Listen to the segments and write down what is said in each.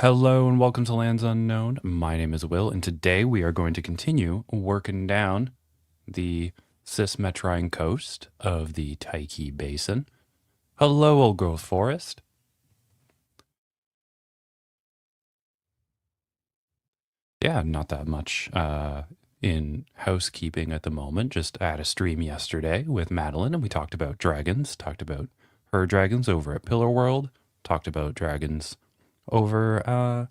Hello and welcome to Lands Unknown. My name is Will, and today we are going to continue working down the cis-Metrine coast of the Tyche Basin. Hello, old growth forest. Yeah, not that much in housekeeping at the moment. Just had a stream yesterday with Madeline, and we talked about dragons, talked about her dragons over at Pillar World, talked about dragons over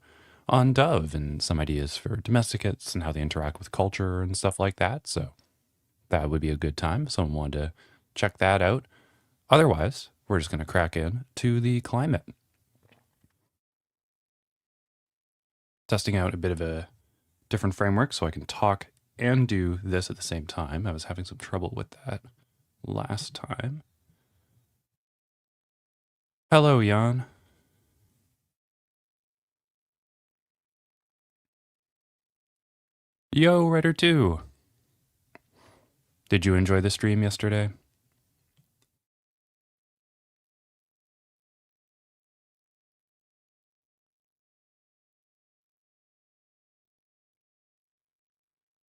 on Dove and some ideas for domesticates and how they interact with culture and stuff like that. So that would be a good time if someone wanted to check that out. Otherwise, we're just going to crack in to the climate. Testing out a bit of a different framework so I can talk and do this at the same time. I was having some trouble with that last time. Hello, Jan. Yo, Writer 2. Did you enjoy the stream yesterday?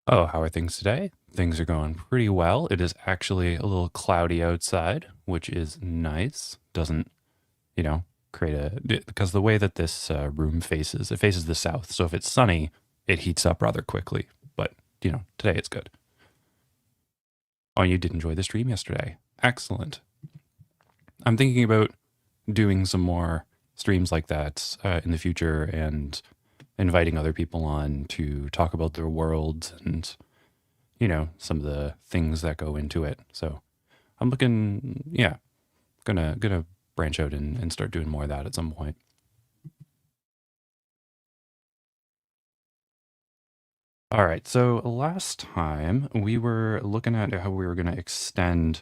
Oh, how are things today? Things are going pretty well. It is actually a little cloudy outside, which is nice. Doesn't, create because the way that this room faces, it faces the south. So if it's sunny, it heats up rather quickly. But, today it's good. Oh, you did enjoy the stream yesterday. Excellent. I'm thinking about doing some more streams like that in the future and inviting other people on to talk about their worlds and some of the things that go into it. So I'm looking, gonna branch out and start doing more of that at some point. All right, so last time we were looking at how we were going to extend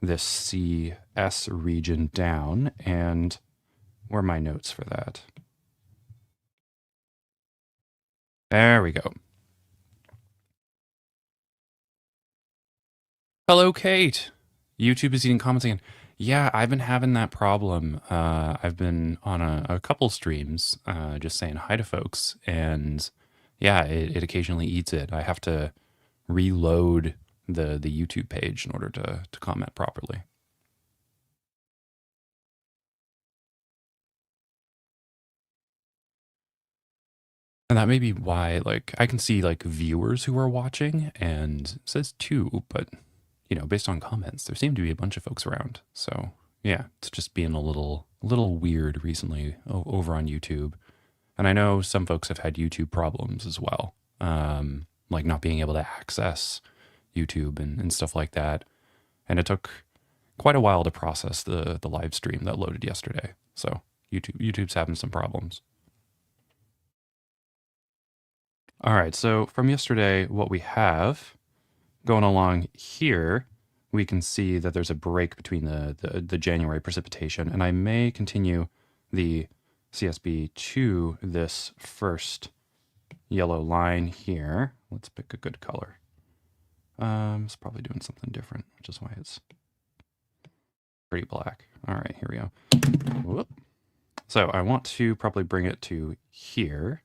this CS region down, and where are my notes for that? There we go. Hello, Kate. YouTube is eating comments again. Yeah, I've been having that problem. I've been on a couple streams just saying hi to folks, and yeah, it occasionally eats it. I have to reload the YouTube page in order to comment properly. And that may be why, like, I can see like viewers who are watching and it says two, but based on comments, there seem to be a bunch of folks around. So yeah, it's just being a little weird recently over on YouTube. And I know some folks have had YouTube problems as well, like not being able to access YouTube and stuff like that. And it took quite a while to process the live stream that loaded yesterday. So YouTube's having some problems. All right, so from yesterday, what we have going along here, we can see that there's a break between the January precipitation, and I may continue the CSB to this first yellow line here. Let's pick a good color. It's probably doing something different, which is why it's pretty black. All right, here we go. Whoop. So I want to probably bring it to here.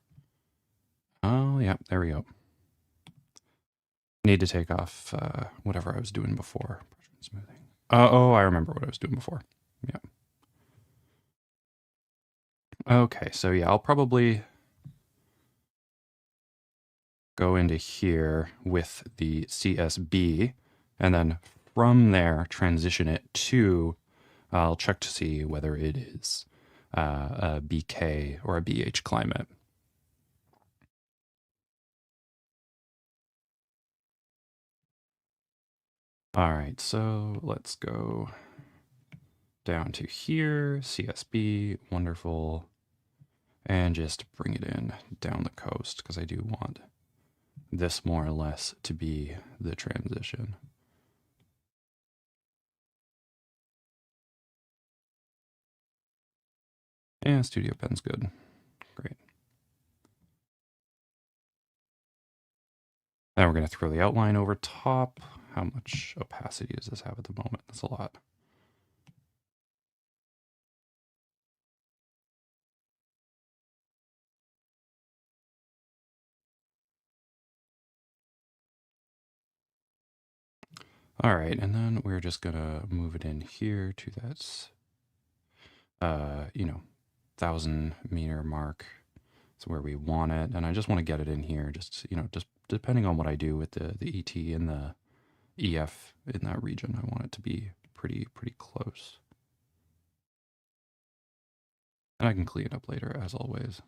Oh, yeah, there we go. Need to take off whatever I was doing before. Smoothing. Oh, I remember what I was doing before. Yeah. Okay, so yeah, I'll probably go into here with the CSB, and then from there transition it to, I'll check to see whether it is a BK or a BH climate. All right, so let's go down to here, CSB, wonderful, and just bring it in down the coast because I do want this more or less to be the transition. Yeah, Studio Pen's good. Great. Now we're going to throw the outline over top. How much opacity does this have at the moment? That's a lot. All right, and then we're just gonna move it in here to that, 1,000 meter mark. It's where we want it, and I just want to get it in here. Just just depending on what I do with the ET and the EF in that region, I want it to be pretty close. And I can clean it up later, as always.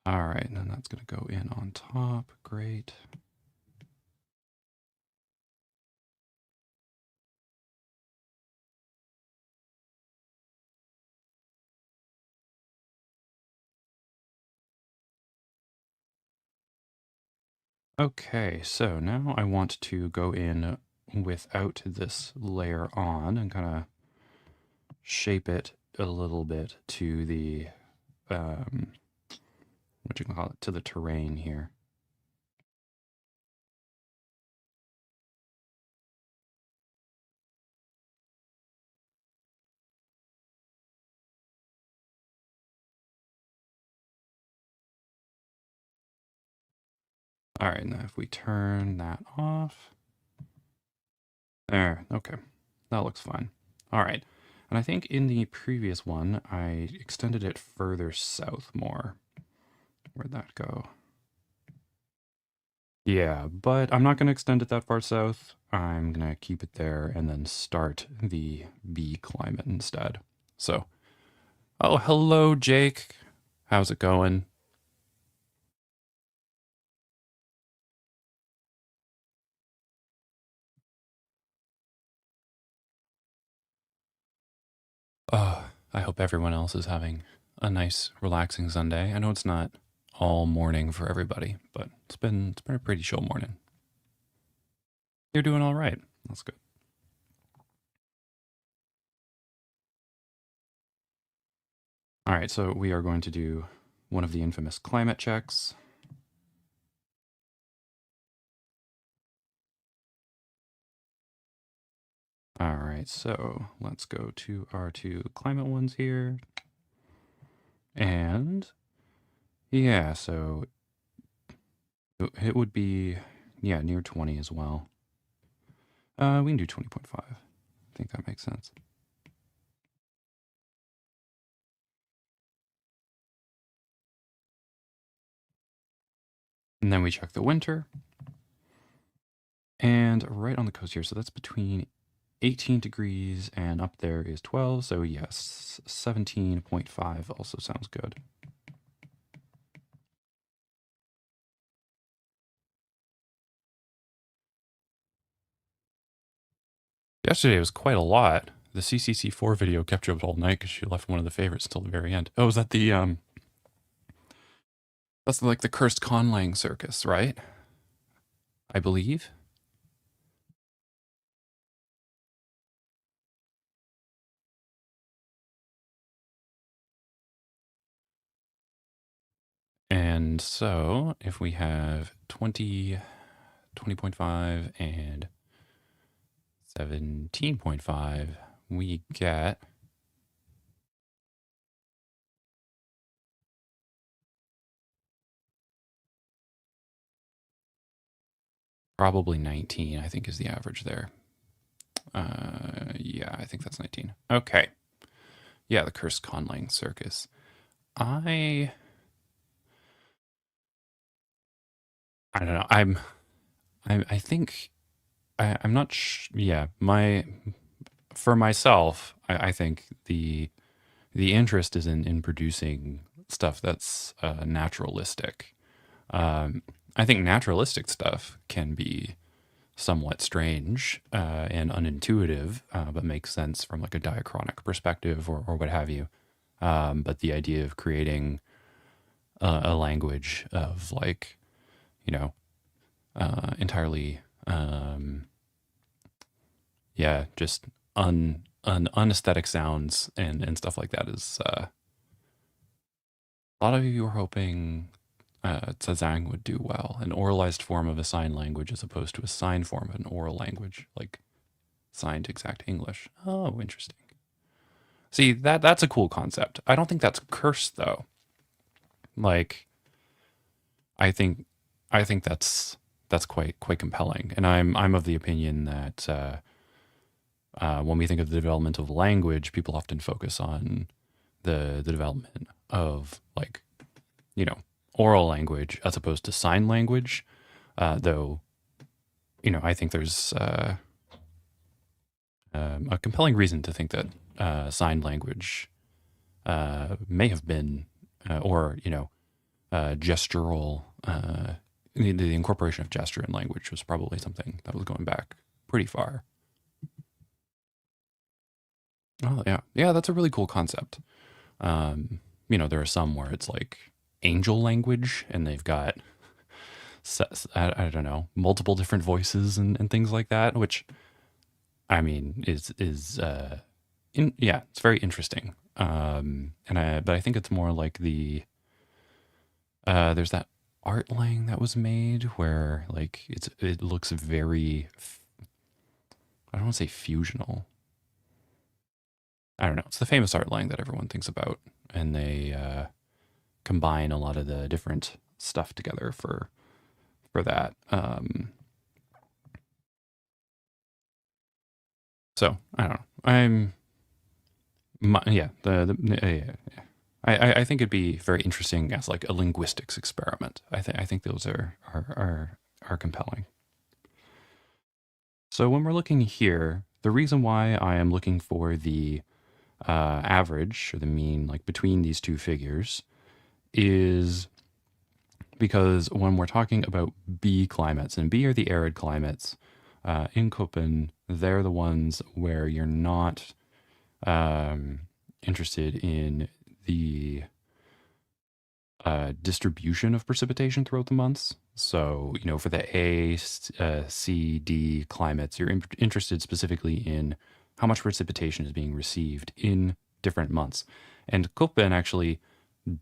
All right, and then that's going to go in on top. Great. Okay, so now I want to go in without this layer on and kind of shape it a little bit to the, what you can call it, to the terrain here. All right, now if we turn that off, there, okay, that looks fine. All right, and I think in the previous one, I extended it further south more. Where'd that go? Yeah, but I'm not going to extend it that far south. I'm going to keep it there and then start the B climate instead. So, oh, hello, Jake. How's it going? I hope everyone else is having a nice, relaxing Sunday. I know it's not all morning for everybody, but it's been a pretty chill morning. You're doing all right. That's good. All right, so we are going to do one of the infamous climate checks. All right, so let's go to our two climate ones here. And yeah, so it would be, yeah, near 20 as well. We can do 20.5. I think that makes sense. And then we check the winter. And right on the coast here, so that's between 18 degrees and up there is 12. So yes, 17.5 also sounds good. Yesterday was quite a lot. The CCC4 video kept you up all night because she left one of the favorites until the very end. Oh, is that that's like the cursed conlang circus, right? I believe. And so if we have 20, 20.5 and 17.5, we get probably 19, I think is the average there. Yeah, I think that's 19. Okay. Yeah, the cursed conlang circus. I don't know. I think I'm not yeah, for myself, I think the interest is in producing stuff that's naturalistic. I think naturalistic stuff can be somewhat strange and unintuitive, but makes sense from like a diachronic perspective or what have you. But the idea of creating a language of like, you know, entirely, yeah, just unaesthetic sounds and stuff like that is a lot of you were hoping Tsazang would do well, an oralized form of a sign language as opposed to a sign form of an oral language, like signed exact English. Oh, interesting. See, that's a cool concept. I don't think that's cursed though. Like, I think I think that's quite compelling, and I'm of the opinion that when we think of the development of language, people often focus on the development of like you know oral language as opposed to sign language. Though I think there's a compelling reason to think that sign language may have been, or gestural. The incorporation of gesture in language was probably something that was going back pretty far. Oh yeah, yeah, that's a really cool concept. There are some where it's like angel language, and they've got I don't know, multiple different voices and things like that, which I mean is yeah, it's very interesting. But I think it's more like there's that art lang that was made where like it looks very I don't want to say fusional. I don't know. It's the famous art lang that everyone thinks about, and they combine a lot of the different stuff together for that. So I don't know. Yeah, yeah. I think it'd be very interesting as like a linguistics experiment. I think those are compelling. So when we're looking here, the reason why I am looking for the average or the mean, like between these two figures, is because when we're talking about B climates, and B are the arid climates, in Köppen, they're the ones where you're not interested in the distribution of precipitation throughout the months. So, for the A, C, D climates, you're interested specifically in how much precipitation is being received in different months. And Köppen actually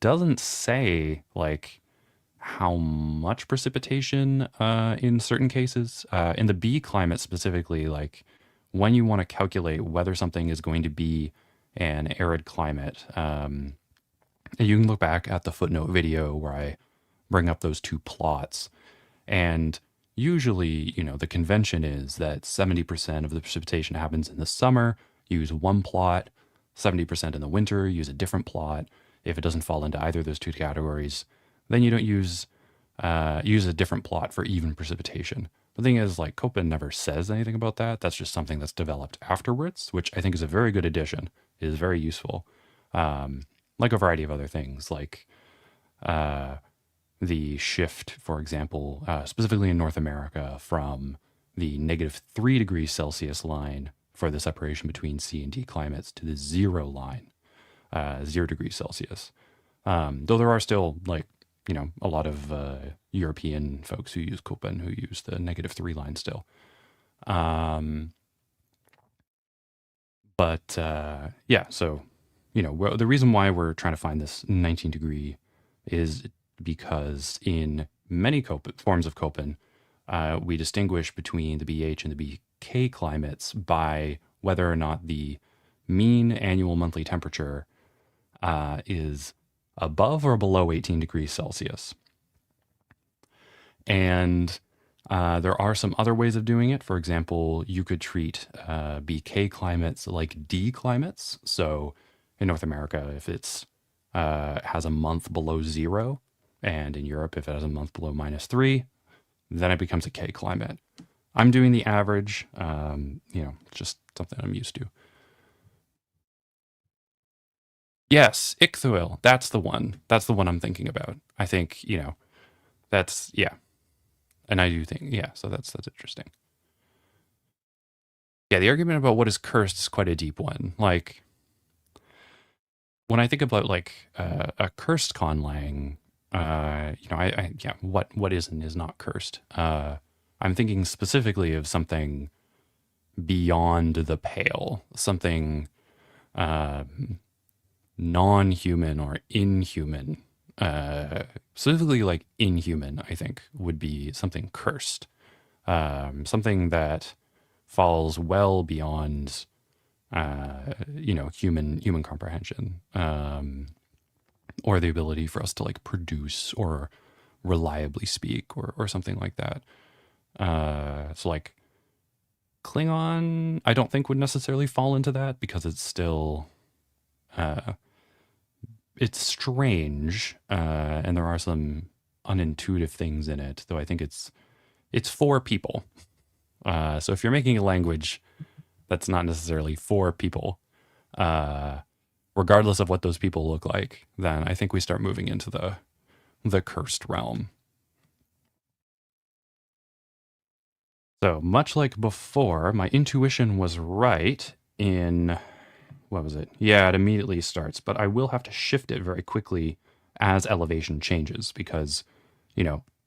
doesn't say like how much precipitation in certain cases. In the B climate specifically, like when you want to calculate whether something is going to be an arid climate, you can look back at the footnote video where I bring up those two plots. And usually, the convention is that 70% of the precipitation happens in the summer, use one plot, 70% in the winter, use a different plot. If it doesn't fall into either of those two categories, then you don't use a different plot for even precipitation. The thing is, like, Köppen never says anything about that. That's just something that's developed afterwards, which I think is a very good addition. It is very useful. Like a variety of other things, like the shift, for example, specifically in North America, from the -3 degrees Celsius line for the separation between C and D climates to the 0 line, 0 degrees Celsius. Though there are still like, a lot of European folks who use Köppen who use the -3 line still. But yeah, so, the reason why we're trying to find this 19-degree is because in many forms of Köppen, we distinguish between the BH and the BK climates by whether or not the mean annual monthly temperature is above or below 18 degrees Celsius. And there are some other ways of doing it. For example, you could treat BK climates like D climates. So in North America, if it's has a month below 0, and in Europe, if it has a month below -3, then it becomes a K climate. I'm doing the average, just something I'm used to. Yes, ichthuil. That's the one. That's the one I'm thinking about. I think, that's, yeah. And I do think, yeah, so that's interesting. Yeah, the argument about what is cursed is quite a deep one. Like, when I think about like a cursed conlang, yeah, what is and is not cursed. I'm thinking specifically of something beyond the pale, something non-human or inhuman. Specifically, like inhuman, I think would be something cursed, something that falls well beyond human comprehension, or the ability for us to like produce or reliably speak or something like that. So like Klingon, I don't think would necessarily fall into that because it's still it's strange, and there are some unintuitive things in it. Though I think it's for people. So if you're making a language that's not necessarily for people, uh, regardless of what those people look like, then I think we start moving into the cursed realm. So much like before, my intuition was right in what was it? Yeah, it immediately starts, but I will have to shift it very quickly as elevation changes because,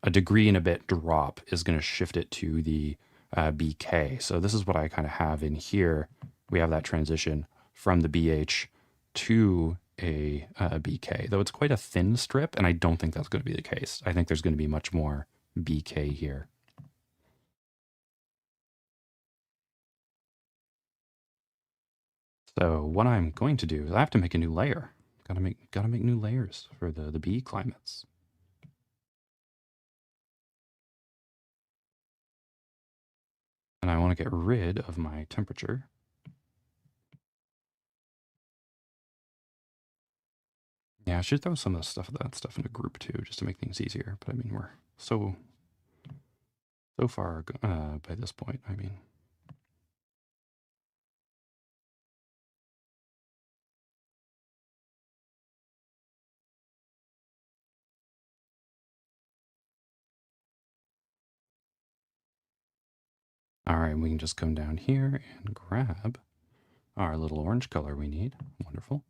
a degree and a bit drop is going to shift it to the BK. So this is what I kind of have in here. We have that transition from the BH to a BK, though it's quite a thin strip, and I don't think that's going to be the case. I think there's going to be much more BK here. So what I'm going to do is I have to make a new layer. Gotta make new layers for the B climates. And I want to get rid of my temperature. Yeah, I should throw some of that stuff into group too, just to make things easier. But I mean, we're so far by this point. I mean, all right, we can just come down here and grab our little orange color we need. Wonderful.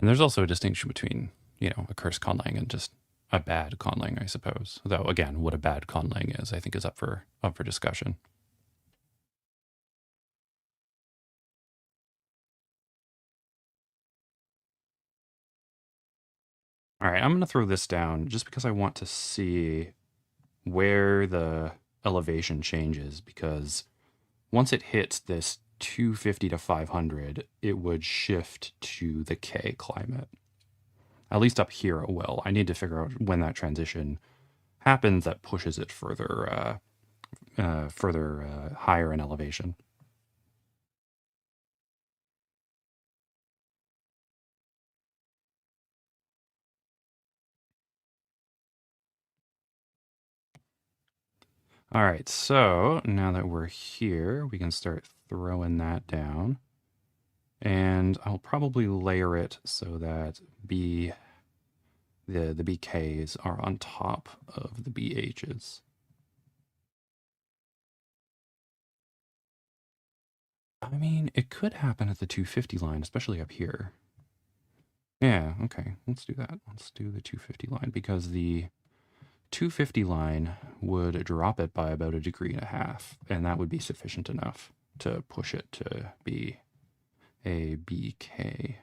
And there's also a distinction between, a cursed conlang and just a bad conlang, I suppose. Though again, what a bad conlang is, I think is up for discussion. All right, I'm going to throw this down just because I want to see where the elevation changes, because once it hits this 250 to 500, it would shift to the K climate. At least up here it will. I need to figure out when that transition happens that pushes it further higher in elevation. All right, so now that we're here, we can start throwing that down. And I'll probably layer it so that the BKs are on top of the BHs. I mean, it could happen at the 250 line, especially up here. Yeah, okay, let's do that. Let's do the 250 line because the 250 line would drop it by about 1.5 degrees, and that would be sufficient enough to push it to be a BK.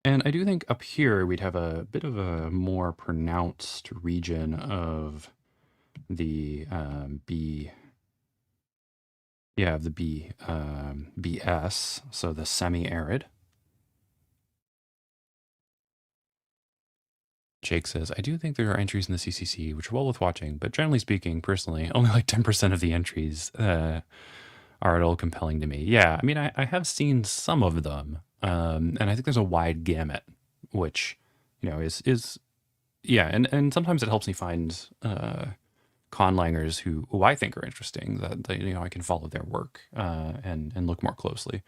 And I do think up here we'd have a bit of a more pronounced region of the B, yeah, of the BS, so the semi-arid. Jake says, I do think there are entries in the CCC which are well worth watching, but generally speaking, personally, only like 10% of the entries are at all compelling to me. Yeah, I mean, I have seen some of them, and I think there's a wide gamut, which, is yeah, and sometimes it helps me find conlangers who I think are interesting that I can follow their work and look more closely.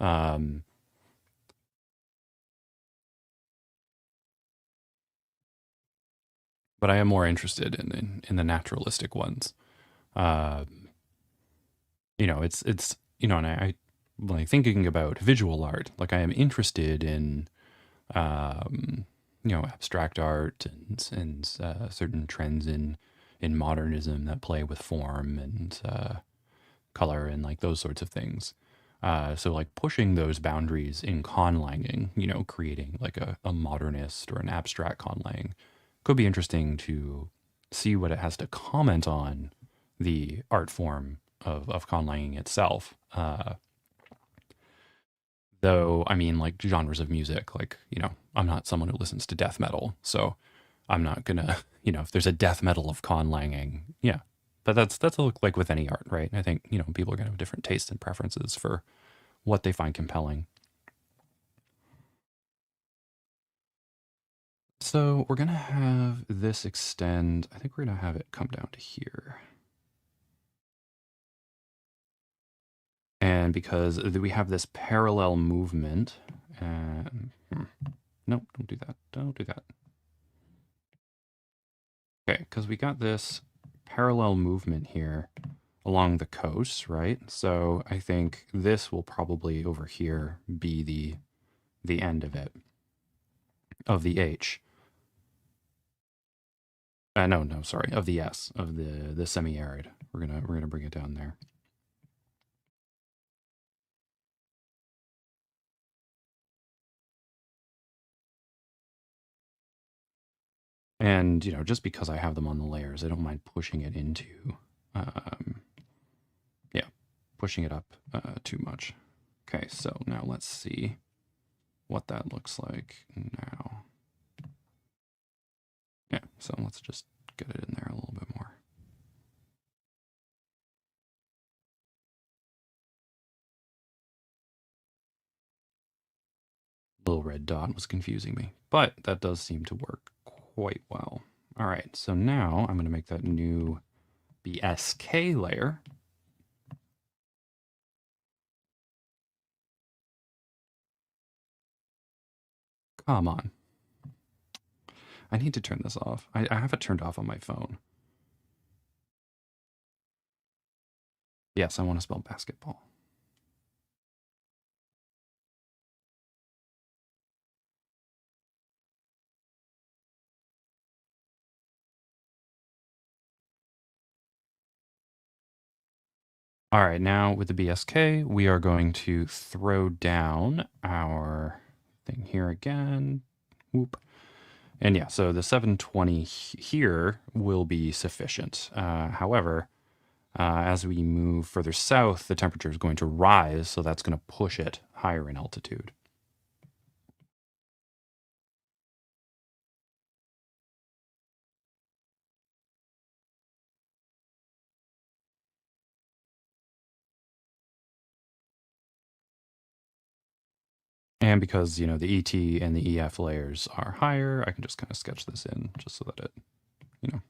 Um, but I am more interested in the naturalistic ones. Uh, it's and I like thinking about visual art. Like I am interested in abstract art and certain trends in modernism that play with form and color and like those sorts of things. So like pushing those boundaries in conlanging, creating like a modernist or an abstract conlang could be interesting to see what it has to comment on the art form of conlanging itself. Though, I mean, like genres of music, like, I'm not someone who listens to death metal. So I'm not gonna, if there's a death metal of conlanging, yeah. But that's like with any art, right? I think, people are gonna have different tastes and preferences for what they find compelling. So we're gonna have this extend. I think we're gonna have it come down to here. And because we have this parallel movement, nope, don't do that. Don't do that. Okay, because we got this parallel movement here along the coast, right? So I think this will probably over here be the end of it, of the H. No, sorry, of the S, of the semi-arid. We're gonna bring it down there. And, just because I have them on the layers, I don't mind pushing it into, um, yeah, pushing it up too much. Okay, so now let's see what that looks like now. Yeah, so let's just get it in there a little bit more. Little red dot was confusing me, but that does seem to work quite well. All right, so now I'm going to make that new BSK layer. Come on. I need to turn this off. I have it turned off on my phone. Yes, I want to spell basketball. All right, now with the BSK, we are going to throw down our thing here again. Whoop. And yeah, so the 720 here will be sufficient. However, as we move further south, the temperature is going to rise, so that's going to push it higher in altitude. And because, the ET and the EF layers are higher, I can just kind of sketch this in just so that it, you know.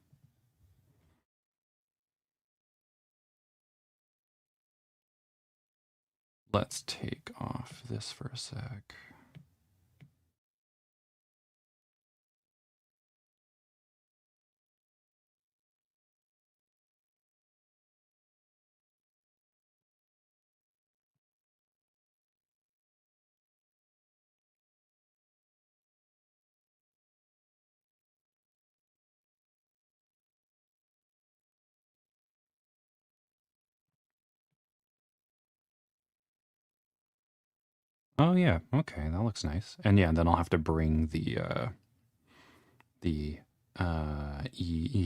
Let's take off this for a sec. Oh yeah, okay, that looks nice. And yeah, then I'll have to bring the E,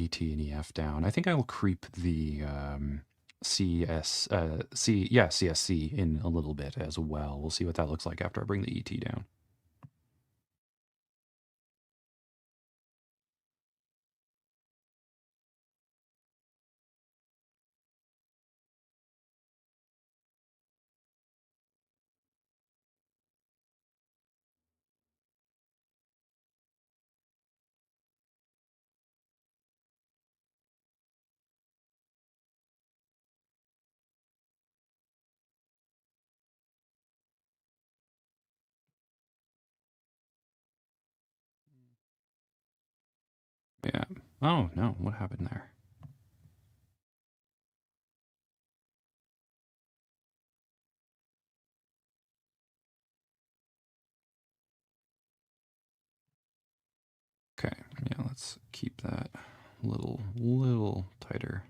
T, and EF down. I think I will creep the CSC in a little bit as well. We'll see what that looks like after I bring the ET down. Yeah. Oh no, what happened there? Okay, yeah, let's keep that little tighter.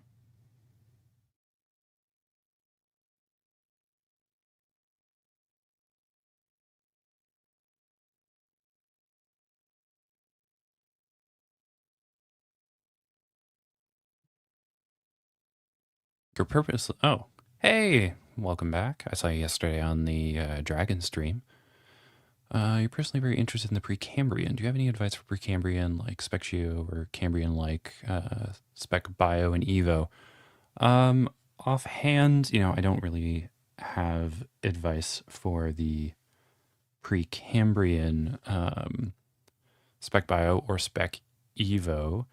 For purpose. Oh, hey, welcome back. I saw you yesterday on the Dragon stream. You're personally very interested in the Precambrian. Do you have any advice for Precambrian, like Spectio or Cambrian, like Spec Bio and Evo? Um, Offhand, I don't really have advice for the Precambrian Spec Bio or Spec Evo.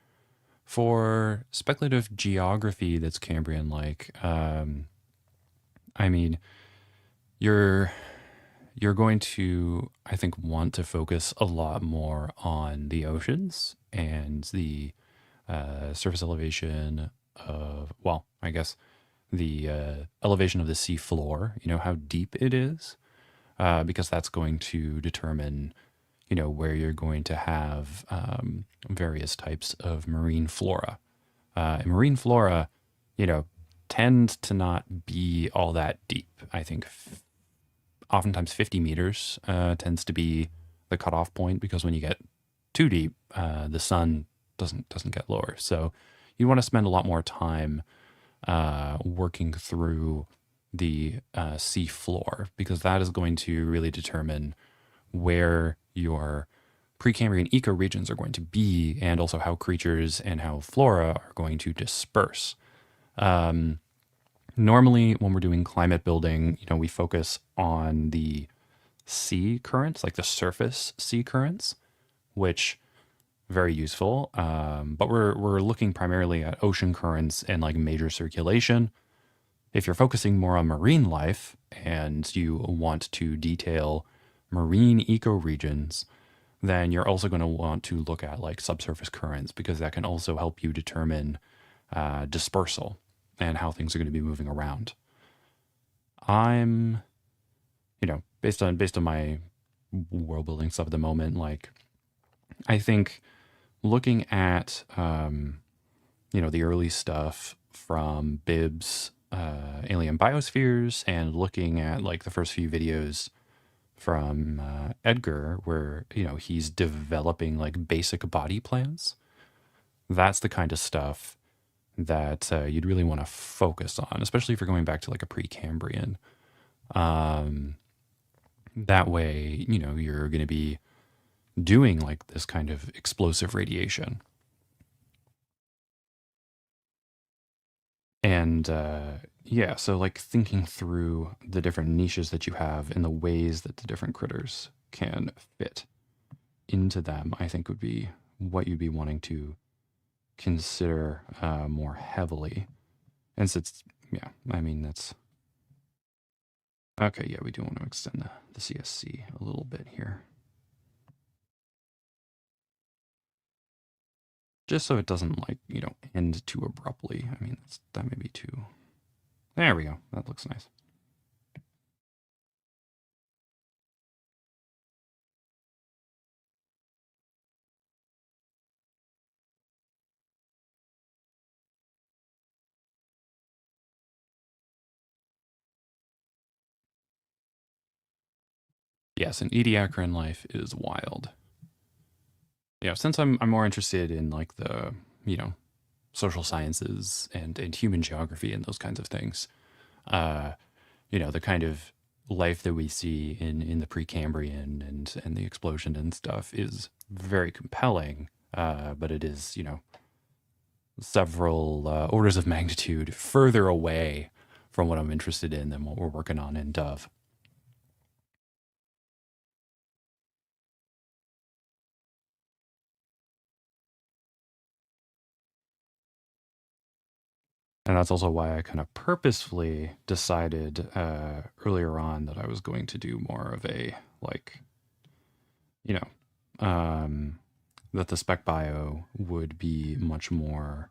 For speculative geography that's Cambrian like, I mean, you're you're going to, I think, want to focus a lot more on the oceans and the surface elevation of, well, I guess the elevation of the sea floor, how deep it is, because that's going to determine, where you're going to have various types of marine flora. And marine flora, you know, tend to not be all that deep. I think oftentimes 50 meters tends to be the cutoff point because when you get too deep, the sun doesn't get lower. So you want to spend a lot more time working through the sea floor because that is going to really determine where your Precambrian ecoregions are going to be and also how creatures and how flora are going to disperse. Normally, when we're doing climate building, we focus on the sea currents, like the surface sea currents, which very useful. But we're looking primarily at ocean currents and like major circulation. If you're focusing more on marine life and you want to detail marine ecoregions, then you're also going to want to look at like subsurface currents because that can also help you determine dispersal and how things are going to be moving around. I'm, based on my world building stuff at the moment, like I think looking at the early stuff from Bibb's Alien Biospheres and looking at like the first few videos from Edgar where he's developing like basic body plans. That's the kind of stuff that you'd really want to focus on, especially if you're going back to like a Precambrian. That way, you're going to be doing like this kind of explosive radiation. And yeah, so like thinking through the different niches that you have and the ways that the different critters can fit into them, I think would be what you'd be wanting to consider more heavily. And so it's, yeah, I mean, that's okay. Yeah, we do want to extend the CSC a little bit here. Just so it doesn't like, end too abruptly. I mean, that may be too. There we go. That looks nice. Yes, an Ediacaran life is wild. Yeah, since I'm more interested in like the, social sciences and human geography and those kinds of things, uh, the kind of life that we see in the Precambrian and the explosion and stuff is very compelling. But it is, several orders of magnitude further away from what I'm interested in than what we're working on in Dove. And that's also why I kind of purposefully decided earlier on that I was going to do more of a, like, you know, that the spec bio would be much more,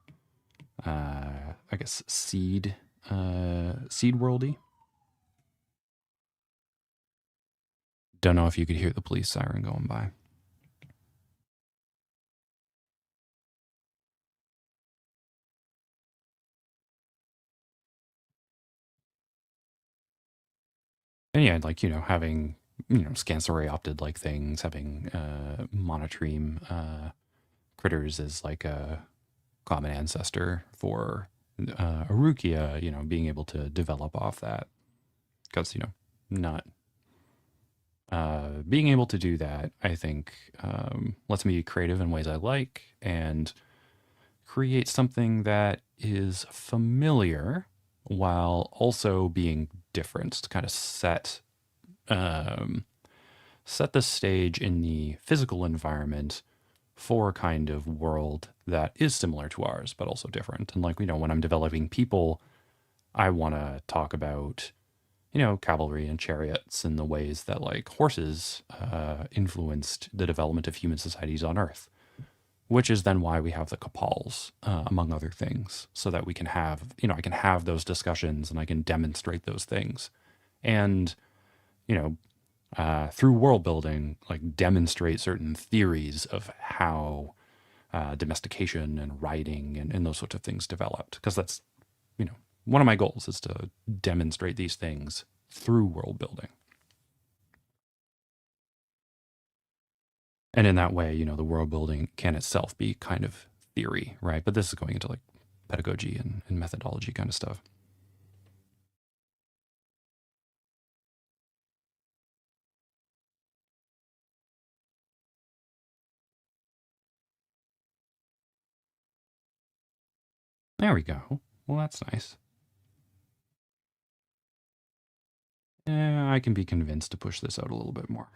I guess, seed worldy. Don't know if you could hear the police siren going by. And yeah, like, having, scansary-opted like things, having monotreme critters as like a common ancestor for Erukia, being able to develop off that. Because, not being able to do that, I think, lets me be creative in ways I like and create something that is familiar while also being different to kind of um, set the stage in the physical environment for a kind of world that is similar to ours, but also different. And like, when I'm developing people, I want to talk about, cavalry and chariots and the ways that like horses influenced the development of human societies on Earth, which is then why we have the Cabals, among other things, so that we can have, I can have those discussions and I can demonstrate those things. And, you know, through world building, like demonstrate certain theories of how domestication and riding and those sorts of things developed. Because that's, one of my goals is to demonstrate these things through world building. And in that way, the world building can itself be kind of theory, right? But this is going into like pedagogy and methodology kind of stuff. There we go. Well, that's nice. I can be convinced to push this out a little bit more.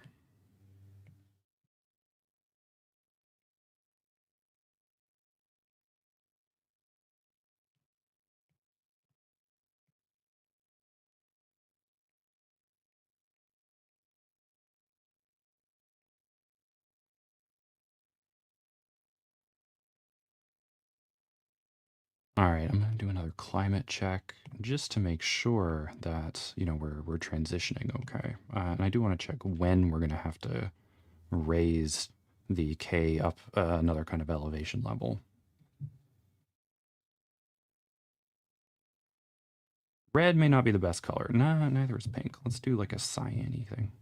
All right, I'm going to do another climate check just to make sure that, we're transitioning okay. And I do want to check when we're going to have to raise the K up another kind of elevation level. Red may not be the best color. Nah, neither is pink. Let's do like a cyan thing.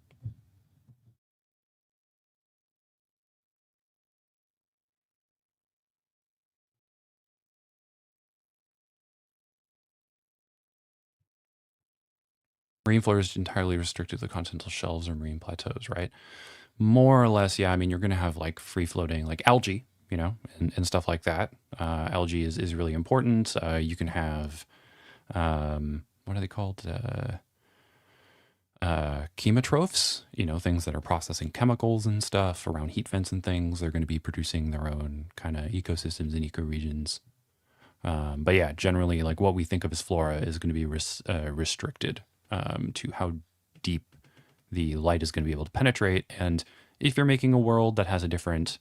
Marine flora is entirely restricted to the continental shelves or marine plateaus, right? More or less, yeah. I mean, you're going to have like free floating, like algae, and stuff like that. Algae is really important. You can have, what are they called? Chemotrophs, things that are processing chemicals and stuff around heat vents and things. They're going to be producing their own kind of ecosystems and ecoregions. But yeah, generally, like what we think of as flora is going to be restricted to how deep the light is going to be able to penetrate. And if you're making a world that has a different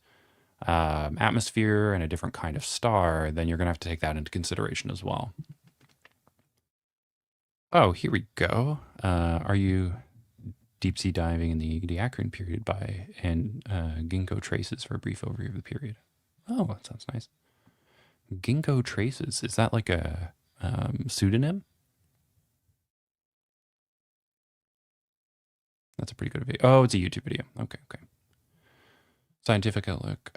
atmosphere and a different kind of star, then you're going to have to take that into consideration as well. Oh, here we go. Are you deep sea diving in the Diacrian period by and Ginkgo traces for a brief overview of the period? Oh, that sounds nice. Ginkgo traces, is that like a pseudonym? That's a pretty good video. Oh, it's a YouTube video. Okay, okay. Scientific outlook.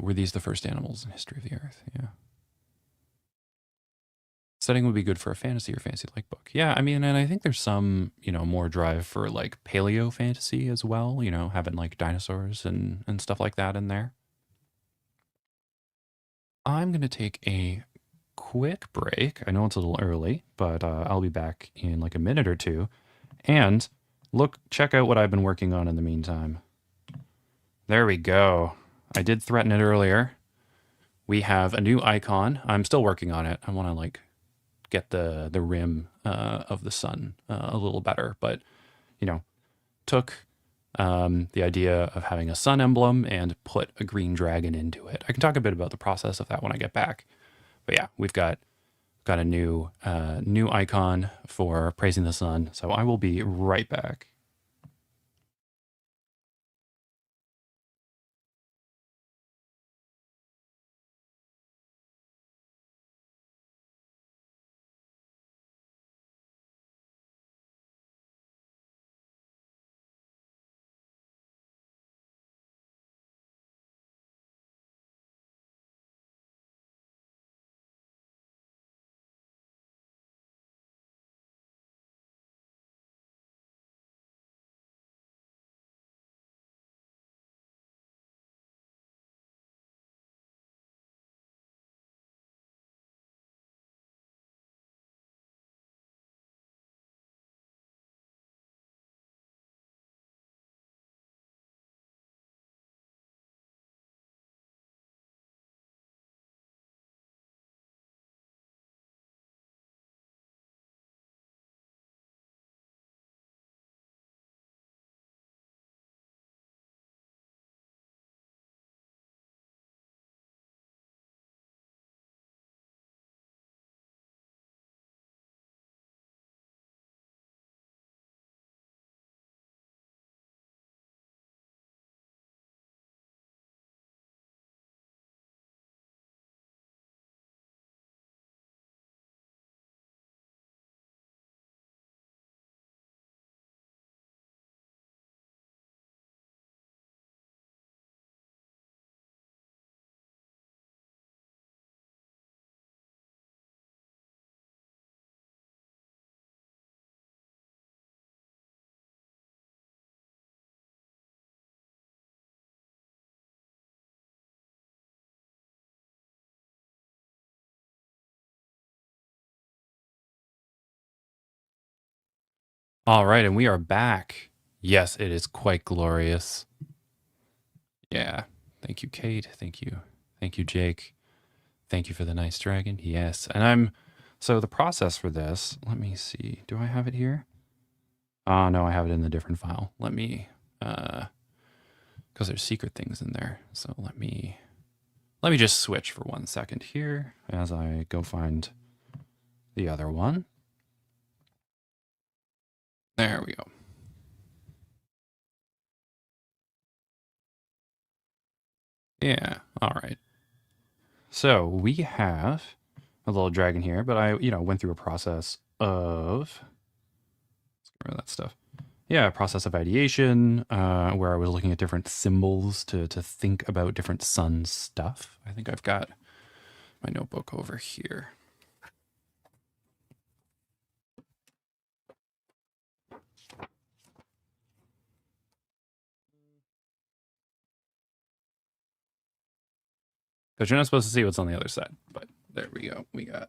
Were these the first animals in history of the Earth? Yeah. Setting would be good for a fantasy or fantasy-like book. Yeah, I mean, and I think there's some, more drive for like paleo fantasy as well. Having like dinosaurs and stuff like that in there. I'm gonna take a quick break. I know it's a little early, but I'll be back in like a minute or two. And check out what I've been working on in the meantime. There we go. I did threaten it earlier. We have a new icon. I'm still working on it. I want to like get the rim of the sun a little better, but took the idea of having a sun emblem and put a green dragon into it. I can talk a bit about the process of that when I get back. But yeah, we've got a new icon for praising the sun. So I will be right back. All right, and we are back. Yes, it is quite glorious. Yeah. Thank you, Kate. Thank you. Thank you, Jake. Thank you for the nice dragon. Yes. And so the process for this, let me see. Do I have it here? Oh, no, I have it in the different file. Let me, because there's secret things in there. So let me just switch for 1 second here as I go find the other one. There we go. Yeah. All right. So we have a little dragon here, but I, went through a process of, let's get rid of that stuff. Yeah, a process of ideation, where I was looking at different symbols to think about different sun stuff. I think I've got my notebook over here. Because you're not supposed to see what's on the other side, but there we go. We got.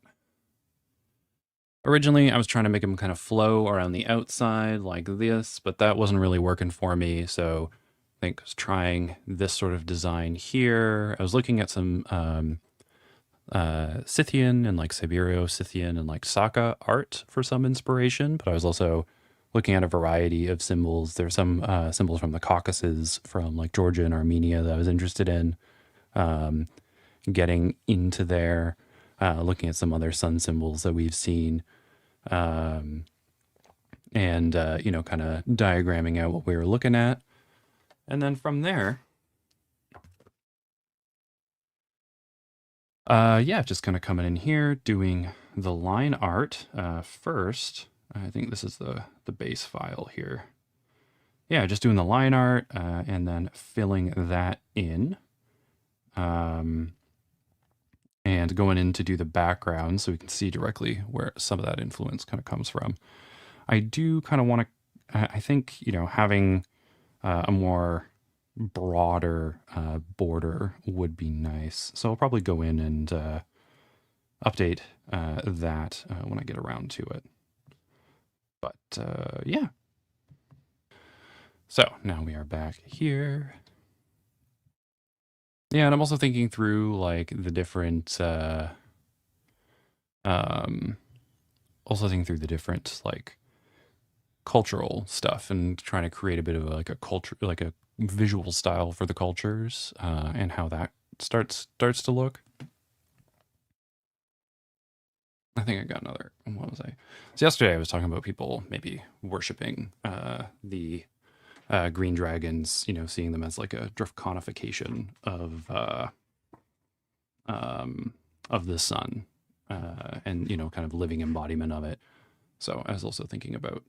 Originally, I was trying to make them kind of flow around the outside like this, but that wasn't really working for me. So I think I was trying this sort of design here. I was looking at some Scythian and like Siberio-Scythian and like Saka art for some inspiration, but I was also looking at a variety of symbols. There's some symbols from the Caucasus, from like Georgia and Armenia that I was interested in getting into there, looking at some other sun symbols that we've seen, and kind of diagramming out what we were looking at. And then from there, yeah, just kind of coming in here, doing the line art first. I think this is the base file here. Yeah, just doing the line art and then filling that in. And going in to do the background so we can see directly where some of that influence kind of comes from. I do kind of want to, I think, having a more broader border would be nice. So I'll probably go in and update that when I get around to it. But yeah. So now we are back here. Yeah, and I'm also thinking through like the different like cultural stuff and trying to create a bit of like a culture, like a visual style for the cultures and how that starts to look. I think I got another. What was I? So yesterday I was talking about people maybe worshiping the green dragons, seeing them as like a draconification of the sun, and kind of living embodiment of it. So I was also thinking about,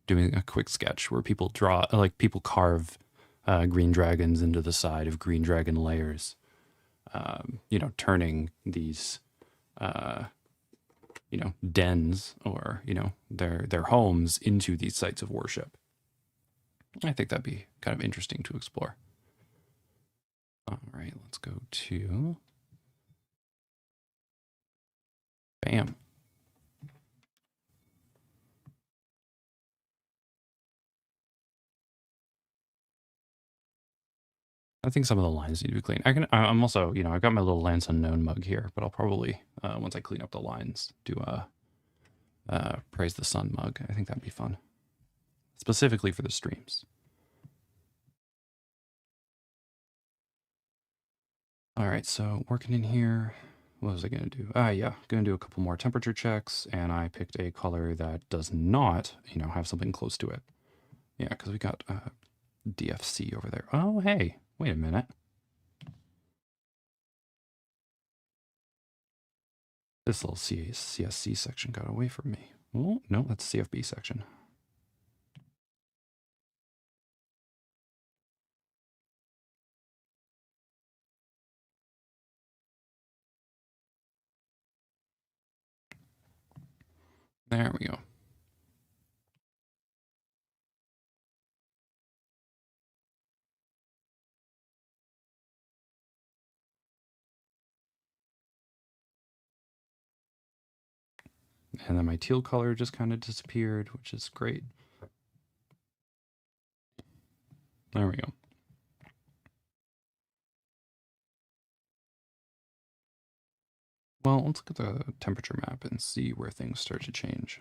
doing a quick sketch where people draw, like people carve green dragons into the side of green dragon layers, turning these, dens or, their homes into these sites of worship. I think that'd be kind of interesting to explore. All right, let's go to, bam. I think some of the lines need to be clean. I'm also, I've got my little Lance Unknown mug here, but I'll probably, once I clean up the lines, do a Praise the Sun mug. I think that'd be fun, specifically for the streams. All right, so working in here, what was I going to do? Yeah, going to do a couple more temperature checks, and I picked a color that does not, have something close to it. Yeah, because we got DFC over there. Oh, hey, wait a minute. This little CSC section got away from me. Oh, no, that's CFB section. There we go. And then my teal color just kind of disappeared, which is great. There we go. Well, let's look at the temperature map and see where things start to change.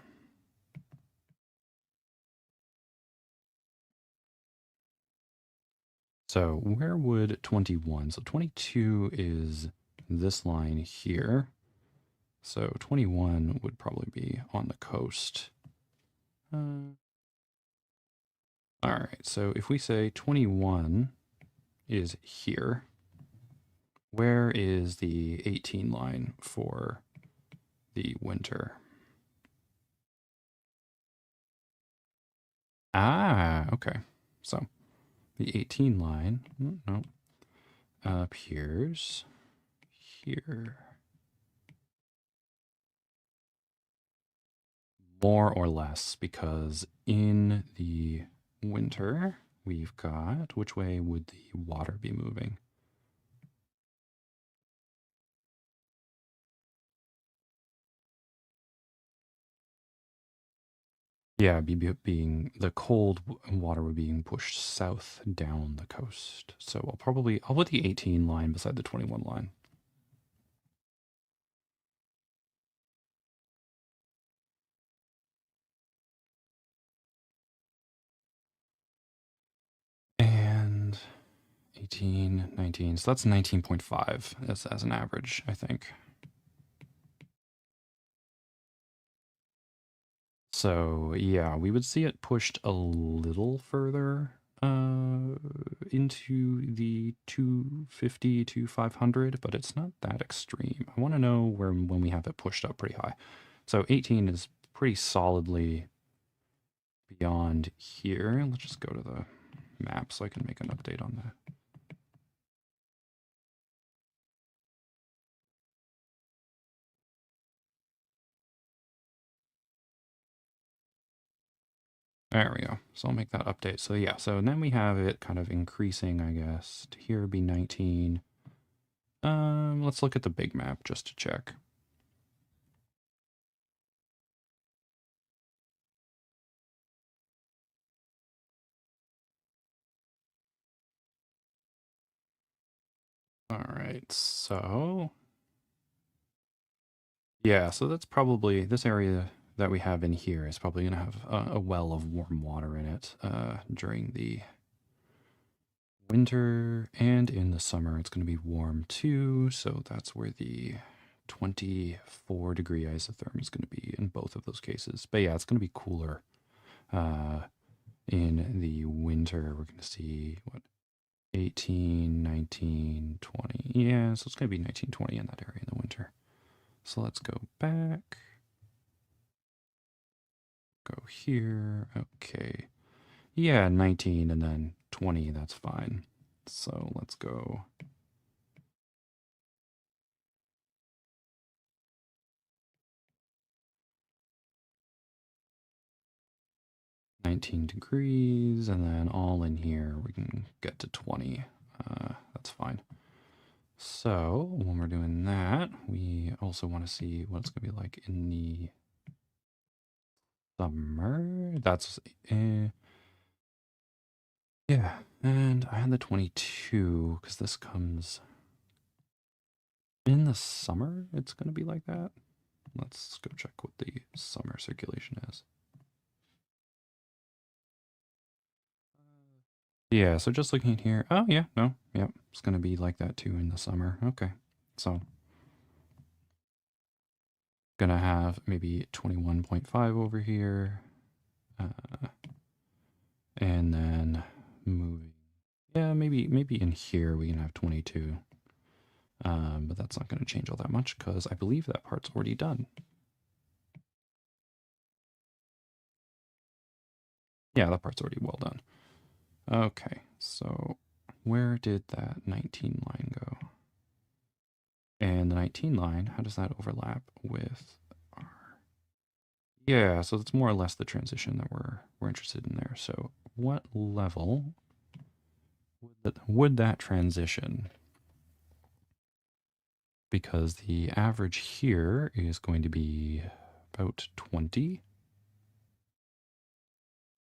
So where would 21? So 22 is this line here. So 21 would probably be on the coast. All right, so if we say 21 is here, where is the 18 line for the winter? Ah, okay. So the 18 line appears here. More or less, because in the winter, we've got, which way would the water be moving? Yeah, being the cold water would be being pushed south down the coast. So I'll put the 18 line beside the 21 line. And 18, 19. So that's 19.5 as an average, I think. So yeah, we would see it pushed a little further into the 250 to 500, but it's not that extreme. I want to know when we have it pushed up pretty high. So 18 is pretty solidly beyond here. Let's just go to the map so I can make an update on that. There we go. So I'll make that update. So yeah, so then we have it kind of increasing, I guess. To here would be 19. Let's look at the big map just to check. All right, so yeah, so that's probably this area that we have in here is probably going to have a well of warm water in it during the winter, and in the summer it's going to be warm too. So that's where the 24-degree isotherm is going to be in both of those cases. But yeah, it's going to be cooler in the winter. We're going to see what 18, 19, 20. Yeah, so it's going to be 19, 20 in that area in the winter. So let's go back. Go here. Okay. Yeah, 19 and then 20. That's fine. So let's go. $19 and then all in here we can get to 20. That's fine. So when we're doing that, we also want to see what it's going to be like in the summer. That's yeah, and I had the 22 because this comes in the summer. It's going to be like that. Let's go check what the summer circulation is. Yeah, so just looking at here. Oh, yeah, no, yep, it's going to be like that too in the summer. Okay, so gonna have maybe 21.5 over here, and then moving. Yeah, maybe in here we can have 22, but that's not going to change all that much because I believe that part's already done. Yeah, that part's already well done. Okay, so where did that 19 line go? And the 19 line, how does that overlap with our... Yeah, so it's more or less the transition that we're interested in there. So what level would that transition? Because the average here is going to be about 20.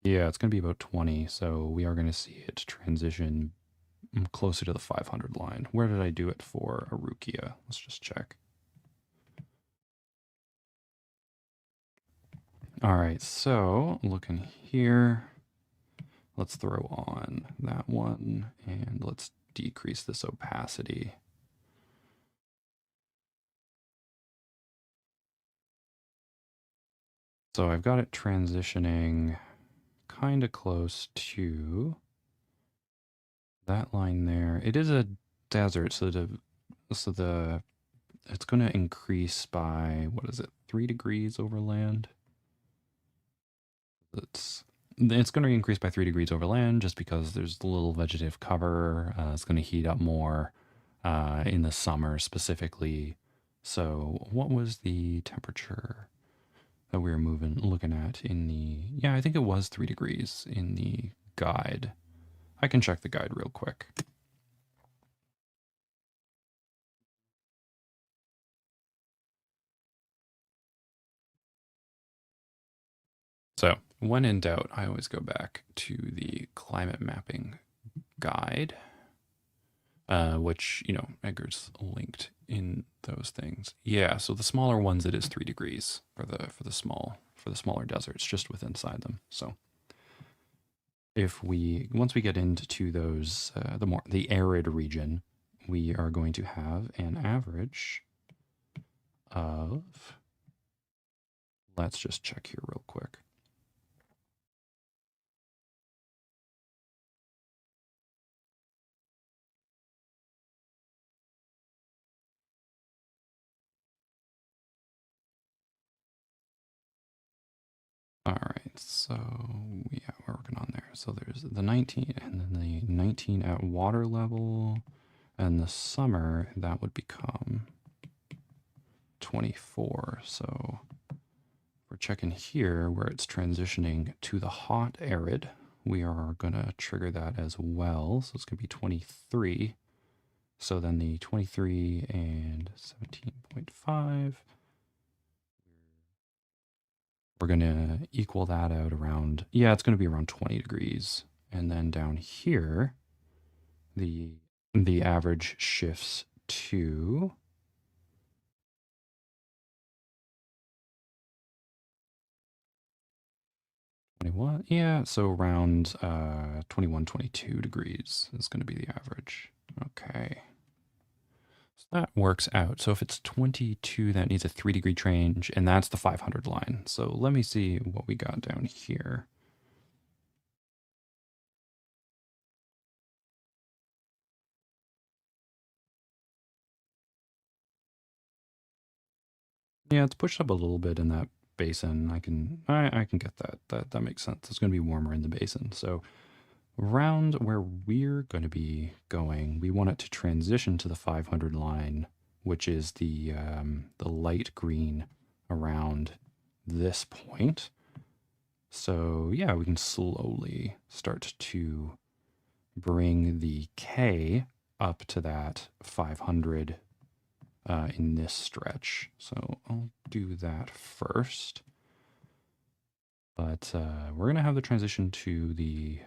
Yeah, it's going to be about 20. So we are going to see it transition closer to the 500 line. Where did I do it for Erukia? Let's just check. All right, so looking here, let's throw on that one and let's decrease this opacity. So I've got it transitioning kind of close to that line there. It is a desert, so it's going to increase by, what is it, 3 degrees over land? It's going to increase by 3 degrees over land just because there's a little vegetative cover. It's going to heat up more in the summer specifically. So what was the temperature that we were looking at in the, yeah, I think it was 3 degrees in the guide. I can check the guide real quick. So when in doubt, I always go back to the climate mapping guide, which, you know, Edgar's linked in those things. Yeah, so the smaller ones, it is 3 degrees for the smaller deserts, just within inside them. So once we get into those, the arid region, we are going to have an average of, let's just check here real quick. All right, so yeah, we're working on there. So there's the 19 and then the 19 at water level, and the summer that would become 24. So we're checking here where it's transitioning to the hot arid. We are going to trigger that as well. So it's going to be 23. So then the 23 and 17.5. We're going to equal that out around, yeah, it's going to be around 20 degrees. And then down here, the average shifts to 21. Yeah, so around 21, 22 degrees is going to be the average. Okay. So that works out. So if it's 22, that needs a 3-degree change, and that's the 500 line. So let me see what we got down here. Yeah, it's pushed up a little bit in that basin. I can get that. That makes sense. It's going to be warmer in the basin. So around where we're going to be going, we want it to transition to the 500 line, which is the light green around this point. So yeah, we can slowly start to bring the K up to that 500 in this stretch. So I'll do that first. But we're going to have the transition to the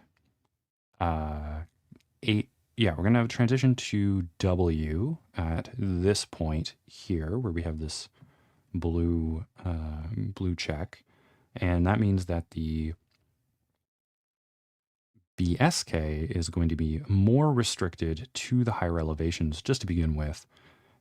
8. Yeah, we're going to have a transition to W at this point here where we have this blue check. And that means that the BSK is going to be more restricted to the higher elevations just to begin with.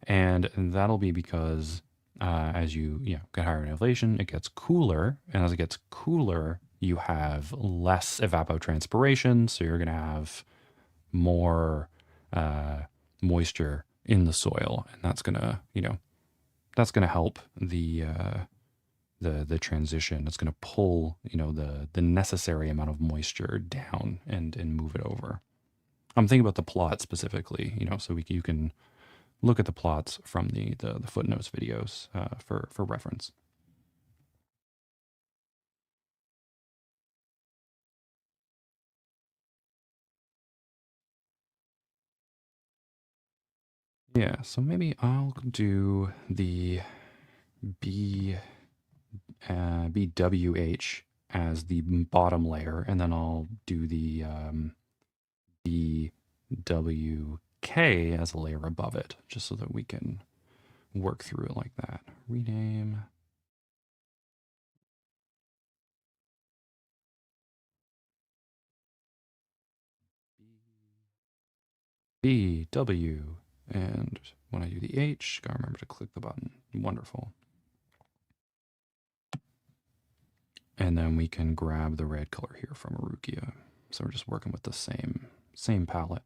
And that'll be because as you get higher in elevation, it gets cooler. And as it gets cooler, you have less evapotranspiration. So you're going to have more moisture in the soil. And that's going to help the transition. It's going to pull, the necessary amount of moisture down and move it over. I'm thinking about the plot specifically, so you can look at the plots from the footnotes videos for reference. Yeah, so maybe I'll do the BSK BWH as the bottom layer, and then I'll do the BWK as a layer above it, just so that we can work through it like that. Rename. BW. And when I do the H, gotta remember to click the button. Wonderful. And then we can grab the red color here from Erukia. So we're just working with the same palette.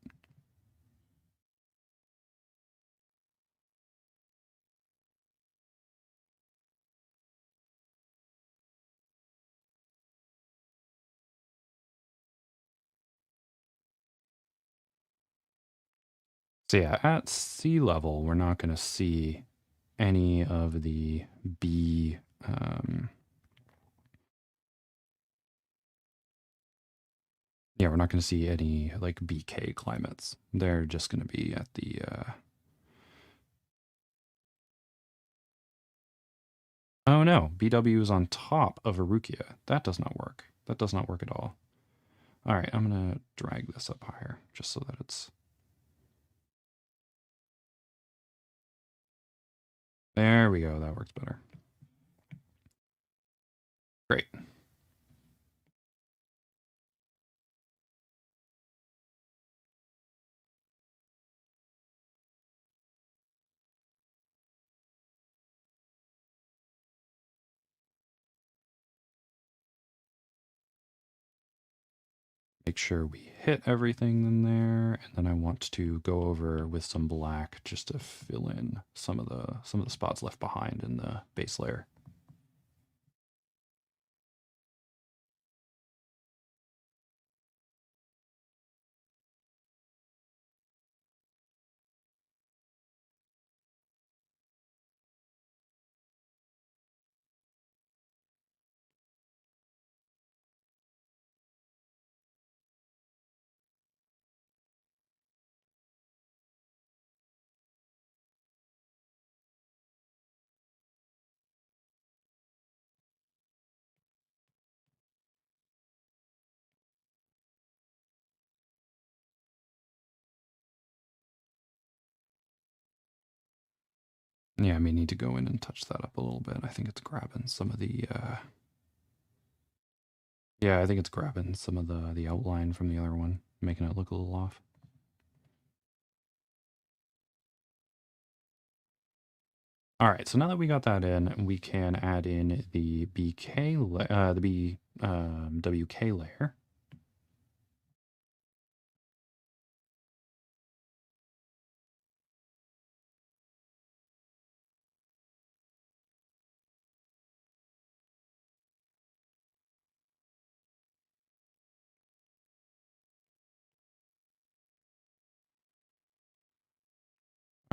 So yeah, at sea level, we're not going to see any of the B. Yeah, we're not going to see any like BK climates. They're just going to be at the. Oh no, BW is on top of Erukia. That does not work. That does not work at all. All right, I'm going to drag this up higher just so that it's. There we go. That works better. Great. Make sure we hit everything in there, and then I want to go over with some black just to fill in some of the spots left behind in the base layer. Yeah, I may need to go in and touch that up a little bit. I think it's grabbing some of the yeah, I think it's grabbing some of the outline from the other one, making it look a little off. All right, so now that we got that in, we can add in the WK layer.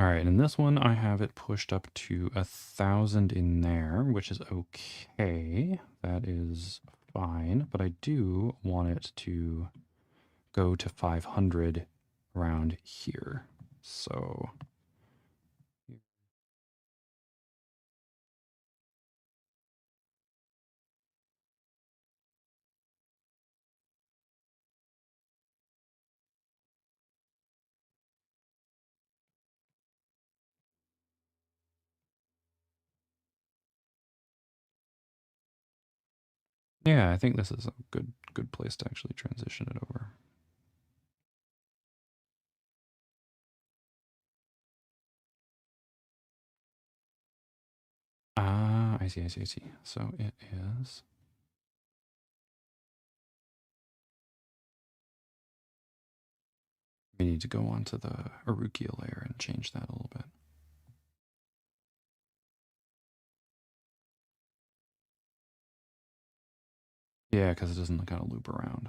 All right, and this one I have it pushed up to 1,000 in there, which is okay. That is fine, but I do want it to go to 500 around here. So yeah, I think this is a good place to actually transition it over. Ah, I see. So it is. We need to go onto the Erukia layer and change that a little bit. Yeah, because it doesn't kind of loop around.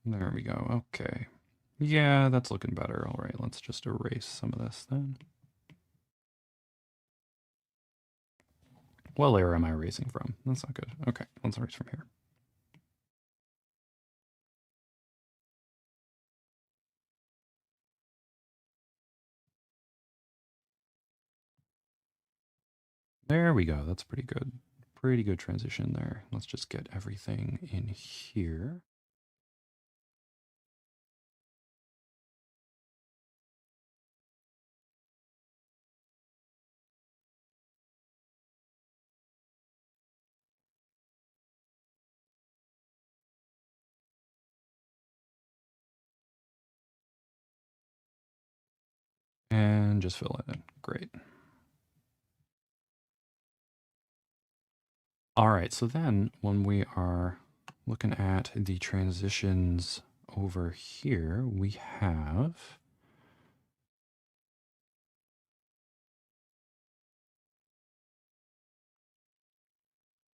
There we go. Okay. Yeah, that's looking better. All right, let's just erase some of this then. What layer am I erasing from? That's not good. Okay, let's erase from here. There we go. That's pretty good. Pretty good transition there. Let's just get everything in here. And just fill it in. Great. All right, so then when we are looking at the transitions over here, we have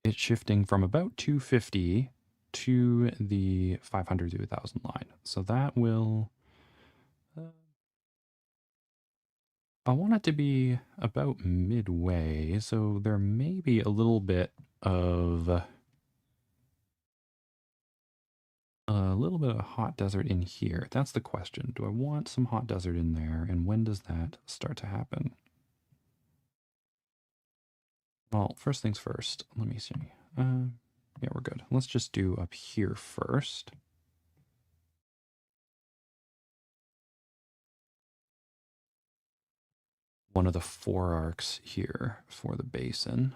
it shifting from about 250 to the 500 to 1000 line. So that will, I want it to be about midway. So there may be a little bit of hot desert in here. That's the question. Do I want some hot desert in there? And when does that start to happen? Well, first things first. Let me see. Yeah, we're good. Let's just do up here first. One of the 4 arcs here for the basin.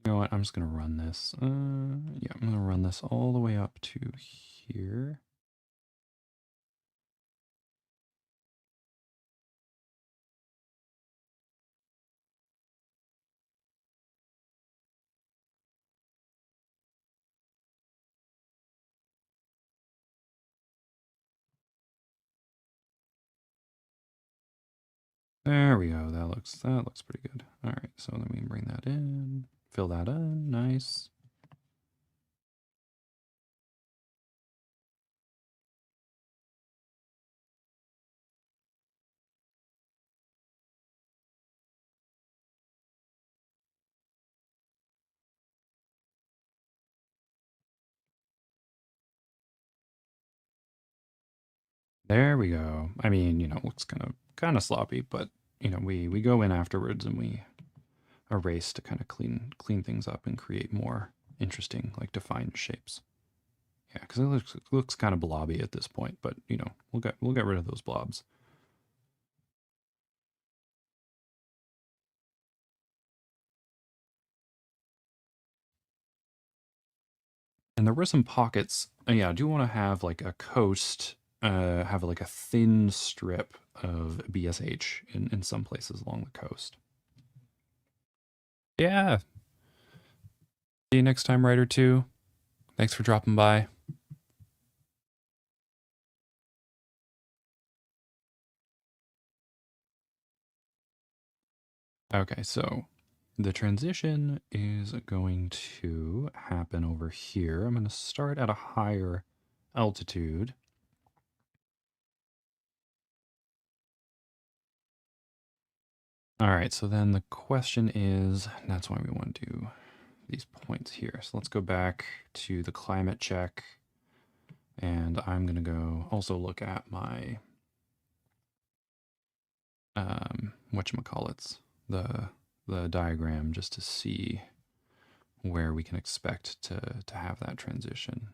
You know what? I'm just going to run this. Yeah, I'm going to run this all the way up to here. There we go. That looks pretty good. All right, so let me bring that in, fill that in, nice. There we go. I mean, looks kind of sloppy, but we go in afterwards and we erase to kind of clean things up and create more interesting, like defined shapes. Yeah, because it looks kind of blobby at this point, but we'll get rid of those blobs. And there were some pockets. Yeah, I do want to have like a coast, have like a thin strip of BSH in some places along the coast. Yeah. See you next time, Writer 2. Thanks for dropping by. Okay, so the transition is going to happen over here. I'm going to start at a higher altitude. All right, so then the question is, that's why we want to do these points here. So let's go back to the climate check. And I'm going to go also look at my, whatchamacallits, the diagram just to see where we can expect to have that transition.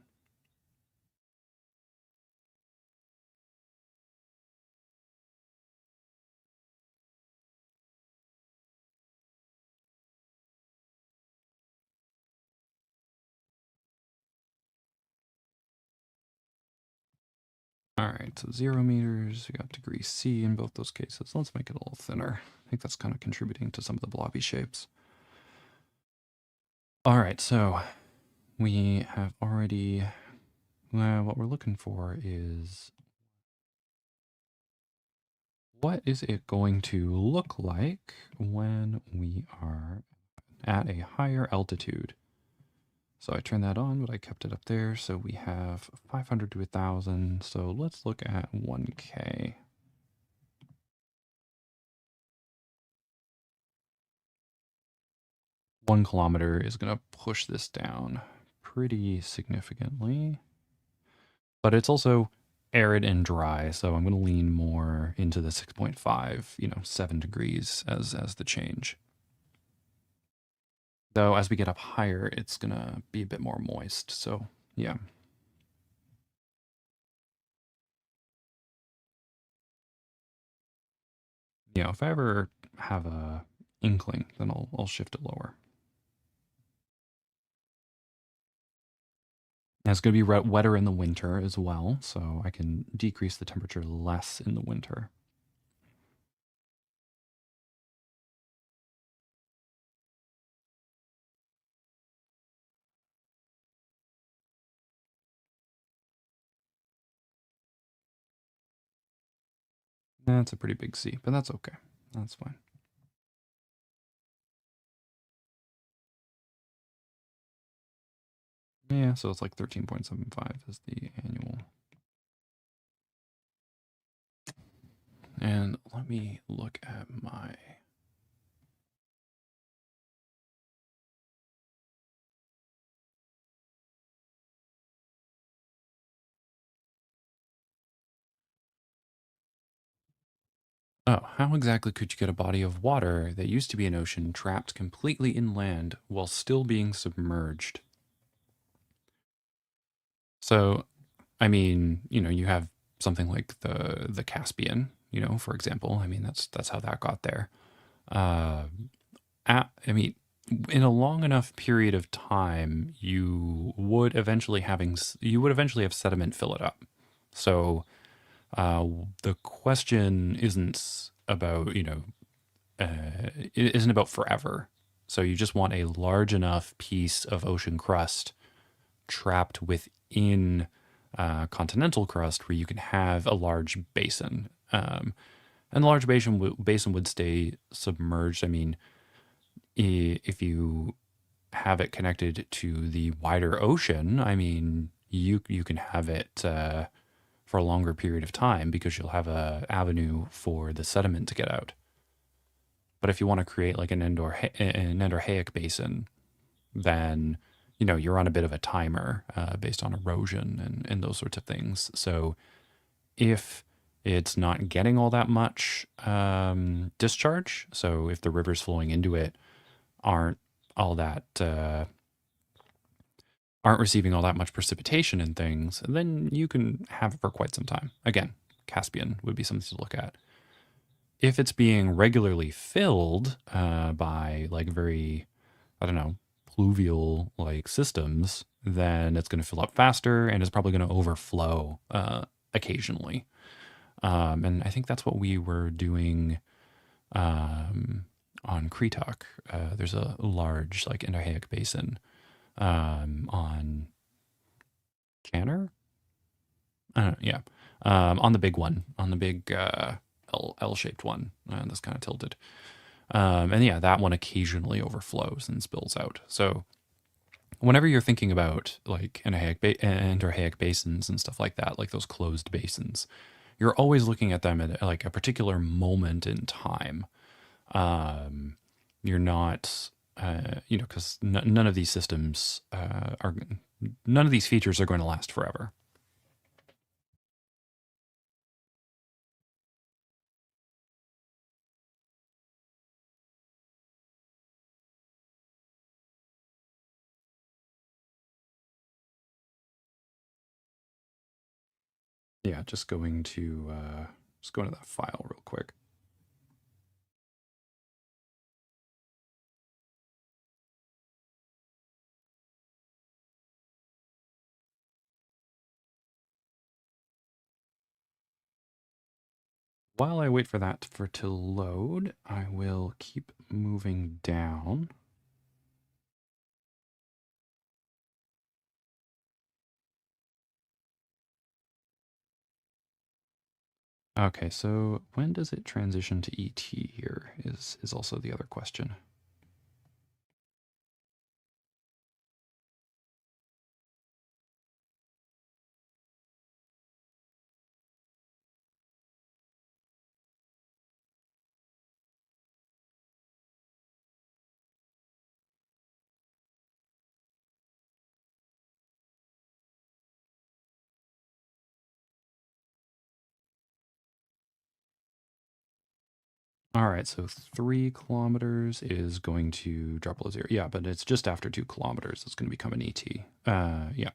All right, so 0 meters, we got degree C in both those cases. Let's make it a little thinner. I think that's kind of contributing to some of the blobby shapes. All right, so we have already, what we're looking for is what is it going to look like when we are at a higher altitude? So I turned that on, but I kept it up there. So we have 500 to 1,000. So let's look at 1K. 1 kilometer is going to push this down pretty significantly. But it's also arid and dry, so I'm going to lean more into the 6.5, 7 degrees as the change. Though as we get up higher, it's going to be a bit more moist. So, yeah. If I ever have a inkling, then I'll shift it lower. And it's going to be wetter in the winter as well, so I can decrease the temperature less in the winter. That's a pretty big C, but that's okay. That's fine. Yeah, so it's like 13.75 is the annual. And let me look at my... Oh, how exactly could you get a body of water that used to be an ocean trapped completely inland while still being submerged? So, I mean, you have something like the Caspian, for example. I mean, that's how that got there. Uh, I mean, in a long enough period of time, you would eventually have sediment fill it up. So the question isn't about it isn't about forever. So you just want a large enough piece of ocean crust trapped within continental crust where you can have a large basin. And the large basin would stay submerged. I mean, if you have it connected to the wider ocean, I mean, you can have it for a longer period of time because you'll have a avenue for the sediment to get out. But if you want to create like an endorheic basin, then you're on a bit of a timer based on erosion and those sorts of things. So if it's not getting all that much discharge, so if the rivers flowing into it aren't all that aren't receiving all that much precipitation and things, then you can have it for quite some time. Again, Caspian would be something to look at. If it's being regularly filled by like very, I don't know, pluvial like systems, then it's going to fill up faster and it's probably going to overflow occasionally. And I think that's what we were doing on Kretok. There's a large like endorheic basin on Canner. Yeah, on the big one, on the big L-shaped one that's kind of tilted. And yeah, that one occasionally overflows and spills out. So whenever you're thinking about like endorheic basins and stuff like that, like those closed basins, you're always looking at them at like a particular moment in time. You're not, because none of these systems none of these features are going to last forever. Yeah, just going to that file real quick. While I wait for that to load, I will keep moving down. Okay, so when does it transition to ET here is also the other question. All right, so 3 kilometers is going to drop below zero. Yeah, but it's just after 2 kilometers. It's going to become an ET. Yeah.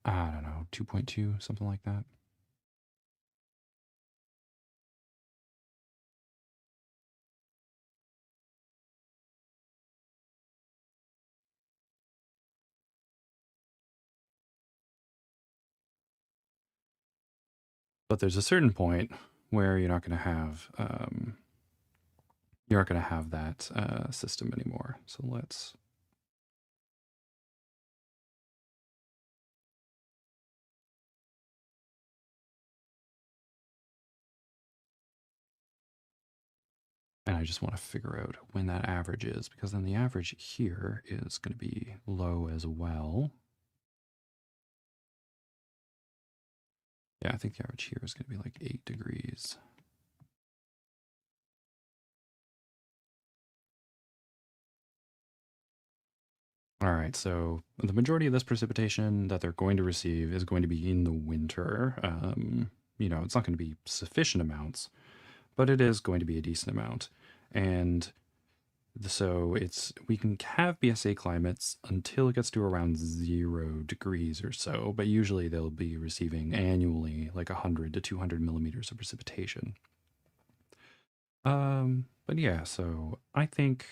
I don't know, 2.2, something like that. But there's a certain point where you're not going to have that system anymore. So let's. And I just want to figure out when that average is, because then the average here is going to be low as well. Yeah, I think the average here is going to be like 8 degrees. All right, so the majority of this precipitation that they're going to receive is going to be in the winter. It's not going to be sufficient amounts, but it is going to be a decent amount. And so we can have BSA climates until it gets to around 0 degrees or so, but usually they'll be receiving annually like 100 to 200 millimeters of precipitation. But yeah, so I think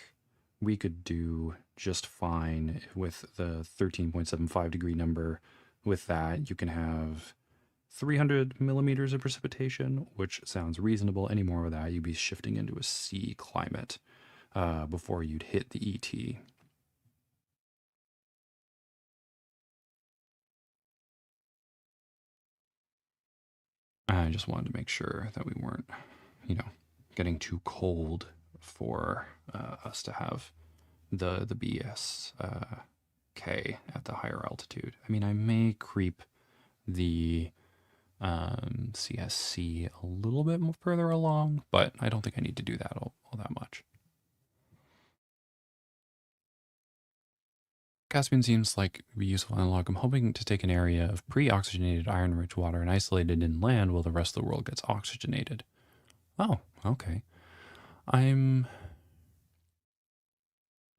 we could do just fine with the 13.75 degree number. With that, you can have 300 millimeters of precipitation, which sounds reasonable. Any more of that, you'd be shifting into a C climate before you'd hit the ET. I just wanted to make sure that we weren't, you know, getting too cold for us to have the BS K at the higher altitude. I mean, I may creep the CSC a little bit more further along, but I don't think I need to do that all that much. Caspian seems like it would be useful analog. I'm hoping to take an area of pre-oxygenated iron-rich water and isolate it inland while the rest of the world gets oxygenated. Oh, okay. I'm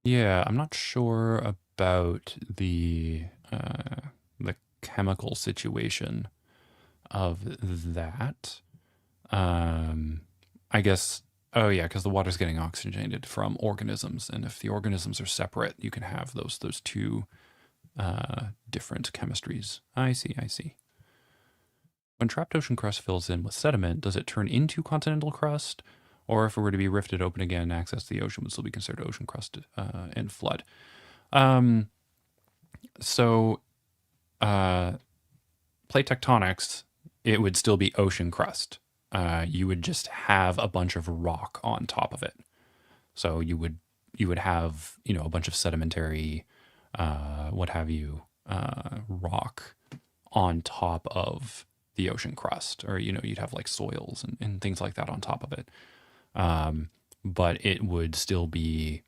Yeah, I'm not sure about the chemical situation of that. Um, I guess. Oh yeah, because the water's getting oxygenated from organisms, and if the organisms are separate, you can have those two different chemistries. I see. I see. When trapped ocean crust fills in with sediment, does it turn into continental crust? Or if it were to be rifted open again, access to the ocean would still be considered ocean crust and flood. Um, so, uh, plate tectonics, it would still be ocean crust. You would just have a bunch of rock on top of it. So you would have a bunch of sedimentary, what have you, rock on top of the ocean crust, or you'd have like soils and things like that on top of it. Um, but it would still be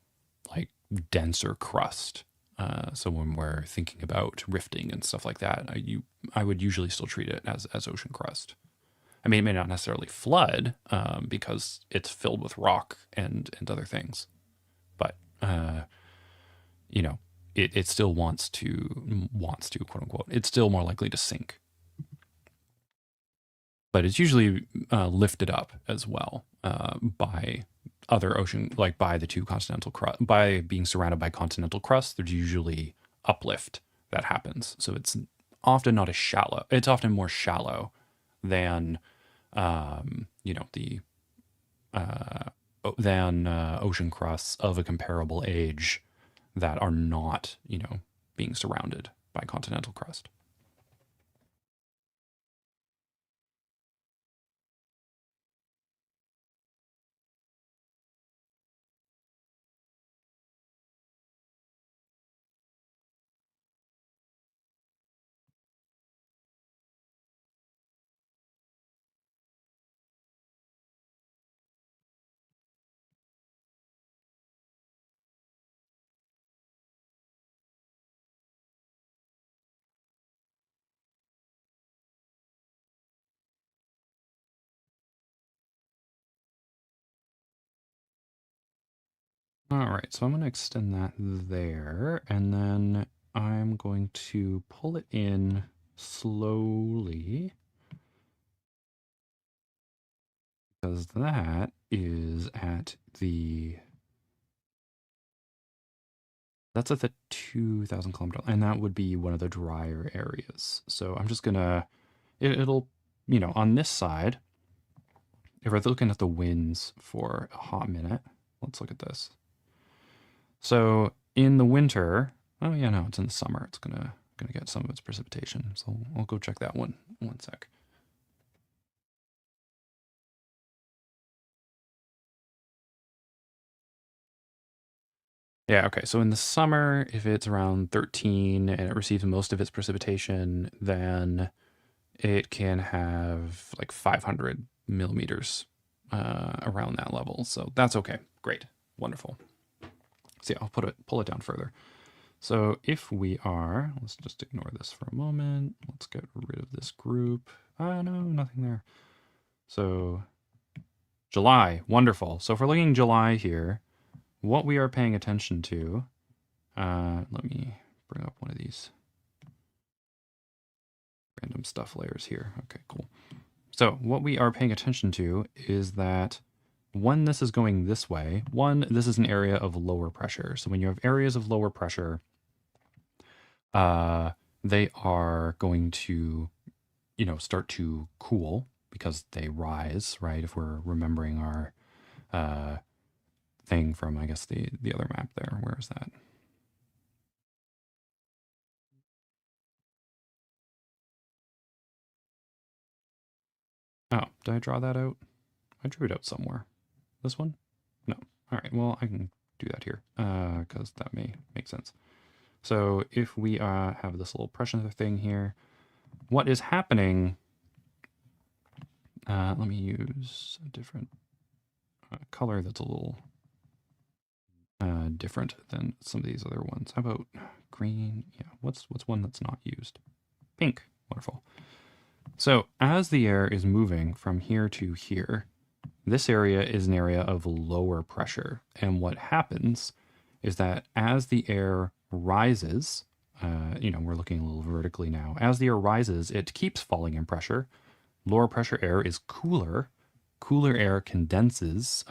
like denser crust. So when we're thinking about rifting and stuff like that, I would usually still treat it as ocean crust. I mean, it may not necessarily flood because it's filled with rock and other things, but you know, it still wants to quote unquote. It's still more likely to sink, but it's usually lifted up as well by other ocean, like by the two continental crust. By being surrounded by continental crust, there's usually uplift that happens. So it's often not as shallow. It's often more shallow than the ocean crusts of a comparable age that are not being surrounded by continental crust. All right, so I'm going to extend that there, and then I'm going to pull it in slowly because that is at the that's at the 2,000 kilometer, and that would be one of the drier areas. So I'm just gonna it'll on this side, if we're looking at the winds for a hot minute, let's look at this. So in the winter, oh yeah, no, it's in the summer. It's gonna get some of its precipitation. So I'll go check that one sec. Yeah, okay. So in the summer, if it's around 13 and it receives most of its precipitation, then it can have like 500 millimeters around that level. So that's okay. Great. Wonderful. So yeah, I'll pull it down further. So if we are, let's just ignore this for a moment. Let's get rid of this group. No, nothing there. So July, wonderful. So if we're looking July here, what we are paying attention to, let me bring up one of these random stuff layers here. Okay, cool. So what we are paying attention to is that when this is going this way, this is an area of lower pressure. So when you have areas of lower pressure, they are going to, start to cool because they rise, right? If we're remembering our thing from, I guess, the other map there. Where is that? Oh, did I draw that out? I drew it out somewhere. This one? No. All right, well, I can do that here because that may make sense. So if we have this little pressure thing here, what is happening, let me use a different color that's a little different than some of these other ones. How about green? Yeah, what's one that's not used? Pink. Wonderful. So as the air is moving from here to here, this area is an area of lower pressure. And what happens is that as the air rises, we're looking a little vertically now. As the air rises, it keeps falling in pressure. Lower pressure air is cooler. Cooler air condenses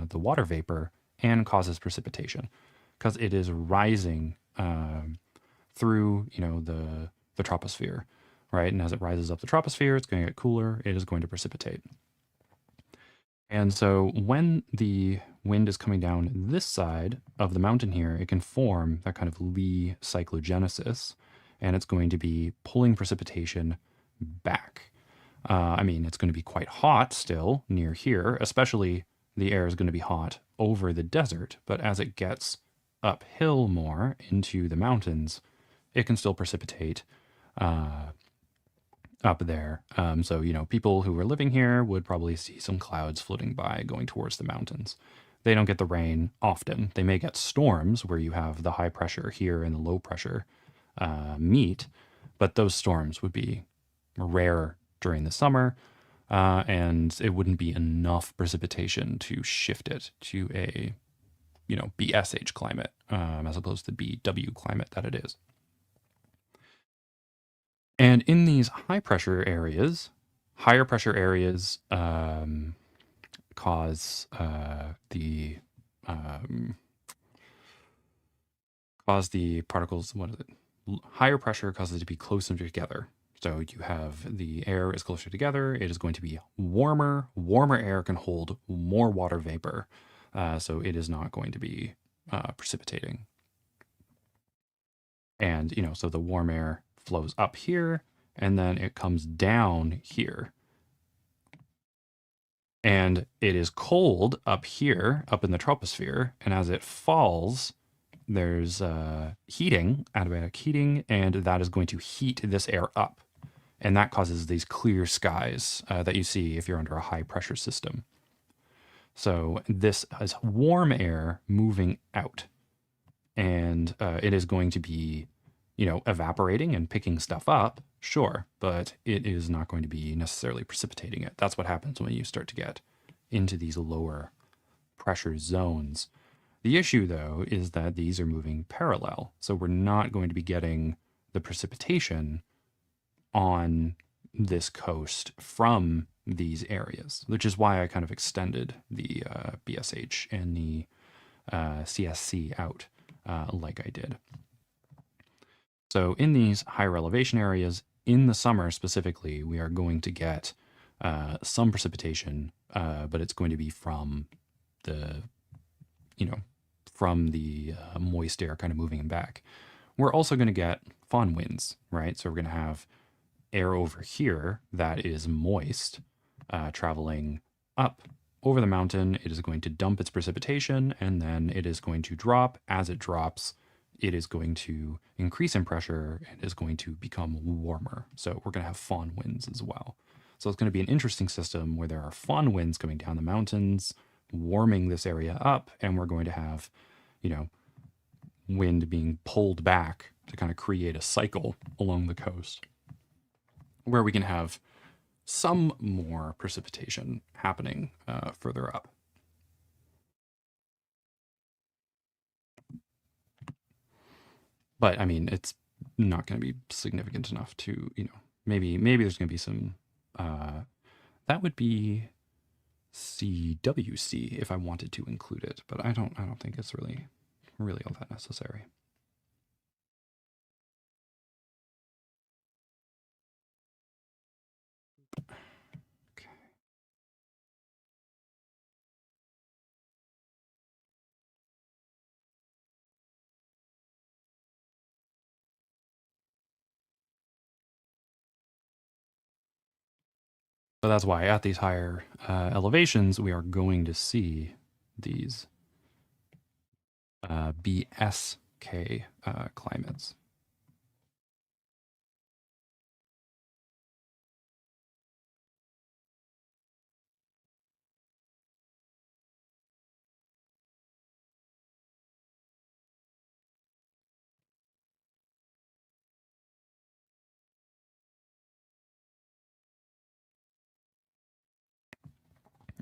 the water vapor and causes precipitation because it is rising through, the troposphere, right? And as it rises up the troposphere, it's going to get cooler. It is going to precipitate. And so when the wind is coming down this side of the mountain here, it can form that kind of Lee cyclogenesis, and it's going to be pulling precipitation back. It's going to be quite hot still near here, especially the air is going to be hot over the desert, but as it gets uphill more into the mountains, it can still precipitate up there. So, people who are living here would probably see some clouds floating by going towards the mountains. They don't get the rain often. They may get storms where you have the high pressure here and the low pressure meet, but those storms would be rare during the summer, and it wouldn't be enough precipitation to shift it to a, BSH climate as opposed to BW climate that it is. And in these higher pressure areas cause the particles. What is it? Higher pressure causes it to be closer together. So you have the air is closer together. It is going to be warmer. Warmer air can hold more water vapor, so it is not going to be precipitating. And so the warm air flows up here, and then it comes down here. And it is cold up here, up in the troposphere, and as it falls, there's heating, adiabatic heating, and that is going to heat this air up. And that causes these clear skies that you see if you're under a high pressure system. So this is warm air moving out, and it is going to be, evaporating and picking stuff up, sure, but it is not going to be necessarily precipitating it. That's what happens when you start to get into these lower pressure zones. The issue, though, is that these are moving parallel. So we're not going to be getting the precipitation on this coast from these areas, which is why I kind of extended the BSH and the CSC out like I did. So in these higher elevation areas, in the summer specifically, we are going to get some precipitation, but it's going to be from the, from the moist air kind of moving back. We're also going to get fawn winds, right? So we're going to have air over here that is moist traveling up over the mountain. It is going to dump its precipitation, and then it is going to drop. As it drops, it is going to increase in pressure and is going to become warmer. So we're going to have fawn winds as well. So it's going to be an interesting system where there are fawn winds coming down the mountains, warming this area up, and we're going to have, wind being pulled back to kind of create a cycle along the coast where we can have some more precipitation happening further up. But I mean, it's not going to be significant enough to, maybe there's going to be some. That would be CWC if I wanted to include it, but I don't think it's really all that necessary. Okay. So that's why at these higher elevations, we are going to see these BSK climates.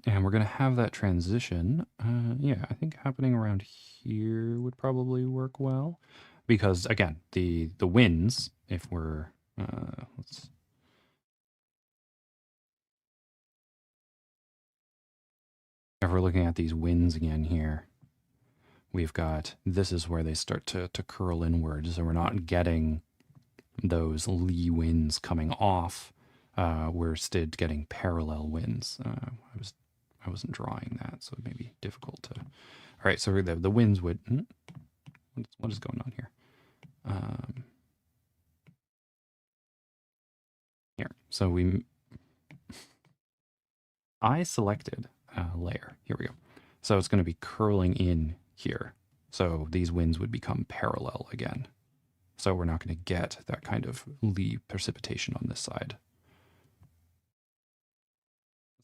And we're going to have that transition. Yeah, I think happening around here would probably work well. Because, again, the winds, if we're... if we're looking at these winds again here, we've got... This is where they start to curl inwards. So we're not getting those lee winds coming off. We're instead getting parallel winds. I wasn't drawing that, so it may be difficult to... All right, so the winds would... What is going on here? Here, so I selected layer. Here we go. So it's going to be curling in here. So these winds would become parallel again. So we're not going to get that kind of lee precipitation on this side.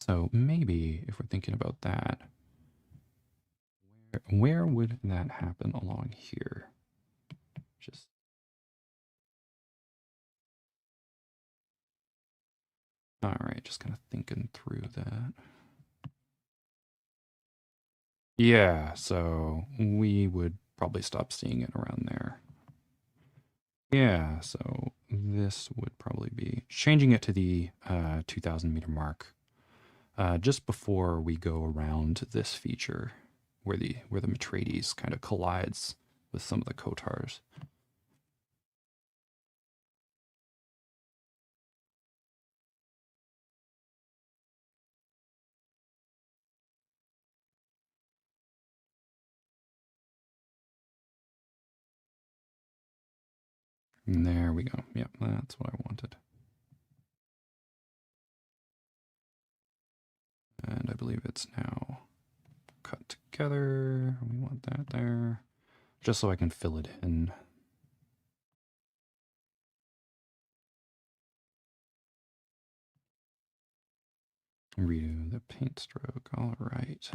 So maybe if we're thinking about that, where would that happen along here? Just all right, just kind of thinking through that. Yeah, so we would probably stop seeing it around there. Yeah, so this would probably be changing it to the 2,000 meter mark just before we go around this feature where the Metrades kind of collides with some of the Kotars. And there we go. Yep, that's what I wanted. And I believe it's now cut together. We want that there. Just so I can fill it in. Redo the paint stroke. All right.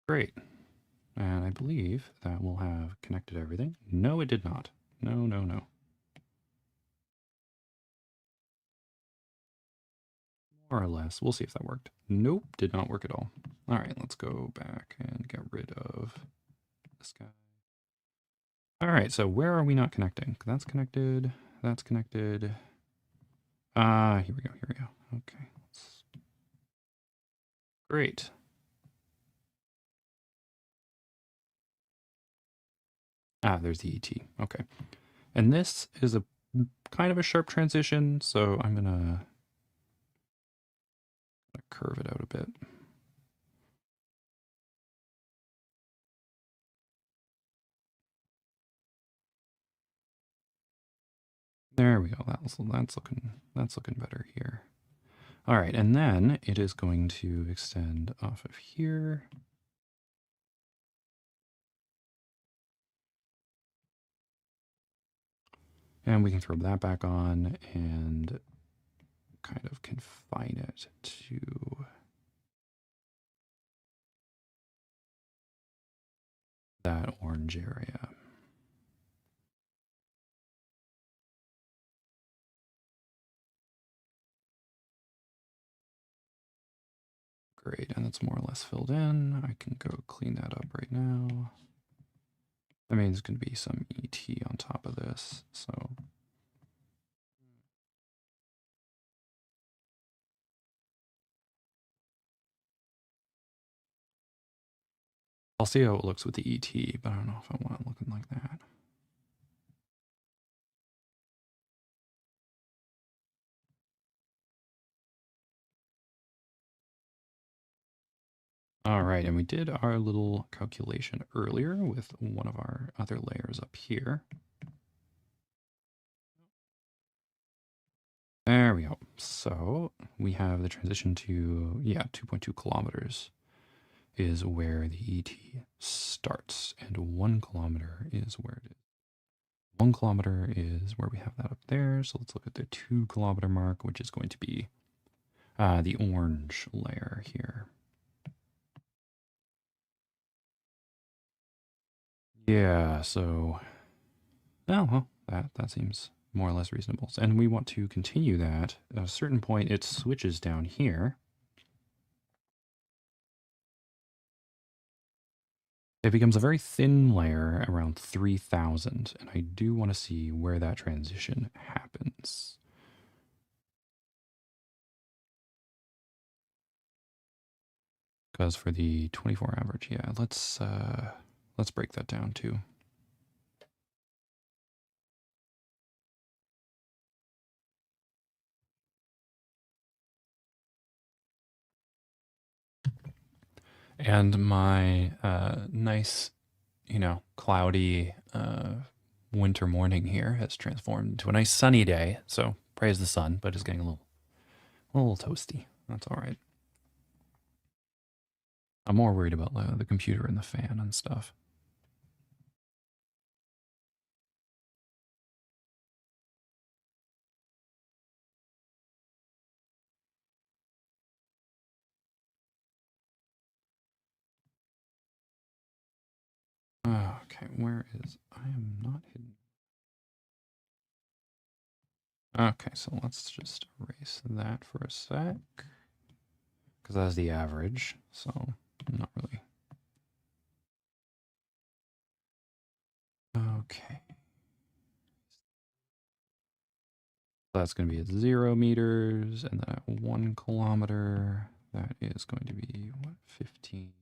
Great. And I believe that will have connected everything. No, it did not. No, no, no. more or less. We'll see if that worked. Nope, did not work at all. All right, let's go back and get rid of this guy. All right, so where are we not connecting? That's connected. That's connected. Here we go. Here we go. Okay. Great. There's the ET. Okay. And this is a kind of a sharp transition, so I'm gonna curve it out a bit. There we go. That's looking better here. All right, and then it is going to extend off of here. And we can throw that back on and kind of confine it to that orange area. Great, and that's more or less filled in. I can go clean that up right now. That means there's going to be some ET on top of this, so. I'll see how it looks with the ET, but I don't know if I want it looking like that. All right, and we did our little calculation earlier with one of our other layers up here. There we go. So we have the transition to, 2.2 kilometers is where the ET starts, and 1 kilometer is where it is. 1 kilometer is where we have that up there. So let's look at the 2 kilometer mark, which is going to be the orange layer here. Yeah, so, well, that seems more or less reasonable. And we want to continue that. At a certain point, it switches down here. It becomes a very thin layer around 3,000, and I do want to see where that transition happens. Because for the 24 average, yeah, let's break that down too. And my nice, cloudy winter morning here has transformed into a nice sunny day. So praise the sun, but it's getting a little toasty. That's all right. I'm more worried about the computer and the fan and stuff. Okay, where is... I am not hidden. Okay, so let's just erase that for a sec. Because that's the average, so not really. Okay. That's going to be at 0 meters, and then at 1 kilometer, that is going to be, what, 15?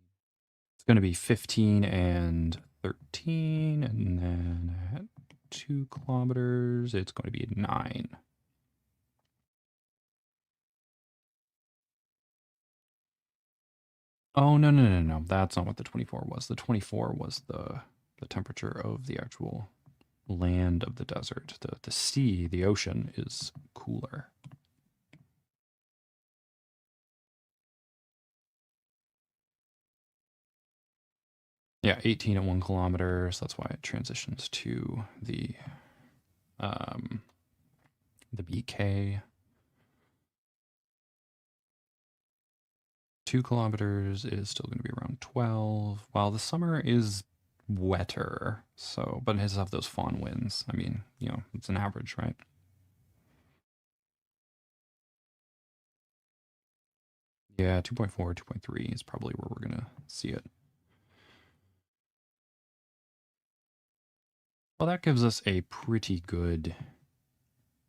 It's going to be 15 and 13, and then at 2 kilometers, it's going to be 9. Oh, no. That's not what the 24 was. The 24 was the temperature of the actual land of the desert. The sea, the ocean, is cooler. Yeah, 18 at 1 kilometer, so that's why it transitions to the BK. 2 kilometers is still going to be around 12, while the summer is wetter, so, but it has have those fawn winds. I mean, it's an average, right? Yeah, 2.4, 2.3 is probably where we're going to see it. Well, that gives us a pretty good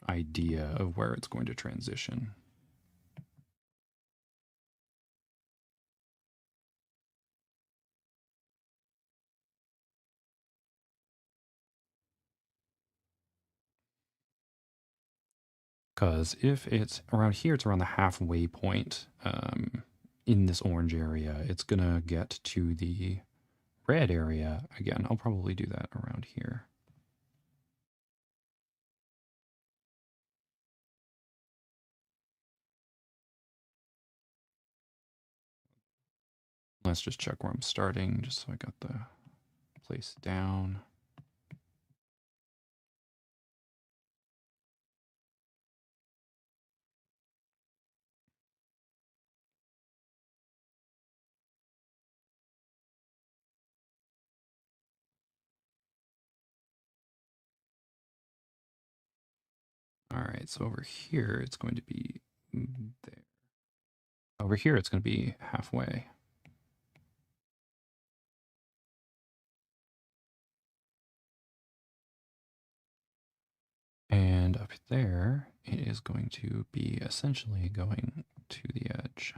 idea of where it's going to transition. Because if it's around here, it's around the halfway point in this orange area. It's going to get to the red area again. I'll probably do that around here. Let's just check where I'm starting, just so I got the place down. All right, so over here, it's going to be there. Over here, it's going to be halfway. And up there, it is going to be essentially going to the edge.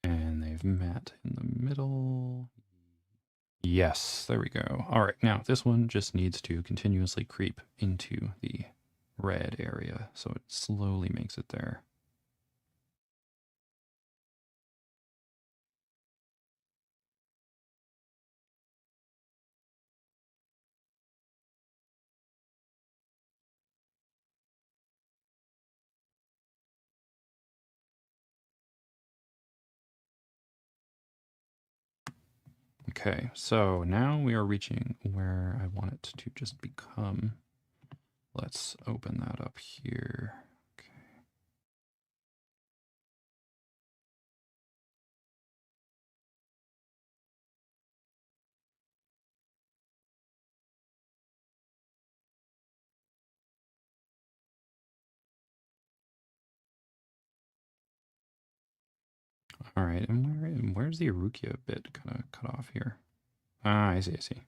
And they've met in the middle. Yes, there we go. All right, now this one just needs to continuously creep into the red area, so it slowly makes it there. Okay, so now we are reaching where I want it to just become. Let's open that up here. Okay. All right, and where's the Erukia bit kind of cut off here? Ah, I see, I see.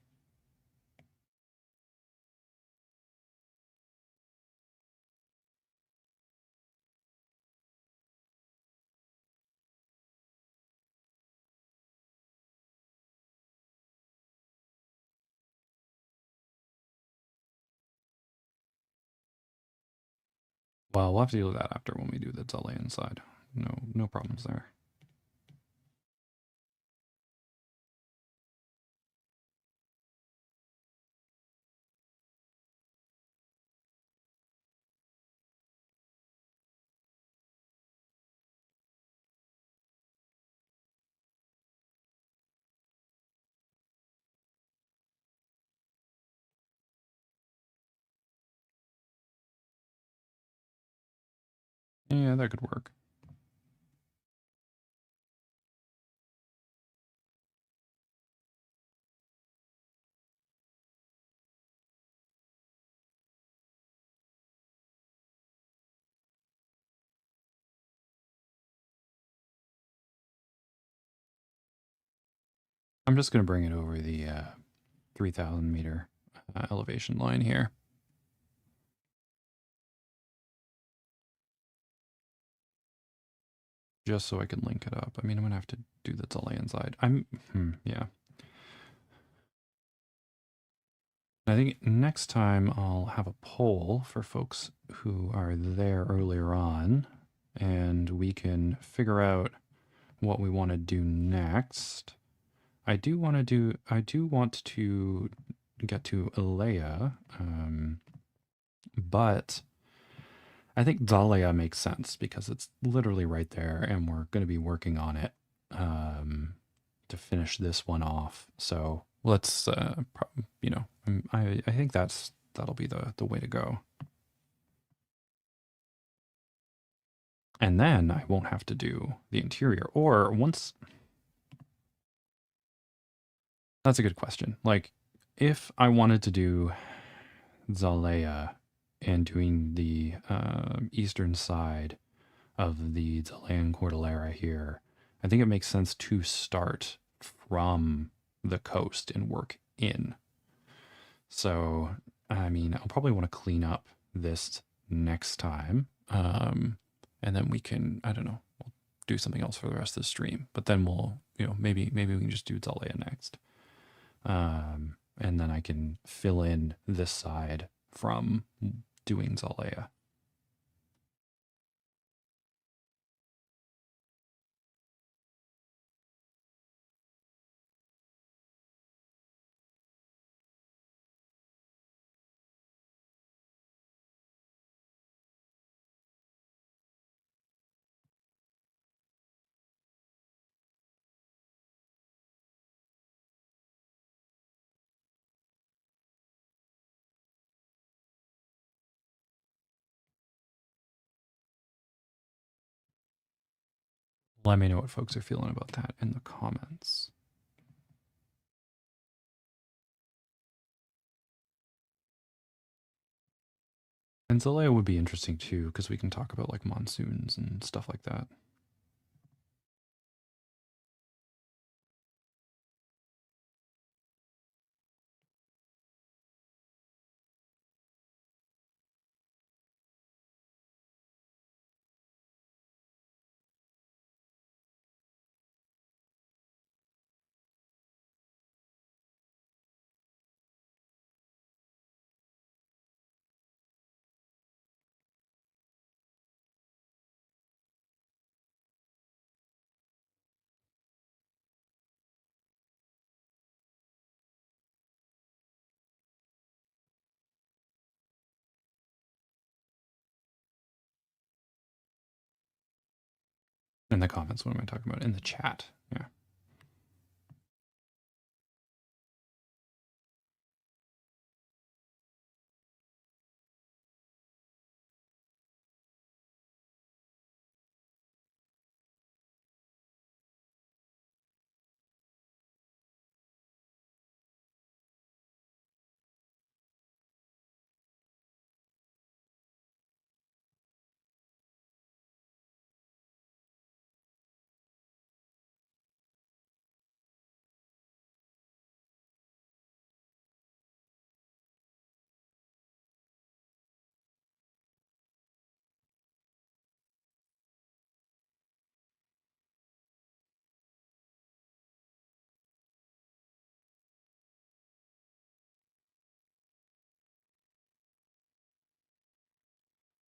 Well, we'll have to deal with that after when we do the Laaneo side. No problems there. Yeah, that could work. I'm just going to bring it over the 3,000 meter elevation line here. Just so I can link it up. I mean, I'm going to have to do the Laaneo side. Yeah. I think next time I'll have a poll for folks who are there earlier on, and we can figure out what we want to do next. I do want to get to Elea, but I think Dahlia makes sense because it's literally right there, and we're going to be working on it to finish this one off. So let's, I think that's that'll be the way to go. And then I won't have to do the interior. Or once... That's a good question. Like, if I wanted to do Zalea and doing the eastern side of the Zalean Cordillera here, I think it makes sense to start from the coast and work in. So, I mean, I'll probably want to clean up this next time. And then we can, I don't know, we'll do something else for the rest of the stream. But then we'll, maybe we can just do Zalea next. And then I can fill in this side from doing Zalea. Let me know what folks are feeling about that in the comments. And Zalea would be interesting too, because we can talk about like monsoons and stuff like that. In the comments, what am I talking about? In the chat. Yeah.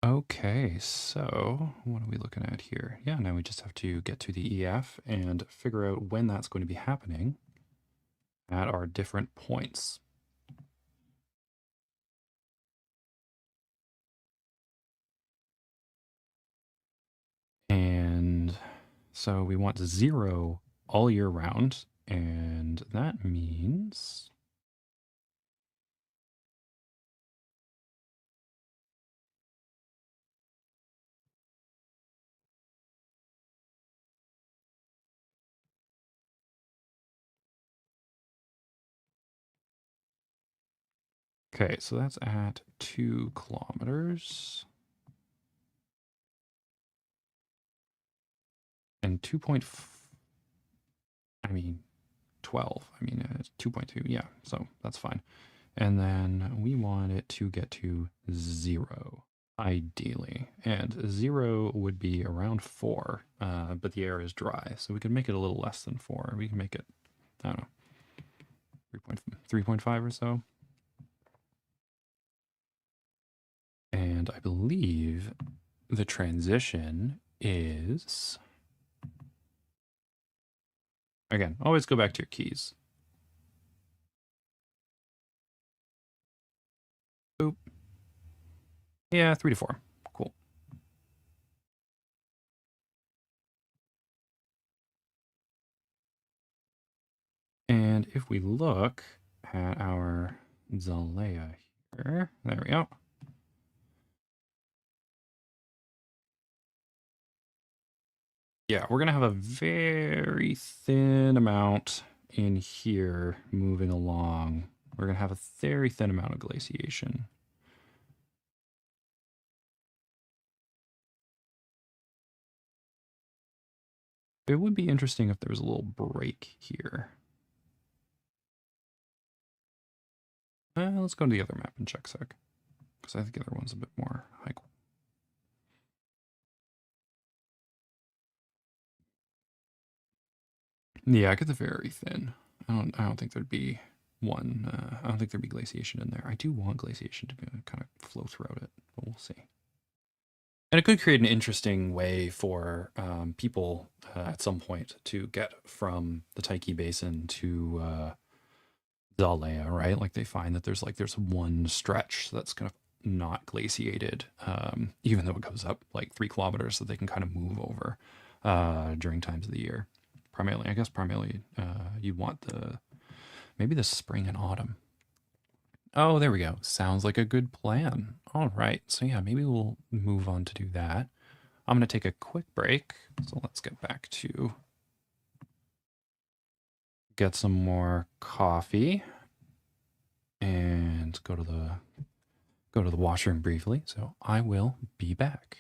Okay, so what are we looking at here? Yeah, now we just have to get to the EF and figure out when that's going to be happening at our different points. And so we want 0 all year round, and that means... Okay, so that's at 2 kilometers. And 12. 2.2. Yeah, so that's fine. And then we want it to get to 0, ideally. And 0 would be around 4, but the air is dry. So we could make it a little less than 4. We can make it, I don't know, 3.5 or so. And I believe the transition is... Again, always go back to your keys. Boop. Yeah, 3 to 4. Cool. And if we look at our Zalea There we go. Yeah, we're gonna have a very thin amount in here moving along. We're gonna have a very thin amount of glaciation. It would be interesting if there was a little break here. Let's go to the other map and check sec, because I think the other one's a bit more high. Yeah, I get the very thin. I don't think there'd be one. I don't think there'd be glaciation in there. I do want glaciation to kind of flow throughout it, but we'll see. And it could create an interesting way for people at some point to get from the Tyche Basin to Zalea, right? Like they find that there's one stretch that's kind of not glaciated, even though it goes up like 3 kilometers, that they can kind of move over during times of the year. Primarily, you want maybe the spring and autumn. Oh, there we go. Sounds like a good plan. All right. So yeah, maybe we'll move on to do that. I'm going to take a quick break. So let's get back to get some more coffee and go to the washroom briefly. So I will be back.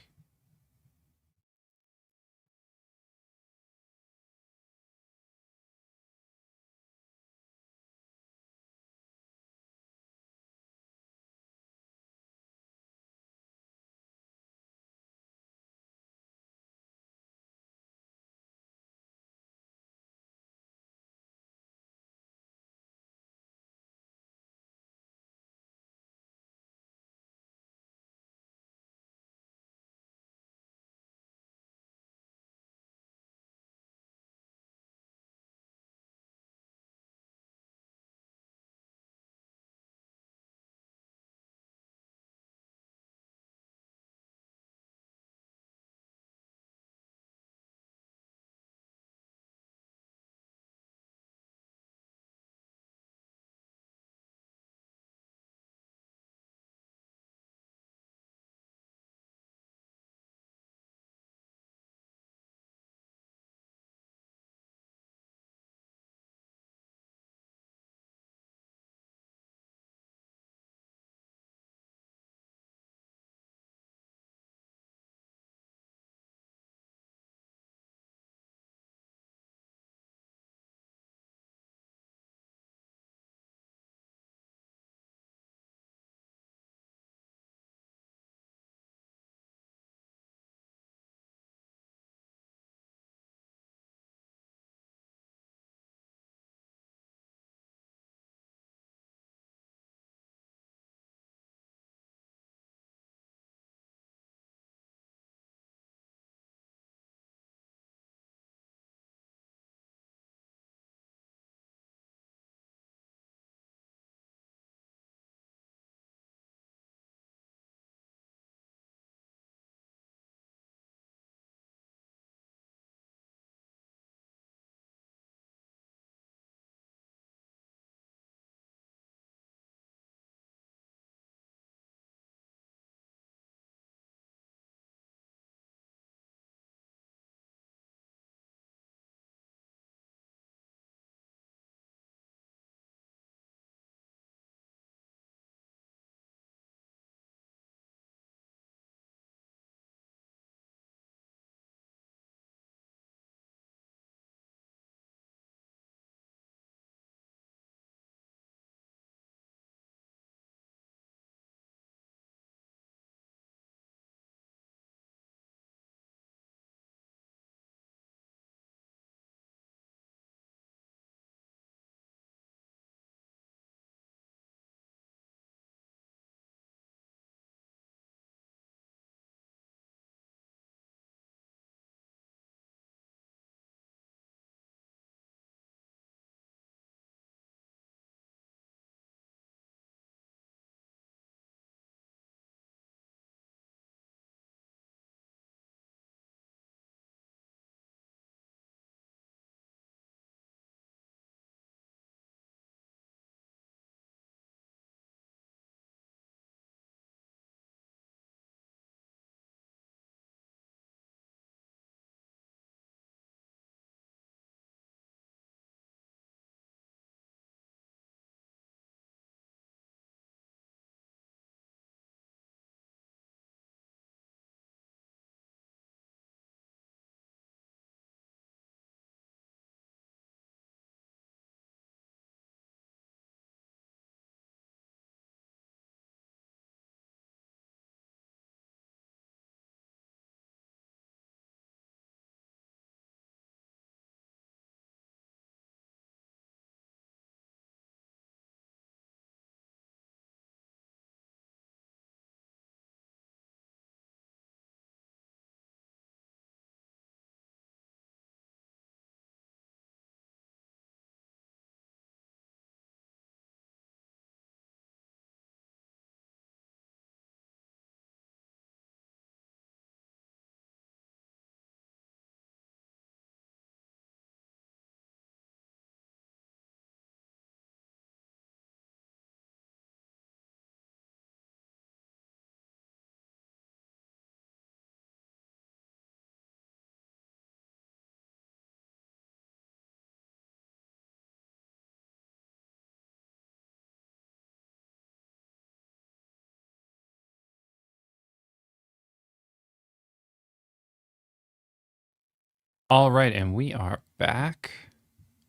All right, and we are back.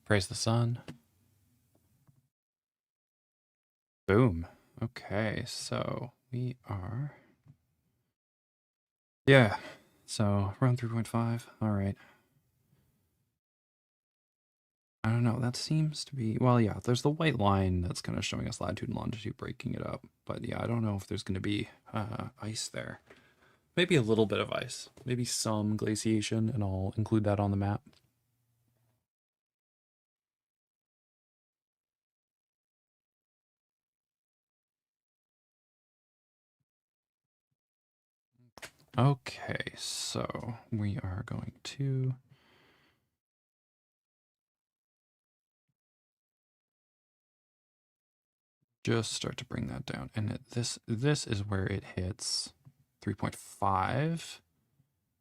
Praise the sun. Boom. Okay, so we are. Yeah, so around 3.5. All right. I don't know. That seems to be. Well, yeah, there's the white line that's kind of showing us latitude and longitude breaking it up. But yeah, I don't know if there's going to be ice there. Maybe a little bit of ice. Maybe some glaciation, and I'll include that on the map. Okay, so we are going to just start to bring that down. And this is where it hits 3.5.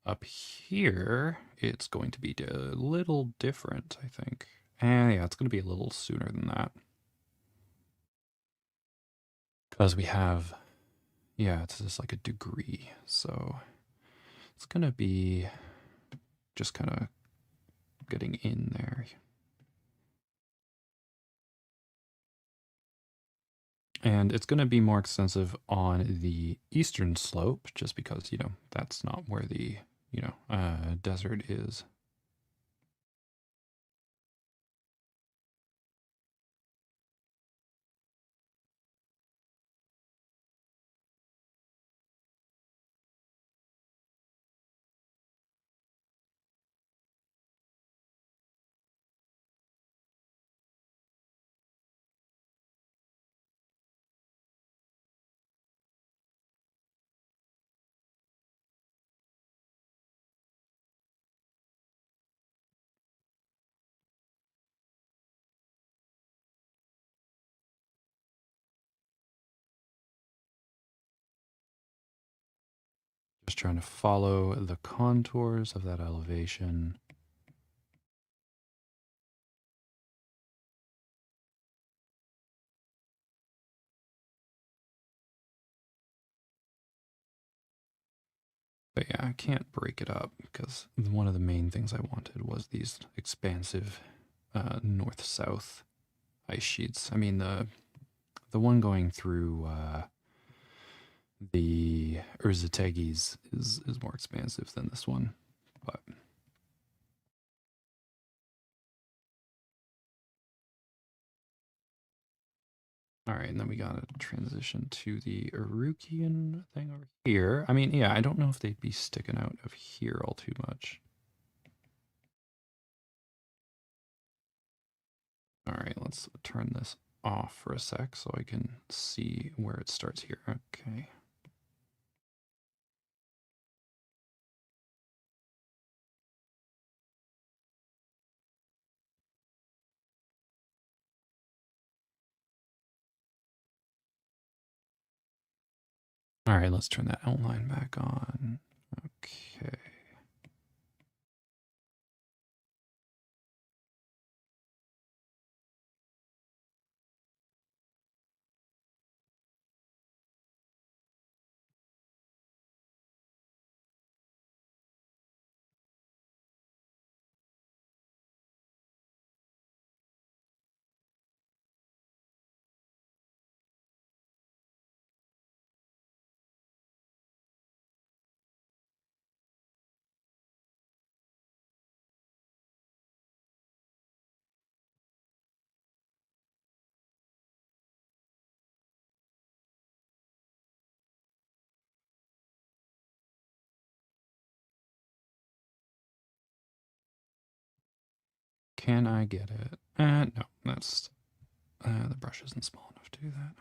Up here, it's going to be a little different, I think. And yeah, it's going to be a little sooner than that. Because we have, yeah, it's just like a degree. So it's going to be just kind of getting in there. And it's going to be more extensive on the eastern slope just because, that's not where the, desert is. Just trying to follow the contours of that elevation. But yeah, I can't break it up because one of the main things I wanted was these expansive north-south ice sheets. I mean, the one going through the Urzategis is more expansive than this one, but all right. And then we got to transition to the Erukian thing over here. I mean, yeah, I don't know if they'd be sticking out of here all too much. All right, let's turn this off for a sec so I can see where it starts here. Okay. All right, let's turn that outline back on. Okay. Can I get it? No, that's the brush isn't small enough to do that.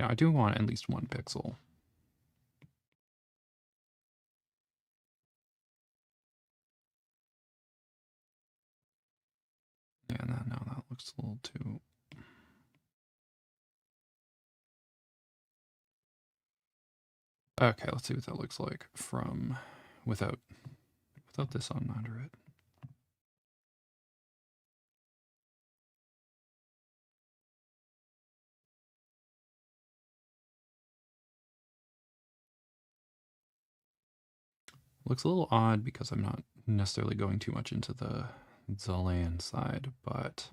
I do want at least 1 pixel. Yeah, no, that looks a little too. Okay, let's see what that looks like from without this on under it. Looks a little odd because I'm not necessarily going too much into the Zalaean side, but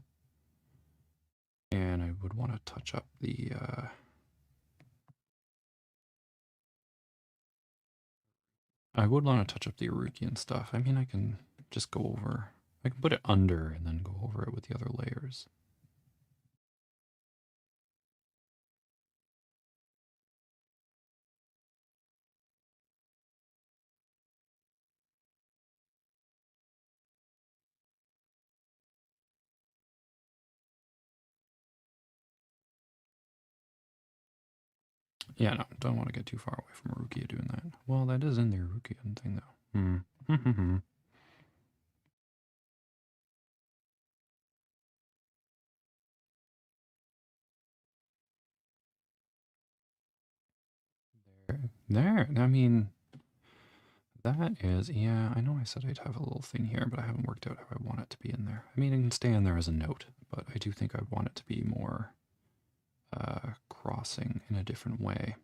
and I would want to touch up the Erukian stuff. I mean, I can just go over. I can put it under and then go over it with the other layers. Yeah, no, don't want to get too far away from Erukia doing that. Well, that is in the Erukian thing, though. Hmm. there. I mean, that is, yeah, I know I said I'd have a little thing here, but I haven't worked out how I want it to be in there. I mean, it can stay in there as a note, but I do think I want it to be more crossing in a different way.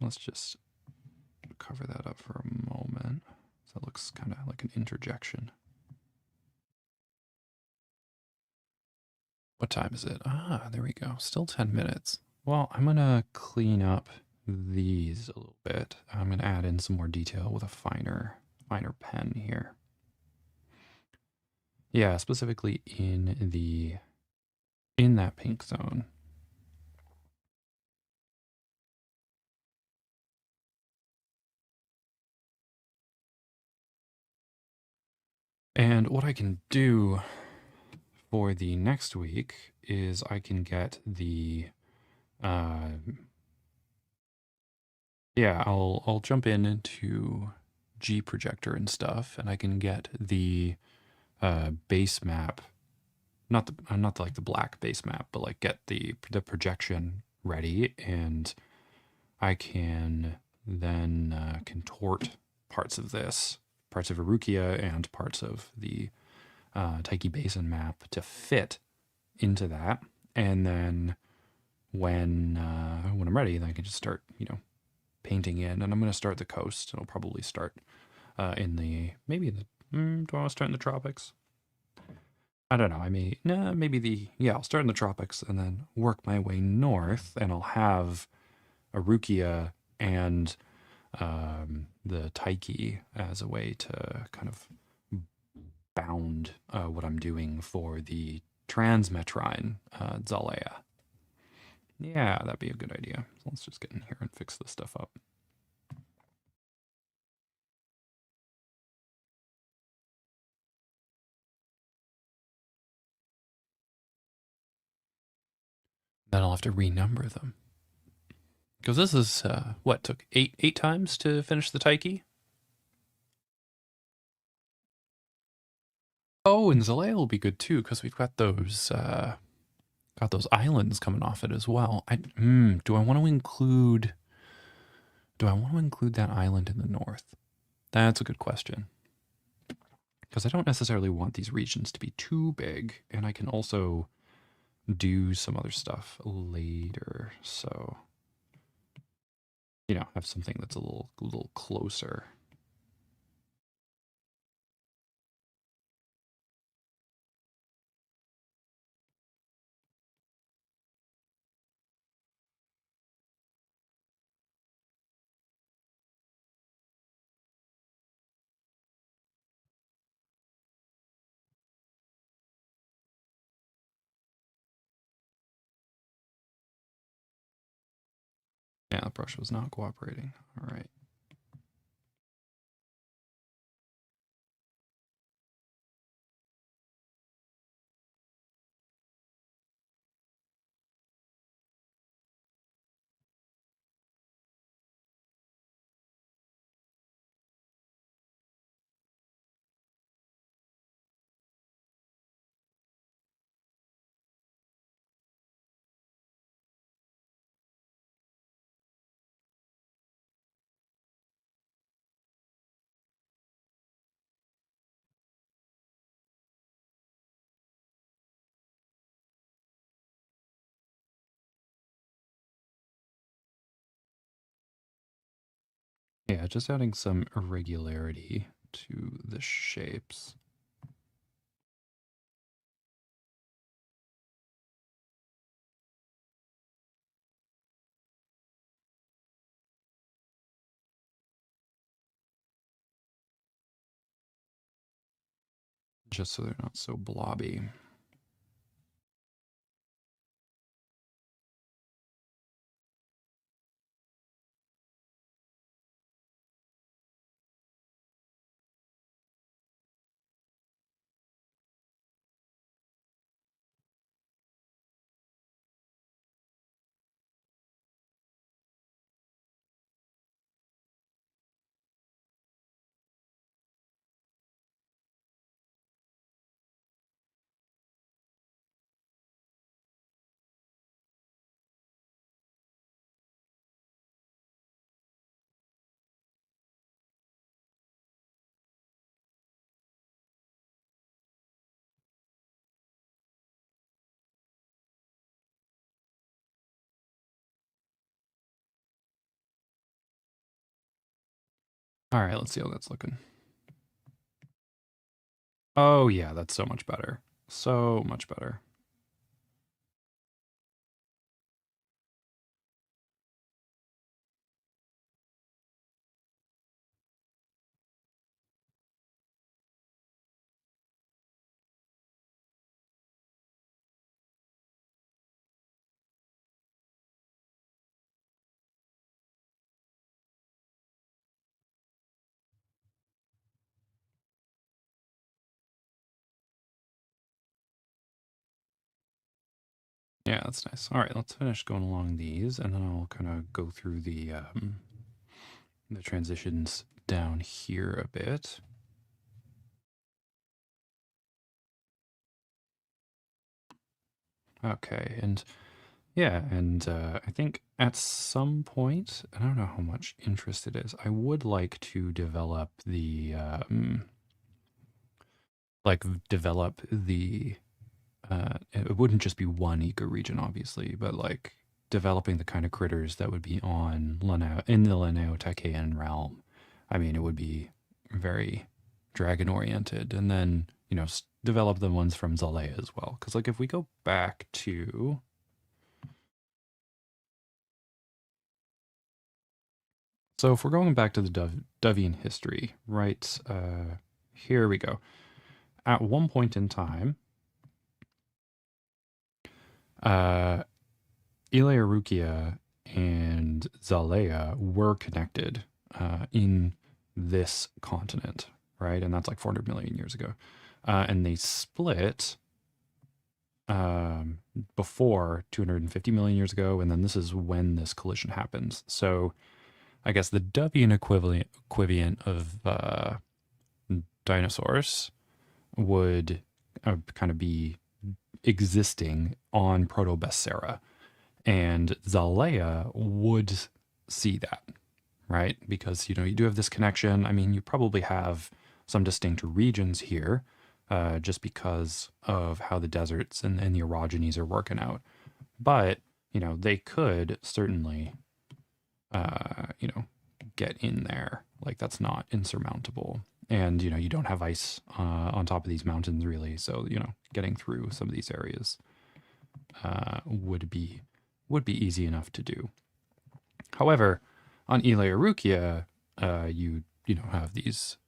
Let's just cover that up for a moment. So that looks kind of like an interjection. What time is it? Ah, there we go. Still 10 minutes. Well, I'm going to clean up these a little bit. I'm going to add in some more detail with a finer pen here. Yeah, specifically in that pink zone. And what I can do for the next week is I can get the yeah, I'll jump into G projector and stuff, and I can get the base map, not like the black base map, but like get the projection ready, and I can then contort parts of this, parts of Erukia and parts of the Tyche Basin map to fit into that, and then when I'm ready, then I can just start painting in, and I'm going to start the coast. It'll probably start in the maybe the do I want to start in the tropics? I don't know. I may nah, maybe I'll start in the tropics and then work my way north, and I'll have Erukia and the Tyche as a way to kind of bound what I'm doing for the cis-Metrine Zalea. Yeah, that'd be a good idea. So let's just get in here and fix this stuff up. Then I'll have to renumber them. Because this is, what, took eight times to finish the Tyche? Oh, and Zalea will be good too, because we've got those islands coming off it as well. Do I want to include that island in the north? That's a good question. Because I don't necessarily want these regions to be too big, and I can also do some other stuff later. So, have something that's a little closer. Yeah, the brush was not cooperating. All right. Yeah, just adding some irregularity to the shapes. Just so they're not so blobby. All right, let's see how that's looking. Oh yeah, that's so much better. So much better. Yeah, that's nice. All right, let's finish going along these, and then I'll kind of go through the transitions down here a bit. Okay, and yeah, and I think at some point, I don't know how much interest it is. I would like to develop develop the it wouldn't just be one ecoregion, obviously, but like developing the kind of critters that would be on in the Laaneo-Tychean realm. I mean, it would be very dragon oriented, and then develop the ones from Zalea as well. Because like if we go back to so if we're going back to the Dovian history, right? Here we go. At one point in time, uh, Erukia and Zalea were connected in this continent, right? And that's like 400 million years ago. And they split um, before 250 million years ago. And then this is when this collision happens. So I guess the Dovian equivalent of dinosaurs would kind of be existing on Proto-Bessera. And Zalea would see that, right? Because, you do have this connection. I mean, you probably have some distinct regions here just because of how the deserts and the orogenies are working out. But, they could certainly, you know, get in there. Like, that's not insurmountable. And, you don't have ice on top of these mountains, really. So, getting through some of these areas would be easy enough to do. However, on Erukia, you have these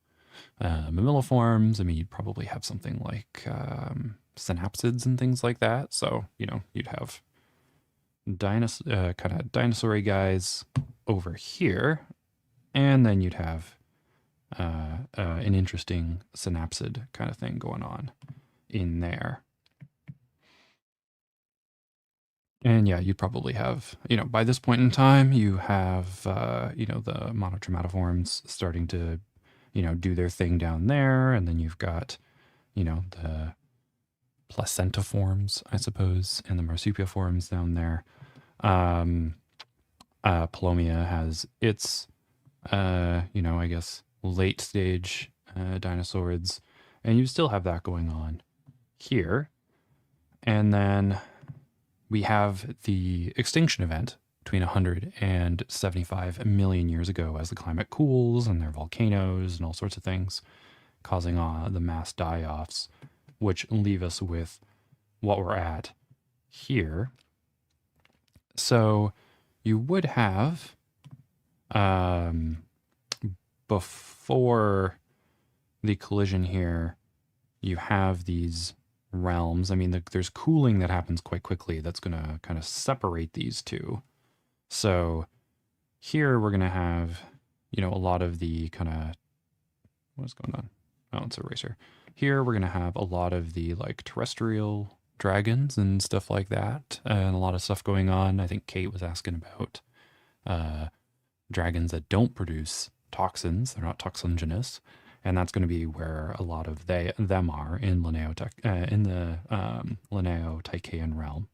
mammaliforms. I mean, you'd probably have something like synapsids and things like that. So you'd have kind of dinosaur guys over here, and then you'd have an interesting synapsid kind of thing going on in there. And yeah, you'd probably have, by this point in time, you have, the monotrematoforms starting to, do their thing down there. And then you've got, the placentaforms, I suppose, and the marsupialiforms down there. Palomia has its, I guess, late stage dinosaurs. And you still have that going on here. And then we have the extinction event between 100 and 75 million years ago as the climate cools and there are volcanoes and all sorts of things causing the mass die-offs, which leave us with what we're at here. So you would have, before the collision here, you have these realms. I mean, there's cooling that happens quite quickly that's going to kind of separate these two. So here we're going to have, a lot of the kind of, what's going on? Oh, it's a eraser. Here we're going to have a lot of the like terrestrial dragons and stuff like that, and a lot of stuff going on. I think Kate was asking about dragons that don't produce toxins. They're not toxinogenous. And that's going to be where a lot of them are in in the Laaneo-Tychean realm.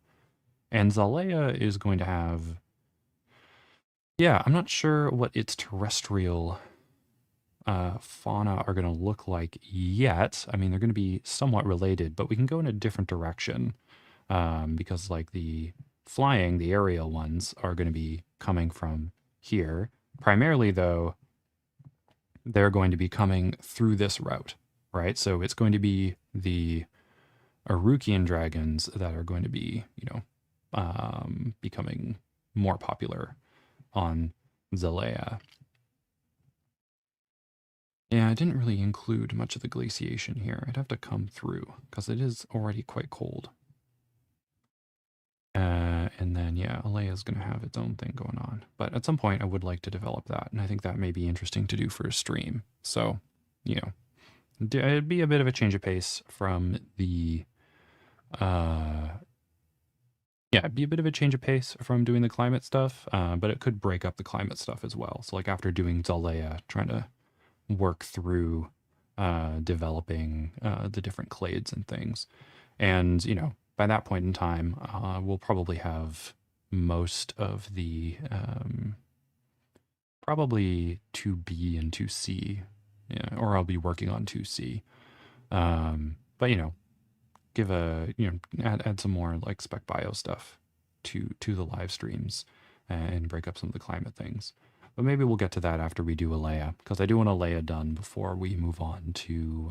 And Zalea is going to have, I'm not sure what its terrestrial fauna are going to look like yet. I mean, they're going to be somewhat related, but we can go in a different direction because like the aerial ones are going to be coming from here. Primarily, though, they're going to be coming through this route, right? So it's going to be the Erukian dragons that are going to be, becoming more popular on Zalea. Yeah, I didn't really include much of the glaciation here. I'd have to come through because it is already quite cold. And then, Alea is going to have its own thing going on. But at some point, I would like to develop that. And I think that may be interesting to do for a stream. So, it'd be a bit of a change of pace from the, it'd be a bit of a change of pace from doing the climate stuff. But it could break up the climate stuff as well. So, like after doing Zalea, trying to work through developing the different clades and things. And, by that point in time, we'll probably have most of the probably 2B and 2C, or I'll be working on 2C. But, give add some more like spec bio stuff to the live streams and break up some of the climate things. But maybe we'll get to that after we do Alea, because I do want Alea done before we move on to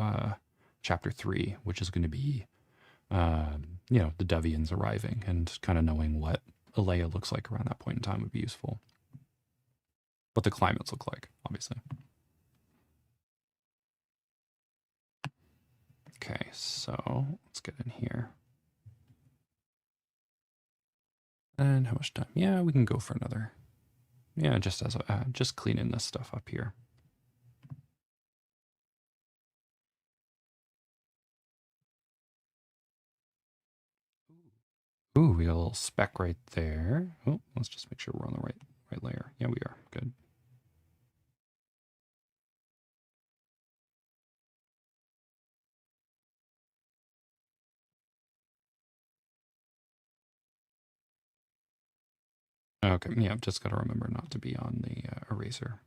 chapter 3, which is going to be the Devians arriving, and kind of knowing what Alea looks like around that point in time would be useful. What the climates look like, obviously. Okay, so let's get in here. And how much time? Yeah, we can go for another. Yeah, just as just cleaning this stuff up here. Ooh, we got a little speck right there. Oh, let's just make sure we're on the right layer. Yeah, we are. Good. Okay, yeah, just got to remember not to be on the eraser.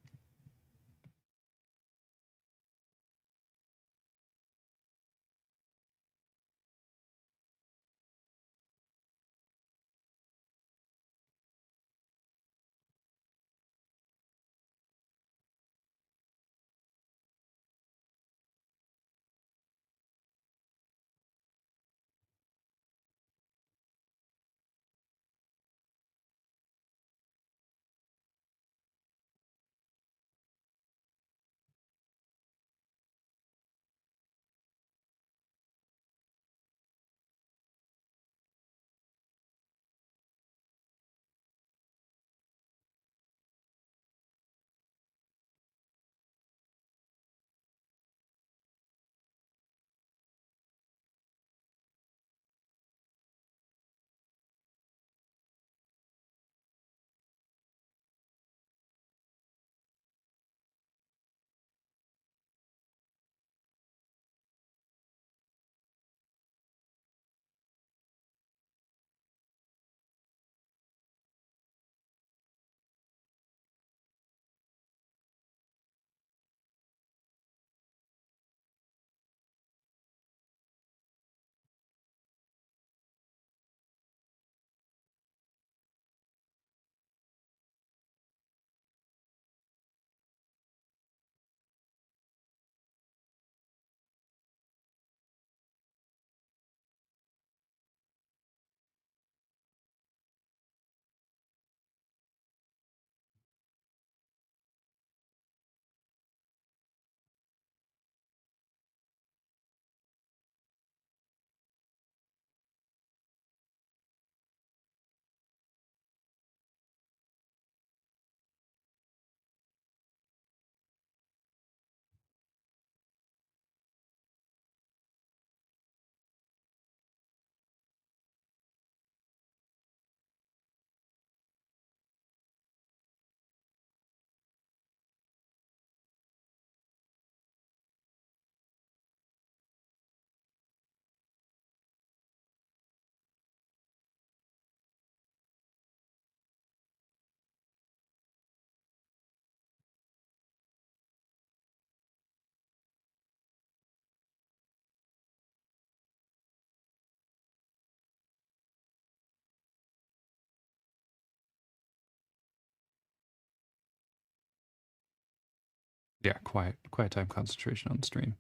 Yeah, quiet time concentration on the stream.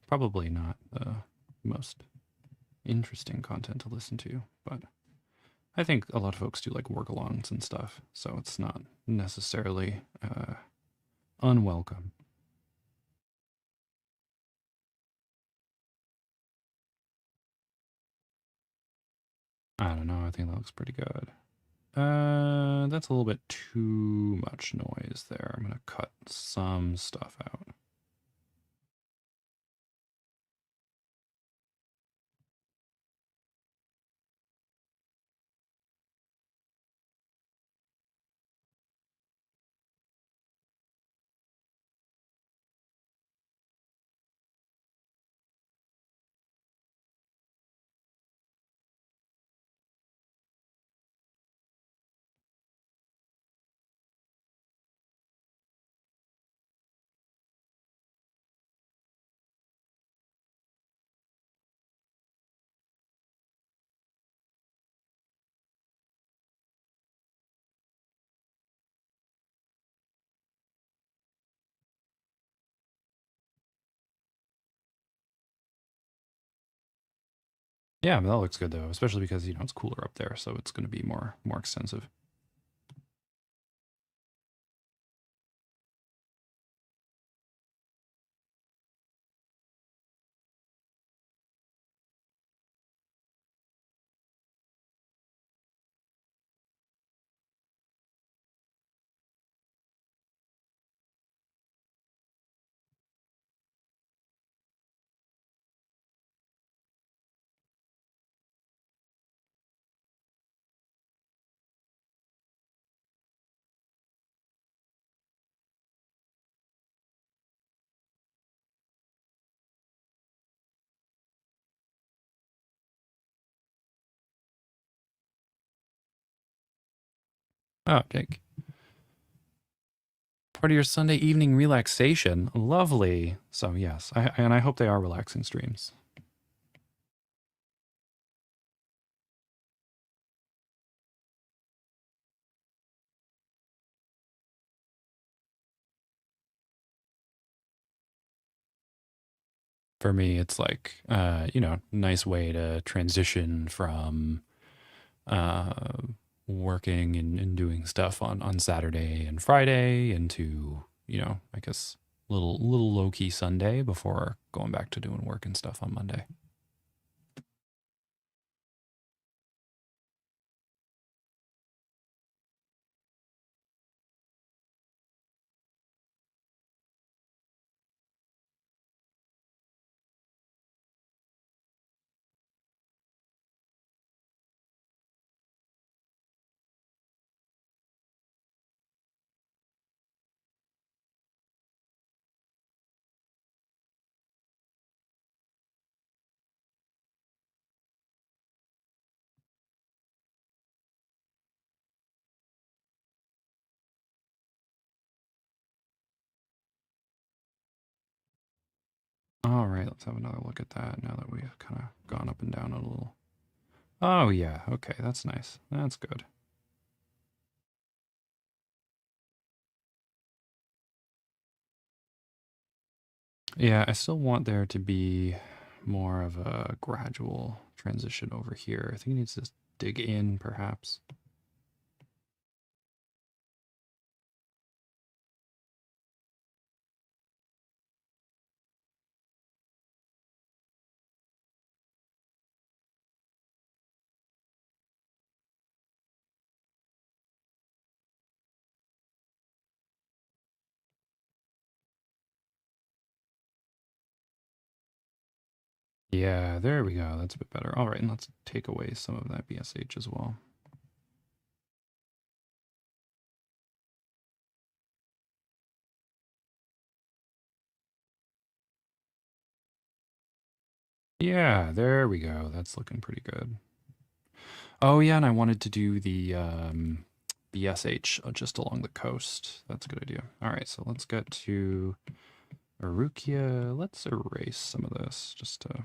Probably not the most interesting content to listen to, but I think a lot of folks do like work alongs and stuff, so it's not necessarily unwelcome. I don't know. I think that looks pretty good. That's a little bit too much noise there. I'm gonna cut some stuff out. Yeah, that looks good though, especially because it's cooler up there, so it's going to be more extensive. Oh, Jake. Part of your Sunday evening relaxation. Lovely. So yes, and I hope they are relaxing streams. For me, it's like nice way to transition from uh, working and doing stuff on Saturday and Friday into I guess little low key Sunday before going back to doing work and stuff on Monday. All right, let's have another look at that now that we've kind of gone up and down a little. Oh yeah, okay, that's nice. That's good. Yeah, I still want there to be more of a gradual transition over here. I think it needs to dig in, perhaps. Yeah, there we go. That's a bit better. All right, and let's take away some of that BSH as well. Yeah, there we go. That's looking pretty good. Oh yeah, and I wanted to do the BSH just along the coast. That's a good idea. All right, so let's get to Erukia. Let's erase some of this just to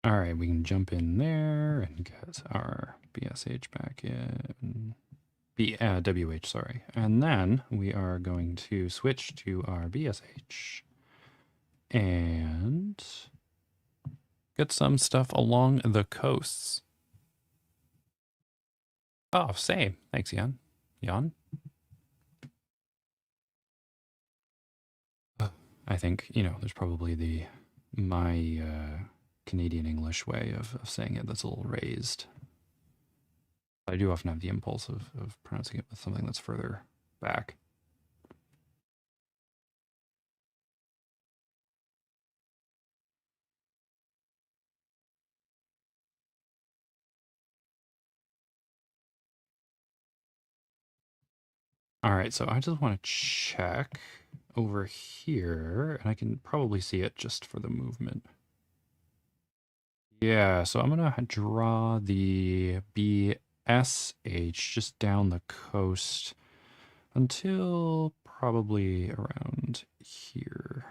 All right, we can jump in there and get our BSH back in. WH, sorry. And then we are going to switch to our BSH and get some stuff along the coasts. Oh, same. Thanks, Jan. Jan? I think, there's probably my Canadian English way of saying it that's a little raised. I do often have the impulse of pronouncing it with something that's further back. All right, so I just want to check over here, and I can probably see it just for the movement. Yeah, so I'm gonna draw the BSH just down the coast until probably around here.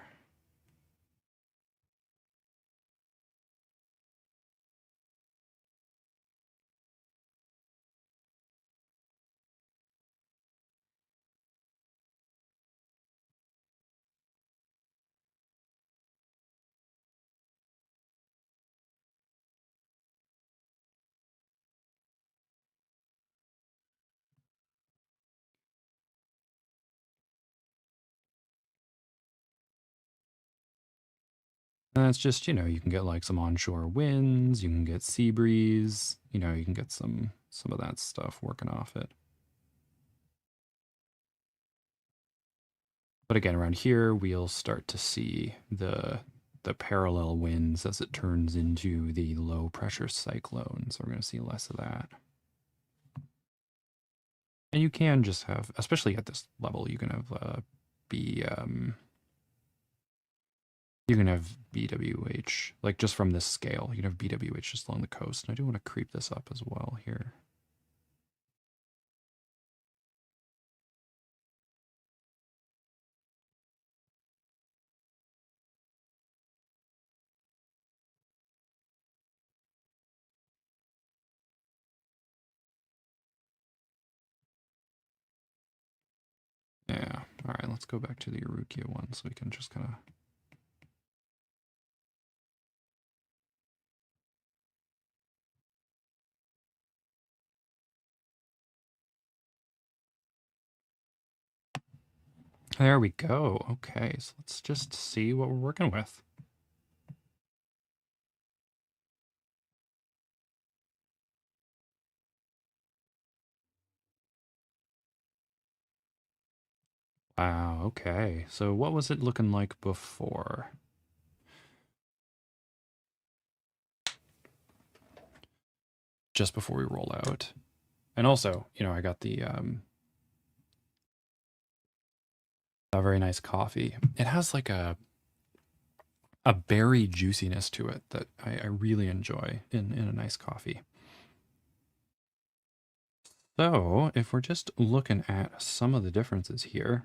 And that's just, you can get like some onshore winds, you can get sea breeze, you can get some of that stuff working off it. But again, around here, we'll start to see the parallel winds as it turns into the low pressure cyclone. So we're going to see less of that. And you can just have, especially at this level, you can have you can have BWH, like just from this scale, you can have BWH just along the coast. And I do want to creep this up as well here. Yeah. All right, let's go back to the Erukia one so we can just kind of... There we go. Okay, so let's just see what we're working with. Wow, okay. So what was it looking like before? Just before we roll out. And also, I got the a very nice coffee. It has like a berry juiciness to it that I really enjoy in a nice coffee. So if we're just looking at some of the differences here,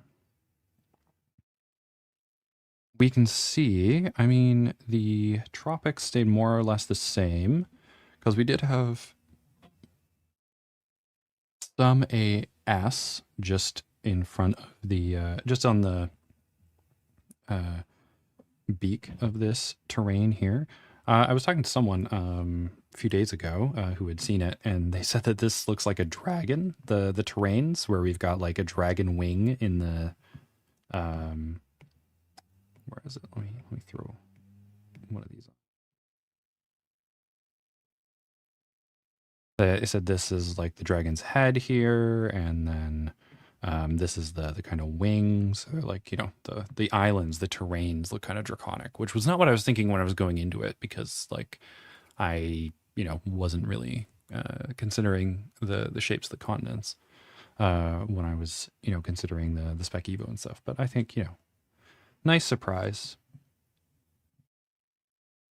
we can see, I mean, the tropics stayed more or less the same because we did have some AS just in front of the, just on the beak of this terrain here. I was talking to someone a few days ago who had seen it, and they said that this looks like a dragon. The terrains where we've got like a dragon wing in the where is it? Let me throw one of these. They said this is like the dragon's head here, and then this is the kind of wings, or like the islands, the terrains look kind of draconic, which was not what I was thinking when I was going into it, because like I wasn't really considering the shapes of the continents when I was considering the spec Evo and stuff. But I think nice surprise.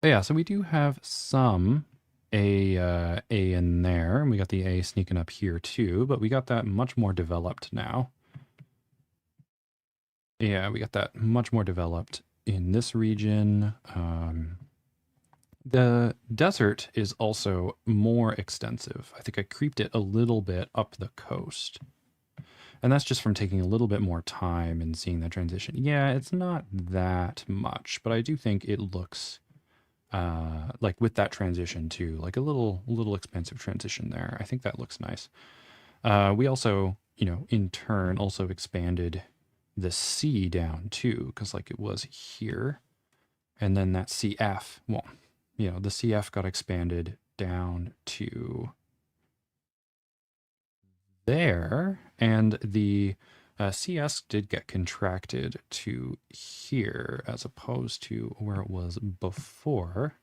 But yeah, so we do have some A in there, and we got the A sneaking up here too, but we got that much more developed now. Yeah, we got that much more developed in this region. The desert is also more extensive. I think I creeped it a little bit up the coast. And that's just from taking a little bit more time and seeing that transition. Yeah, it's not that much, but I do think it looks like with that transition too, like a little expensive transition there. I think that looks nice. We also, in turn also expanded the C down too, because like it was here. And then that CF, well, the CF got expanded down to there, and the CS did get contracted to here as opposed to where it was before,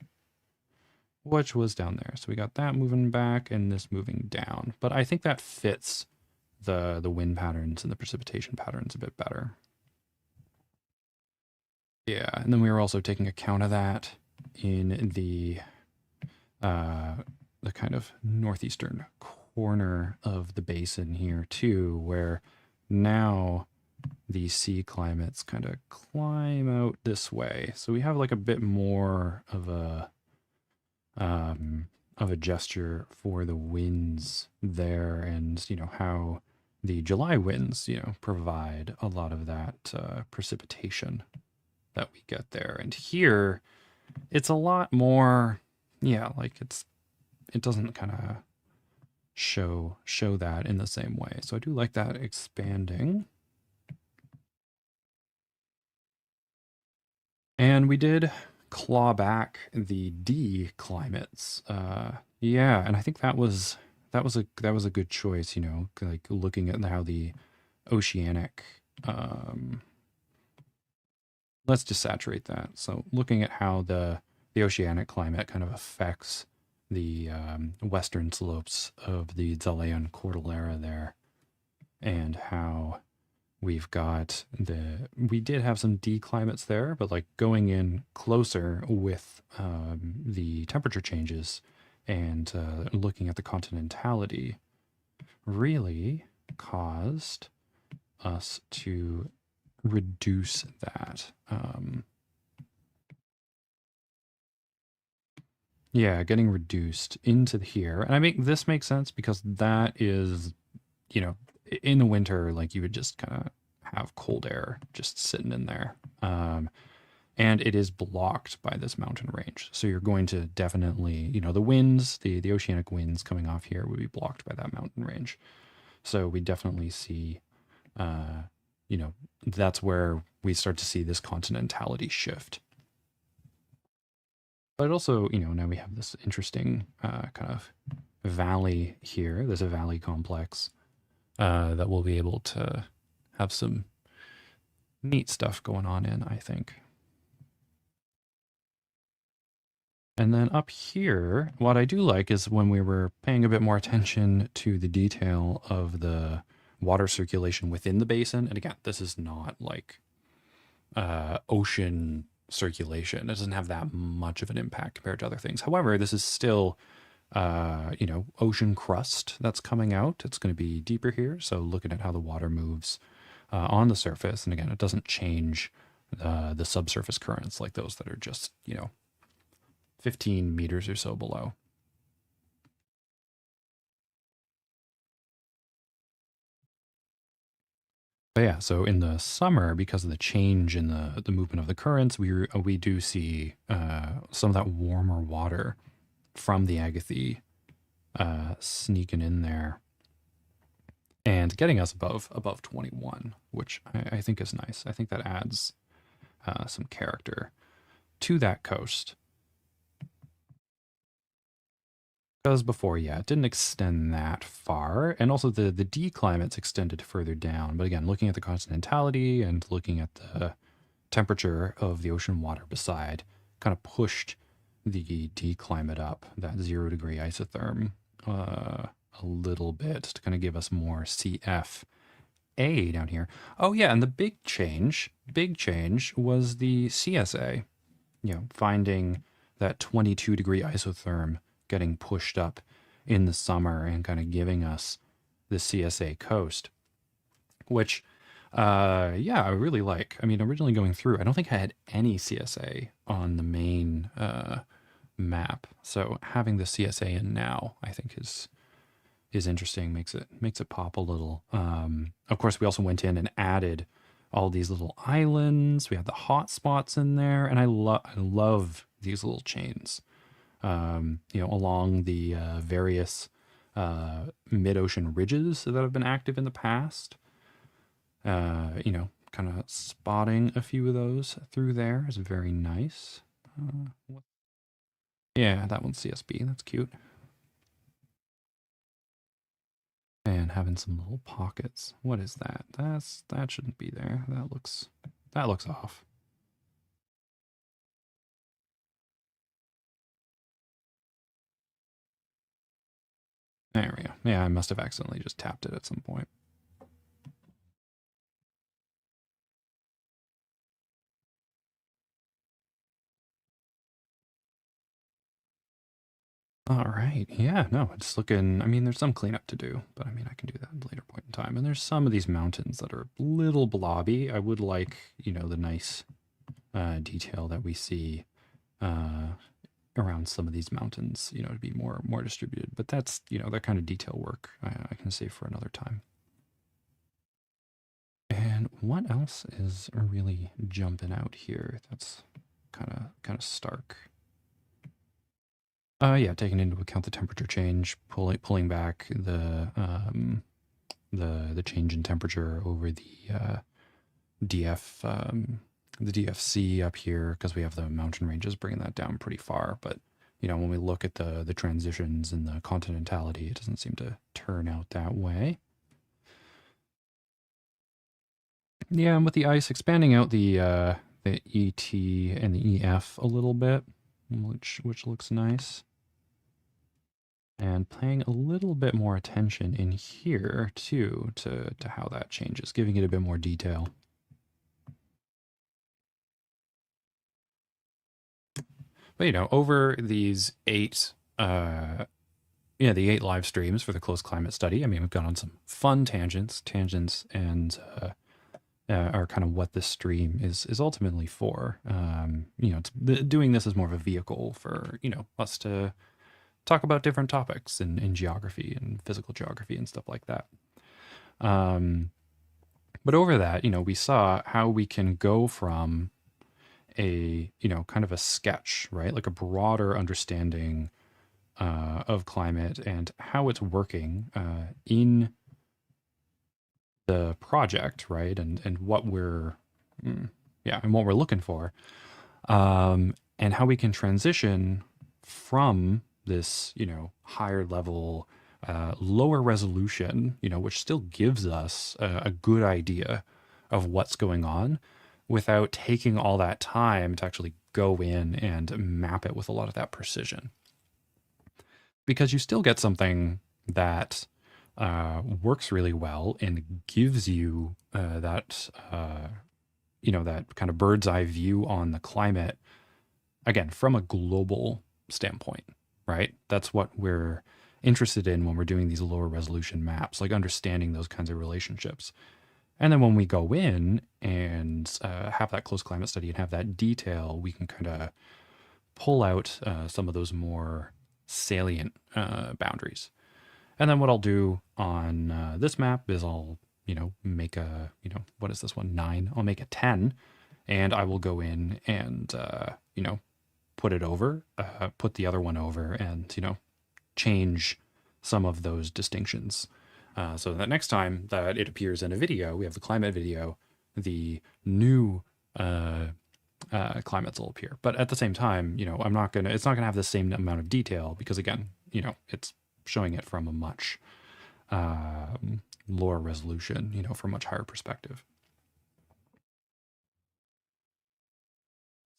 which was down there. So we got that moving back and this moving down. But I think that fits the wind patterns and the precipitation patterns a bit better. Yeah, and then we were also taking account of that in the kind of northeastern corner of the basin here too, where now the sea climates kind of climb out this way. So we have like a bit more of a gesture for the winds there, and how the July winds provide a lot of that precipitation that we get there. And here it's a lot more, yeah, like it doesn't kind of show that in the same way. So I do like that expanding. And we did claw back the D climates. Yeah, and I think that was a good choice, like looking at how the oceanic let's just saturate that. So looking at how the oceanic climate kind of affects the western slopes of the Zalaean Cordillera there, and how we've got we did have some D climates there, but like going in closer with the temperature changes and looking at the continentality really caused us to reduce that. Yeah, getting reduced into here. And this makes sense because that is, in the winter, like you would just kind of have cold air just sitting in there. And it is blocked by this mountain range. So you're going to definitely, the winds, the oceanic winds coming off here would be blocked by that mountain range. So we definitely see, that's where we start to see this continentality shift. But also, now we have this interesting kind of valley here. There's a valley complex that we'll be able to have some neat stuff going on in, I think. And then up here, what I do like is when we were paying a bit more attention to the detail of the water circulation within the basin. And again, this is not like ocean circulation. It doesn't have that much of an impact compared to other things. However, this is still, ocean crust that's coming out. It's going to be deeper here. So looking at how the water moves on the surface. And again, it doesn't change the subsurface currents like those that are just, 15 meters or so below. But yeah, so in the summer, because of the change in the movement of the currents, we do see some of that warmer water from the Agathie sneaking in there and getting us above 21, which I think is nice. I think that adds some character to that coast. Because before, yeah, it didn't extend that far. And also the D climates extended further down. But again, looking at the continentality and looking at the temperature of the ocean water beside kind of pushed the D climate up, that 0 degree isotherm, a little bit to kind of give us more CFA down here. Oh yeah, and the big change was the CSA, finding that 22 degree isotherm getting pushed up in the summer and kind of giving us the CSA coast, which, yeah, I really like. I mean, originally going through, I don't think I had any CSA on the main map. So having the CSA in now, I think is interesting, makes it pop a little. Of course, we also went in and added all these little islands. We had the hot spots in there, and I love these little chains. Along the various mid-ocean ridges that have been active in the past. Kind of spotting a few of those through there is very nice. Yeah, that one's CSB. That's cute. And having some little pockets. What is that? That shouldn't be there. That looks off. There we go. Yeah, I must have accidentally just tapped it at some point. All right. Yeah, no, it's looking, I mean, there's some cleanup to do, but I mean, I can do that at a later point in time. And there's some of these mountains that are a little blobby. I would like, the nice detail that we see around some of these mountains, to be more distributed. But that's, that kind of detail work I can save for another time. And what else is really jumping out here? That's kind of stark. Yeah, taking into account the temperature change, pulling back the change in temperature over the the DFC up here, because we have the mountain ranges bringing that down pretty far. But when we look at the transitions and the continentality, it doesn't seem to turn out that way. Yeah, and with the ice expanding out the ET and the EF a little bit, which looks nice. And paying a little bit more attention in here too to how that changes, giving it a bit more detail. But over these the 8 live streams for the close climate study, I mean, we've gone on some fun tangents, and are kind of what this stream is ultimately for. Doing this is more of a vehicle for us to talk about different topics in geography and physical geography and stuff like that. But over that, we saw how we can go from a, kind of a sketch, right? Like a broader understanding of climate and how it's working in the project, right? And what we're, and what we're looking for, and how we can transition from this, higher level, lower resolution, which still gives us a good idea of what's going on without taking all that time to actually go in and map it with a lot of that precision. Because you still get something that works really well and gives you that kind of bird's eye view on the climate, again, from a global standpoint, right? That's what we're interested in when we're doing these lower resolution maps, like understanding those kinds of relationships. And then when we go in and have that close climate study and have that detail, we can kind of pull out some of those more salient boundaries. And then what I'll do on this map is I'll, make a, what is this one? 9. I'll make a 10, and I will go in and, put it over, put the other one over, and, change some of those distinctions. So that next time that it appears in a video, we have the climate video, the new climates will appear. But at the same time, it's not gonna have the same amount of detail because again, it's showing it from a much lower resolution, from a much higher perspective.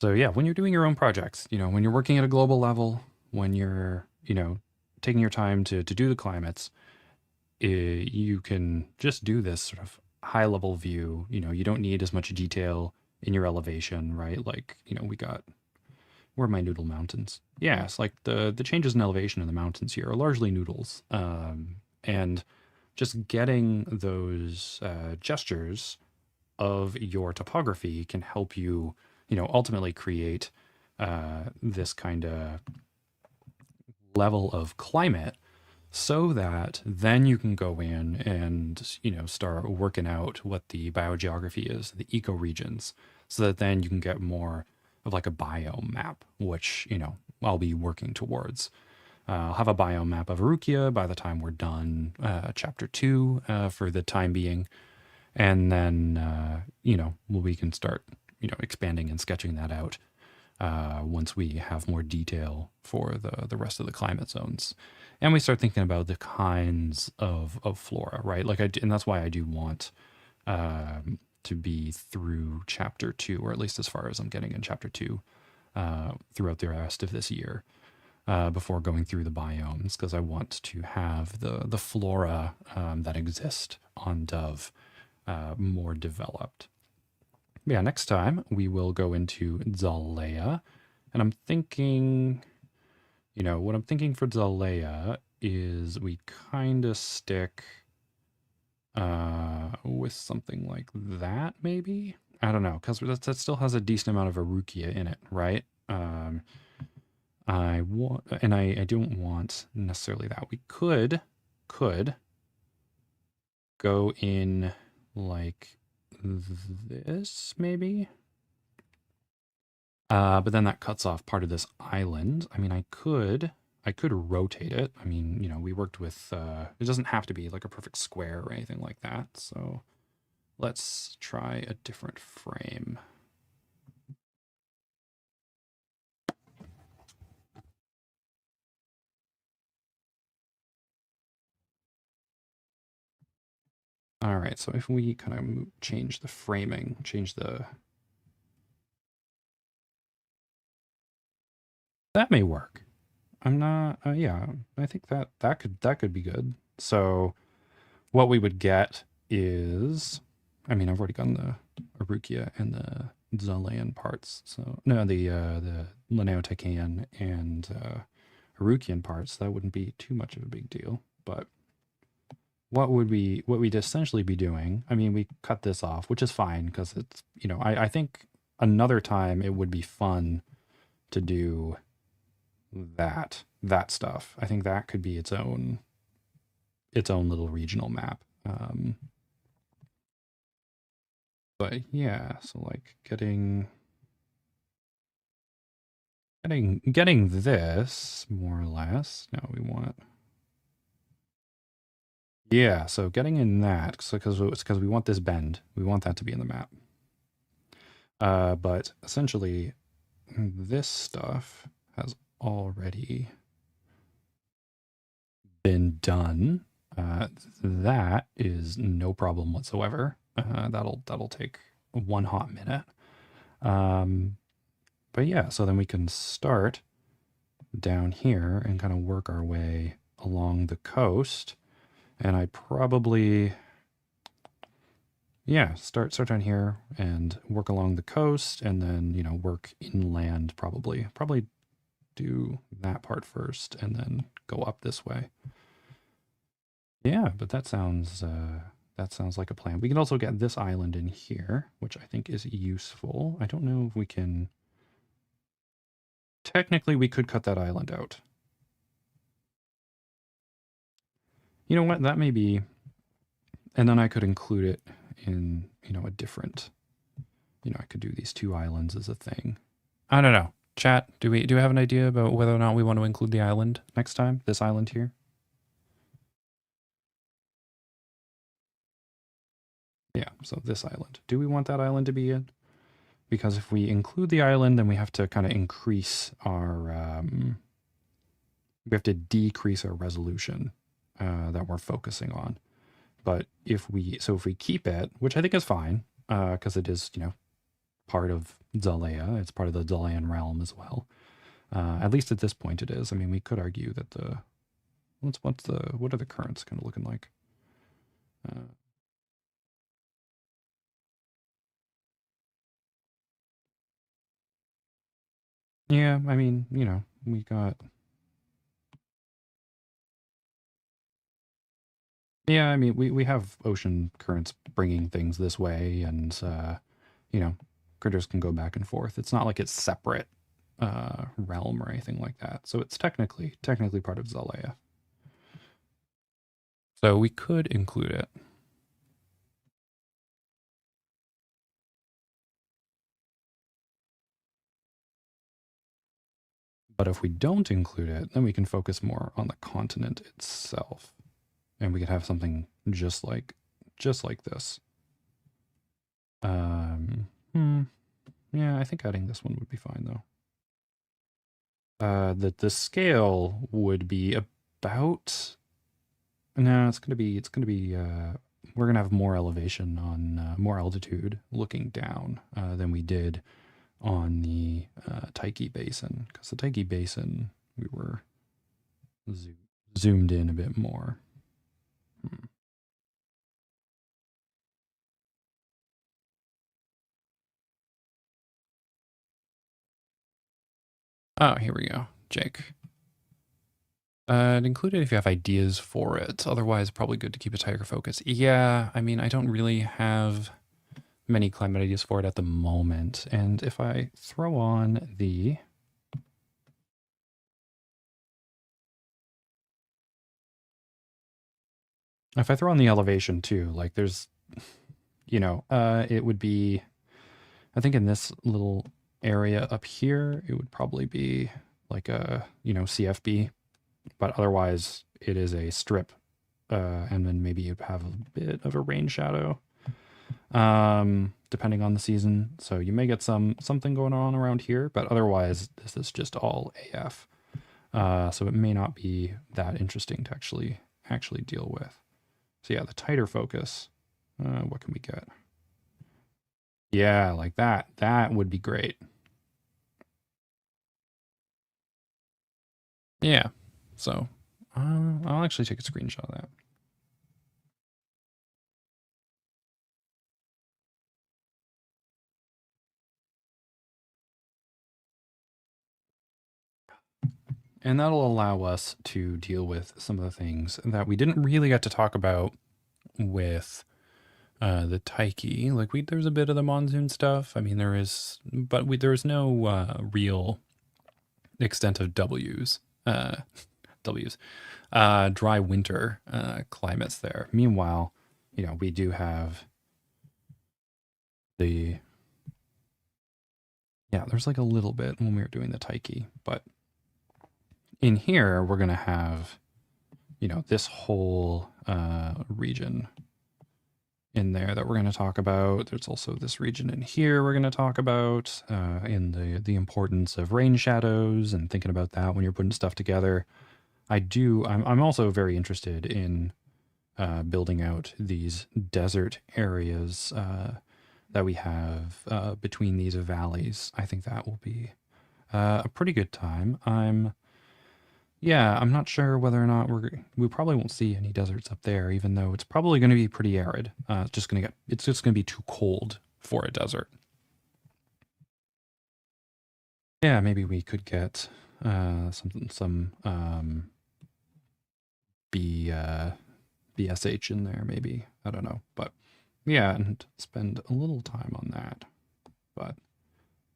So yeah, when you're doing your own projects, when you're working at a global level, when you're, taking your time to do the climates, you can just do this sort of high level view. You don't need as much detail in your elevation, right? Like, where are my noodle mountains? Yeah, it's like the changes in elevation in the mountains here are largely noodles. And just getting those gestures of your topography can help you, ultimately create this kind of level of climate so that then you can go in and, start working out what the biogeography is, the ecoregions, so that then you can get more of like a biome map, which, I'll be working towards. I'll have a biome map of Erukia by the time we're done chapter 2 for the time being. And then, we can start, expanding and sketching that out once we have more detail for the rest of the climate zones. And we start thinking about the kinds of flora, right? And that's why I do want to be through chapter 2, or at least as far as I'm getting in chapter 2 throughout the rest of this year. Before going through the biomes, because I want to have the flora that exist on Dove more developed. Yeah, next time we will go into Zalea, and I'm thinking, what I'm thinking for Zalea is we kind of stick with something like that, maybe? I don't know, because that still has a decent amount of Erukia in it, right? I want, and I don't want necessarily that. We could go in like this, maybe. But then that cuts off part of this island. I mean, I could rotate it. I mean, we worked with, it doesn't have to be like a perfect square or anything like that. So let's try a different frame. All right, so if we kind of change the framing, that may work. I'm not, yeah, I think that could be good. So what we would get is, I mean, I've already gotten the Erukia and the Zalaean parts. So no, the Laaneo-Tychean and Erukian parts. That wouldn't be too much of a big deal. But what we'd essentially be doing? I mean, we cut this off, which is fine because it's, I think another time it would be fun to do that stuff. I think that could be its own little regional map. But yeah, so like getting this more or less. No, we want, yeah. So getting in that, so because we want this bend, we want that to be in the map. But essentially, this stuff has already been done. That is no problem whatsoever. That'll take 1 hot minute. But yeah, so then we can start down here and kind of work our way along the coast. And I probably, yeah, start down here and work along the coast, and then, work inland probably. Probably do that part first and then go up this way. Yeah, but that sounds like a plan. We can also get this island in here, which I think is useful. I don't know if we can. Technically, we could cut that island out. You know what? That may be, and then I could include it in, a different, I could do these 2 islands as a thing. I don't know. Chat, do we have an idea about whether or not we want to include the island next time? This island here? Yeah, so this island. Do we want that island to be in? Because if we include the island, then we have to kind of increase our, we have to decrease our resolution that we're focusing on. But if we keep it, which I think is fine, because it is, part of Zalea, it's part of the Zalaean realm as well. At least at this point it is. I mean, we could argue that what are the currents kind of looking like? Yeah, I mean, we got, yeah, I mean, we have ocean currents bringing things this way, and critters can go back and forth. It's not like it's separate realm or anything like that. So it's technically part of Zalea. So we could include it. But if we don't include it, then we can focus more on the continent itself. And we could have something just like this. Yeah, I think adding this one would be fine though. The scale would be about, no, it's gonna be we're gonna have more elevation on more altitude looking down than we did on the Tyche Basin, because the Tyche Basin we were zoomed in a bit more. Oh, here we go, Jake. Include it if you have ideas for it. Otherwise, probably good to keep a tighter focus. Yeah, I mean, I don't really have many climate ideas for it at the moment. And if I throw on the... If I throw on the elevation too, like there's, it would be, I think in this little area up here, it would probably be like a, CFB, but otherwise it is a strip. And then maybe you'd have a bit of a rain shadow, depending on the season. So you may get something going on around here, but otherwise this is just all AF. So it may not be that interesting to actually deal with. So yeah, the tighter focus. What can we get? Yeah, like that. That would be great. Yeah. So I'll actually take a screenshot of that. And that'll allow us to deal with some of the things that we didn't really get to talk about with the Tyche. Like there's a bit of the monsoon stuff. I mean, there is, but there's no real extent of W's. Dry winter climates there. Meanwhile, we do have there's like a little bit when we were doing the Tyche, but in here we're going to have, this whole region in there that we're going to talk about. There's also this region in here we're going to talk about in the importance of rain shadows and thinking about that when you're putting stuff together. I'm also very interested in building out these desert areas that we have between these valleys. I think that will be a pretty good time. I'm not sure whether or not we probably won't see any deserts up there, even though it's probably going to be pretty arid. It's just going to be too cold for a desert. Yeah, maybe we could get some BSH in there, maybe. I don't know, but yeah, and spend a little time on that. But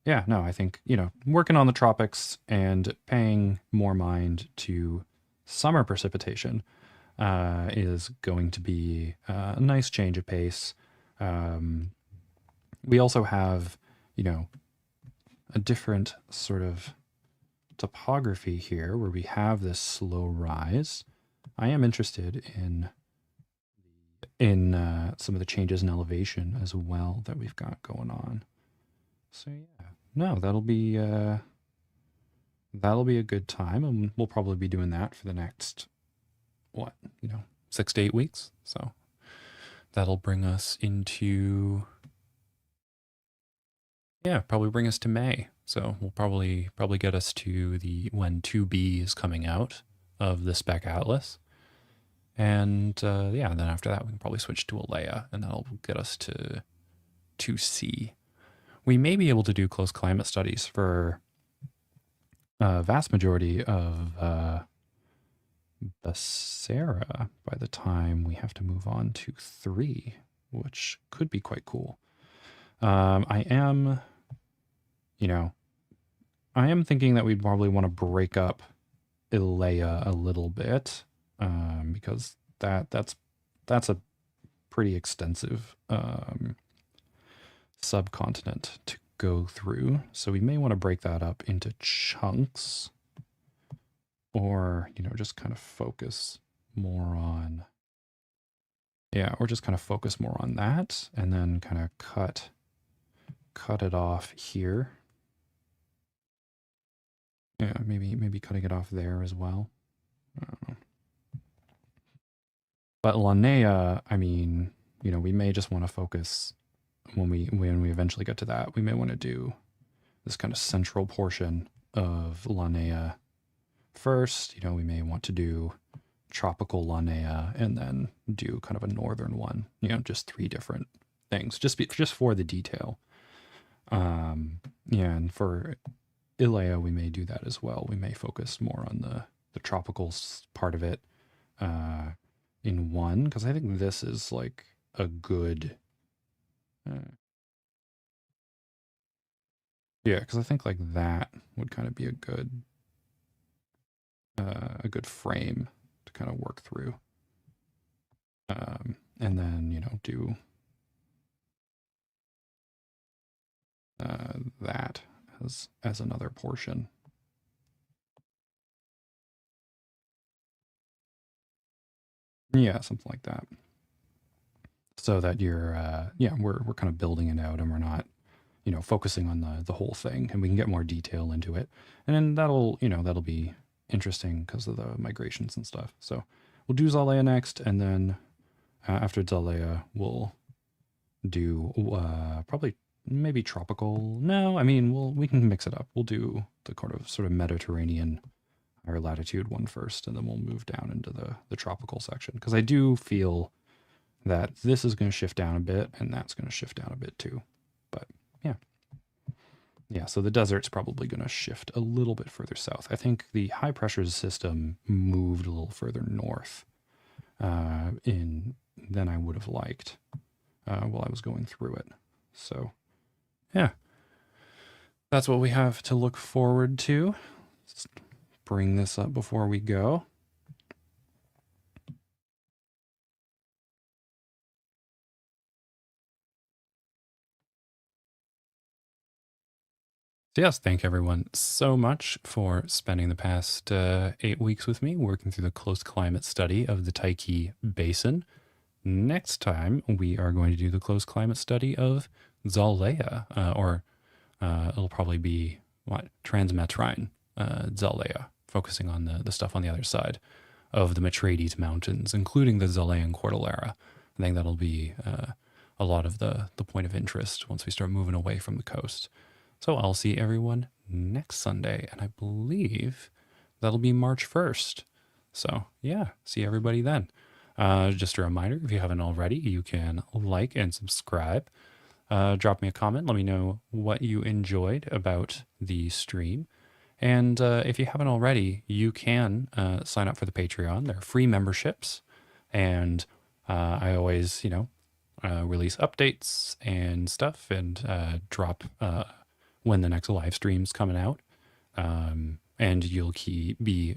yeah, no, I think, working on the tropics and paying more mind to summer precipitation is going to be a nice change of pace. We also have, a different sort of topography here where we have this slow rise. I am interested in some of the changes in elevation as well that we've got going on. So yeah, no, that'll be a good time, and we'll probably be doing that for the next 6 to 8 weeks. So that'll bring us into probably bring us to May. So we'll probably get us to when 2B is coming out of the Spec Atlas. And then after that, we can probably switch to Alea, and that'll get us to 2C. We may be able to do close climate studies for a vast majority of Basera by the time we have to move on to 3, which could be quite cool. I am, I am thinking that we'd probably want to break up Ilea a little bit, because that's a pretty extensive subcontinent to go through. So we may want to break that up into chunks, or just kind of focus more on, or just kind of focus more on that, and then kind of cut it off here. Yeah, maybe cutting it off there as well. I don't know. But Laaneo, I mean, we may just want to focus when we eventually get to that. We may want to do this kind of central portion of Laaneo first. We may want to do tropical Laaneo and then do kind of a northern one. Just 3 different things, just for the detail. And for Ilea, we may do that as well. We may focus more on the tropical part of it in one, because I think this is like a good... yeah, because I think like that would kind of be a good frame to kind of work through. And then, do that as another portion. Yeah, something like that. So that you're, we're kind of building it out, and we're not, focusing on the whole thing, and we can get more detail into it. And then that'll be interesting because of the migrations and stuff. So we'll do Zalea next, and then after Zalea, we'll do probably maybe tropical. No, I mean, we can mix it up. We'll do the sort of Mediterranean higher latitude one first, and then we'll move down into the tropical section, because I do feel that this is going to shift down a bit, and that's going to shift down a bit too. But yeah, so the desert's probably going to shift a little bit further south. I think the high pressure system moved a little further north than I would have liked while I was going through it. So yeah, that's what we have to look forward to. Let's bring this up before we go. So yes, thank everyone so much for spending the past 8 weeks with me working through the close climate study of the Tyche Basin. Next time, we are going to do the close climate study of Zalea, or it'll probably be cis-Metrine Zalea, focusing on the stuff on the other side of the Metrades Mountains, including the Zalean Cordillera. I think that'll be a lot of the point of interest once we start moving away from the coast. So I'll see everyone next Sunday, and I believe that'll be March 1st. So yeah, see everybody then. Just a reminder, if you haven't already, you can like and subscribe. Drop me a comment. Let me know what you enjoyed about the stream. And if you haven't already, you can sign up for the Patreon. They're free memberships. And I always, release updates and stuff, and drop when the next live stream's coming out. And you'll be,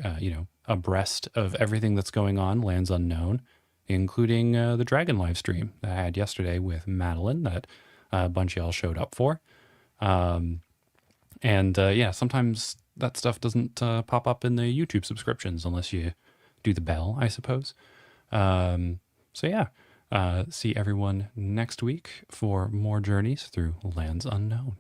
abreast of everything that's going on, Lands Unknown, including the Dragon live stream that I had yesterday with Madeline that a bunch of y'all showed up for. Sometimes that stuff doesn't pop up in the YouTube subscriptions unless you do the bell, I suppose. See everyone next week for more journeys through Lands Unknown.